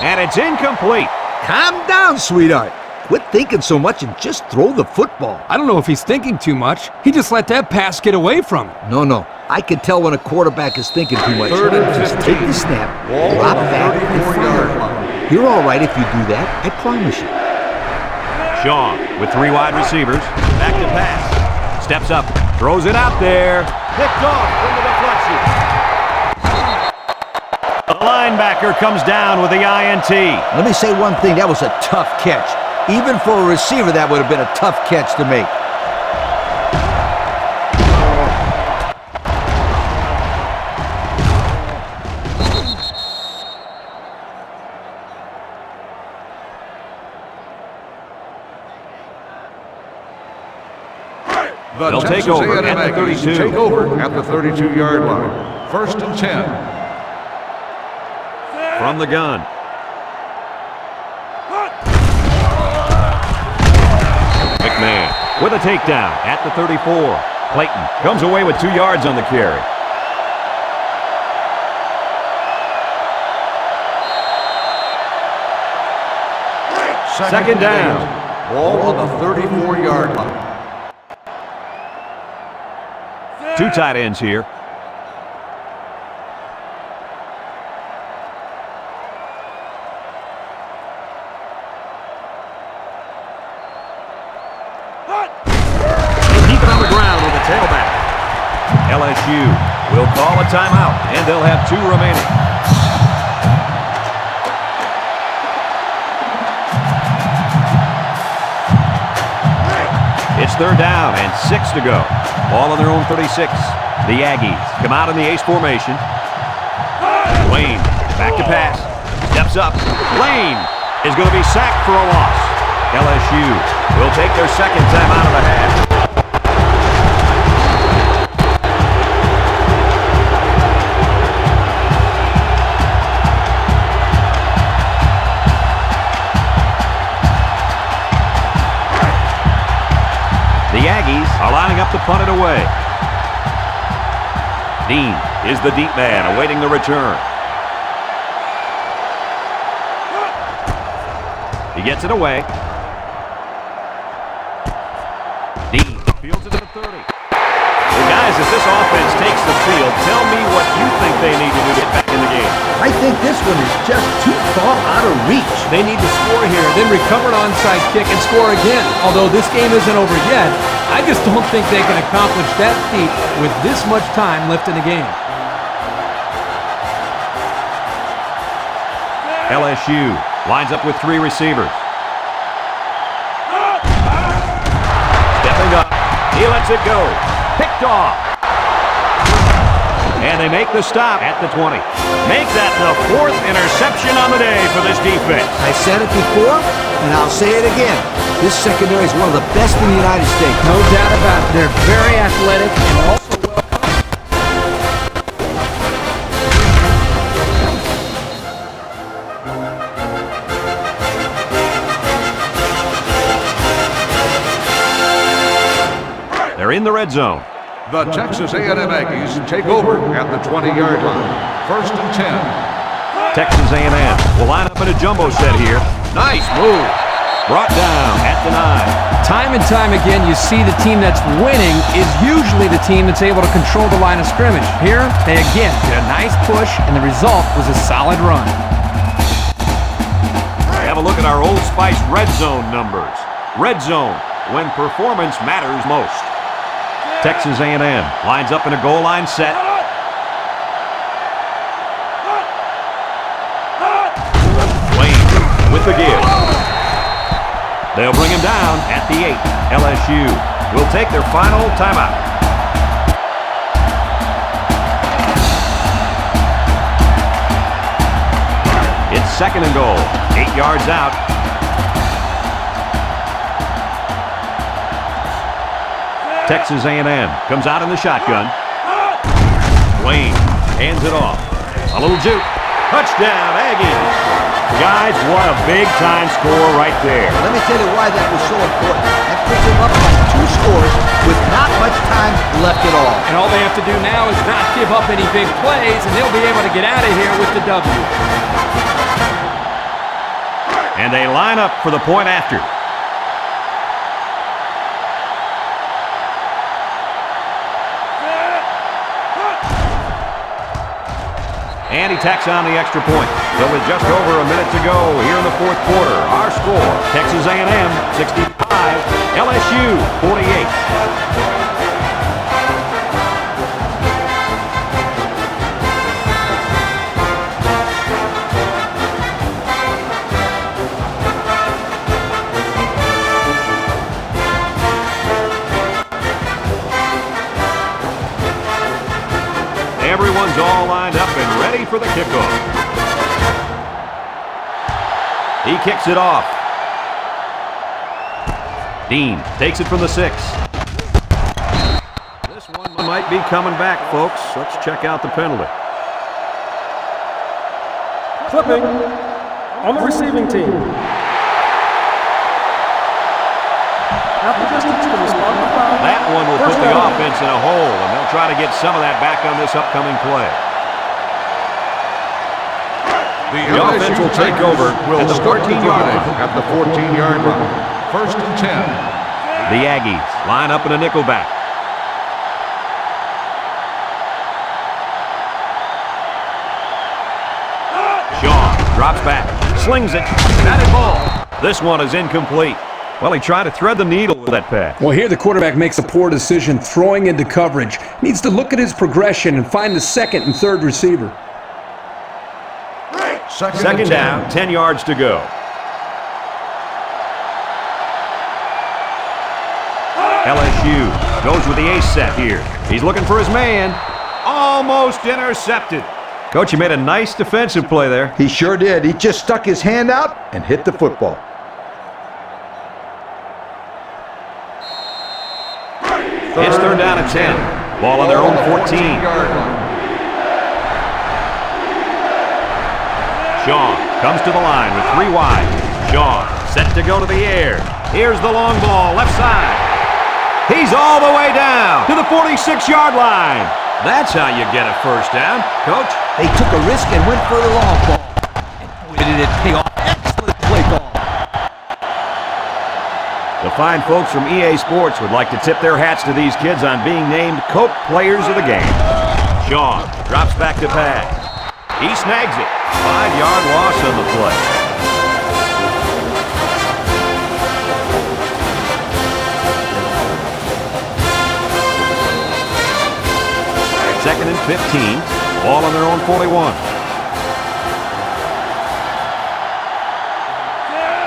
And it's incomplete. Calm down, sweetheart. Quit thinking so much and just throw the football. I don't know if he's thinking too much. He just let that pass get away from him. No. I can tell when a quarterback is thinking too much. Third and Just 15. take the snap, Ball drop on the back, and 34-yard fire. line. You're all right if you do that, I promise you. Shaw with 3 wide receivers. Back to pass. Steps up. Throws it out there. Picked off from the deflection. The linebacker comes down with the INT. Let me say one thing, that was a tough catch. Even for a receiver, that would have been a tough catch to make. They'll take over at the 32. Take over at the 32-yard line. First and 10. From the gun. McMahon with a takedown at the 34. Clayton comes away with 2 yards on the carry. Second down. Ball on the 34-yard line. 2 tight ends here. Keep it on the ground with the tailback. LSU will call a timeout, and they'll have 2 remaining. It's third down and 6 to go. Ball on their own 36. The Aggies come out in the ace formation. Wayne back to pass. Steps up. Lane is going to be sacked for a loss. LSU will take their second time out of the half. The Aggies are lining up to punt it away. Dean is the deep man awaiting the return. He gets it away. Dean fields it to the 30. Well, guys, as this offense takes the field, tell me what you think they need to do to get back in the game. I think this one is just too far out of reach. They need to score here, then recover an onside kick and score again. Although this game isn't over yet, I just don't think they can accomplish that feat with this much time left in the game. LSU lines up with 3 receivers. Stepping up. He lets it go. Picked off. And they make the stop at the 20. Make that the 4th interception on the day for this defense. I said it before, and I'll say it again. This secondary is one of the best in the United States. No doubt about it. They're very athletic and also well. They're in the red zone. The Texas A&M Aggies take over at the 20-yard line. First and 10. Texas A&M will line up in a jumbo set here. Nice move. Brought down at the 9. Time and time again, you see the team that's winning is usually the team that's able to control the line of scrimmage. Here, they again did a nice push, and the result was a solid run. Have a look at our Old Spice red zone numbers. Red zone, when performance matters most. Texas A&M lines up in a goal line set. Wayne with the give. They'll bring him down at the 8. LSU will take their final timeout. It's second and goal. 8 yards out. Texas A&M comes out in the shotgun. Wayne hands it off. A little juke. Touchdown, Aggies. Guys, what a big-time score right there. Let me tell you why that was so important. That puts them up by 2 scores with not much time left at all. And all they have to do now is not give up any big plays, and they'll be able to get out of here with the W. And they line up for the point after. And he tacks on the extra point. So with just over a minute to go here in the fourth quarter, our score, Texas A&M 65, LSU 48. Everyone's all lined up and ready for the kickoff. He kicks it off. Dean takes it from the 6. This one might be coming back, folks. Let's check out the penalty. Clipping on the receiving team. That one will put the offense in a hole, and they'll try to get some of that back on this upcoming play. The offense will take over at the 14-yard line. At the 14-yard line. First and 10. The Aggies line up in a nickelback. Shaw drops back, slings it, batted ball. This one is incomplete. Well, he tried to thread the needle with that pass. Well, here the quarterback makes a poor decision throwing into coverage. Needs to look at his progression and find the second and third receiver. Second down, 10 yards to go. LSU goes with the ace set here. He's looking for his man. Almost intercepted. Coach, you made a nice defensive play there. He sure did. He just stuck his hand out and hit the football. It's third down at 10. Ball on their own 14. Shaw comes to the line with 3 wide. Shaw set to go to the air. Here's the long ball, left side. He's all the way down to the 46-yard line. That's how you get a first down, Coach. They took a risk and went for the long ball. And boy, did it pay off. Excellent play call. The fine folks from EA Sports would like to tip their hats to these kids on being named Coke Players of the Game. Shaw drops back to pass. He snags it. 5-yard loss on the play. Second and 15. Ball on their own 41.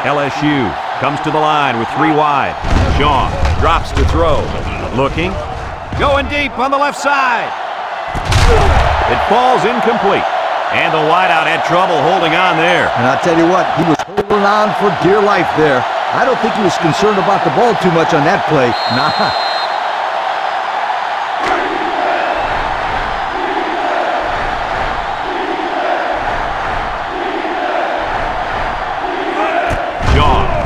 LSU comes to the line with 3 wide. Shaw drops to throw. Looking. Going deep on the left side. It falls incomplete. And the wideout had trouble holding on there. And I'll tell you what, he was holding on for dear life there. I don't think he was concerned about the ball too much on that play. Nah.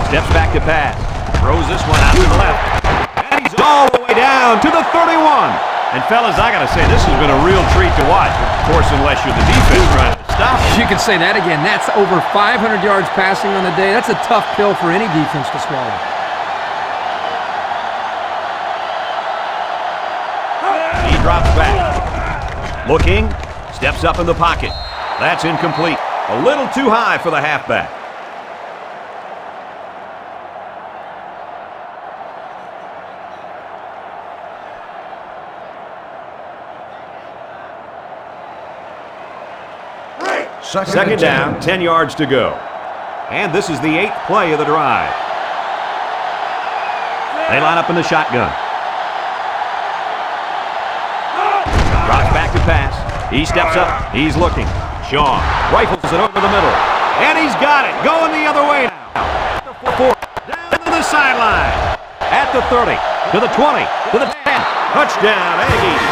Steps back to pass. Throws this one out to the left. And he's all the way down to the 31. And fellas, I got to say, this has been a real treat to watch. Of course, unless you're the defense trying to stop it. You can say that again. That's over 500 yards passing on the day. That's a tough pill for any defense to swallow. He drops back. Looking. Steps up in the pocket. That's incomplete. A little too high for the halfback. Second down, 10 yards to go. And this is the 8th play of the drive. They line up in the shotgun. Drops back to pass. He steps up. He's looking. Shaw rifles it over the middle. And he's got it. Going the other way now. At the 4, down to the sideline. At the 30, to the 20, to the 10. Touchdown, Aggies.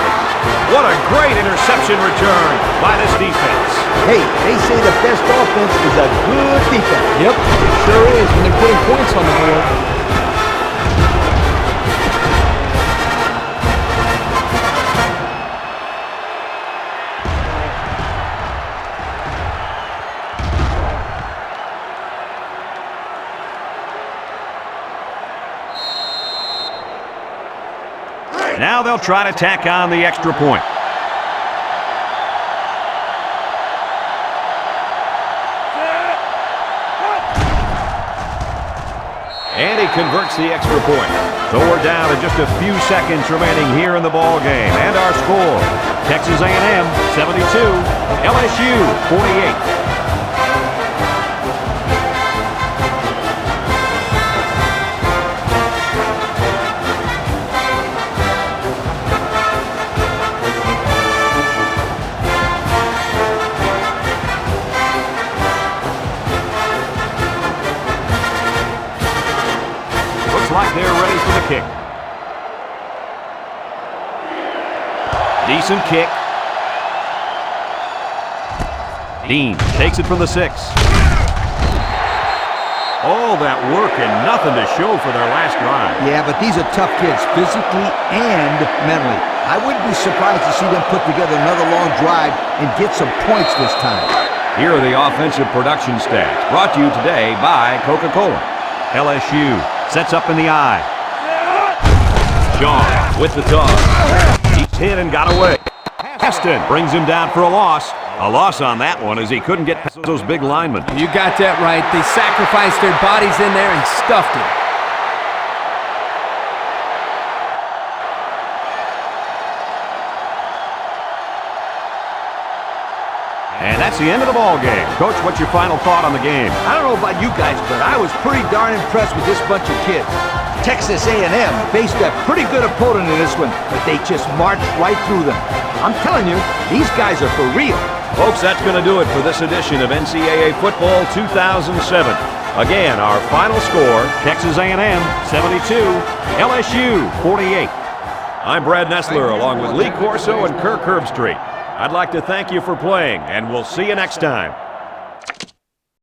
What a great interception return by this defense. Hey, they say the best offense is a good defense. Yep, it sure is when they're putting points on the board. Now they'll try to tack on the extra point. converts the extra point. So we're down to just a few seconds remaining here in the ball game. And our score, Texas A&M 72, LSU 48. Like they're ready for the kick. Decent kick. Dean takes it from the 6. All that work and nothing to show for their last drive. Yeah, but these are tough kids, physically and mentally. I wouldn't be surprised to see them put together another long drive and get some points this time. Here are the offensive production stats, brought to you today by Coca-Cola. LSU sets up in the eye. Sean with the toss. He's hit and got away. Heston brings him down for a loss. A loss on that one as he couldn't get past those big linemen. You got that right. They sacrificed their bodies in there and stuffed it. And that's the end of the ball game. Coach, what's your final thought on the game? I don't know about you guys, but I was pretty darn impressed with this bunch of kids. Texas A&M faced a pretty good opponent in this one, but they just marched right through them. I'm telling you, these guys are for real. Folks, that's going to do it for this edition of NCAA Football 2007. Again, our final score, Texas A&M 72, LSU 48. I'm Brad Nessler along with Lee Corso and Kirk Herbstreit. I'd like to thank you for playing, and we'll see you next time.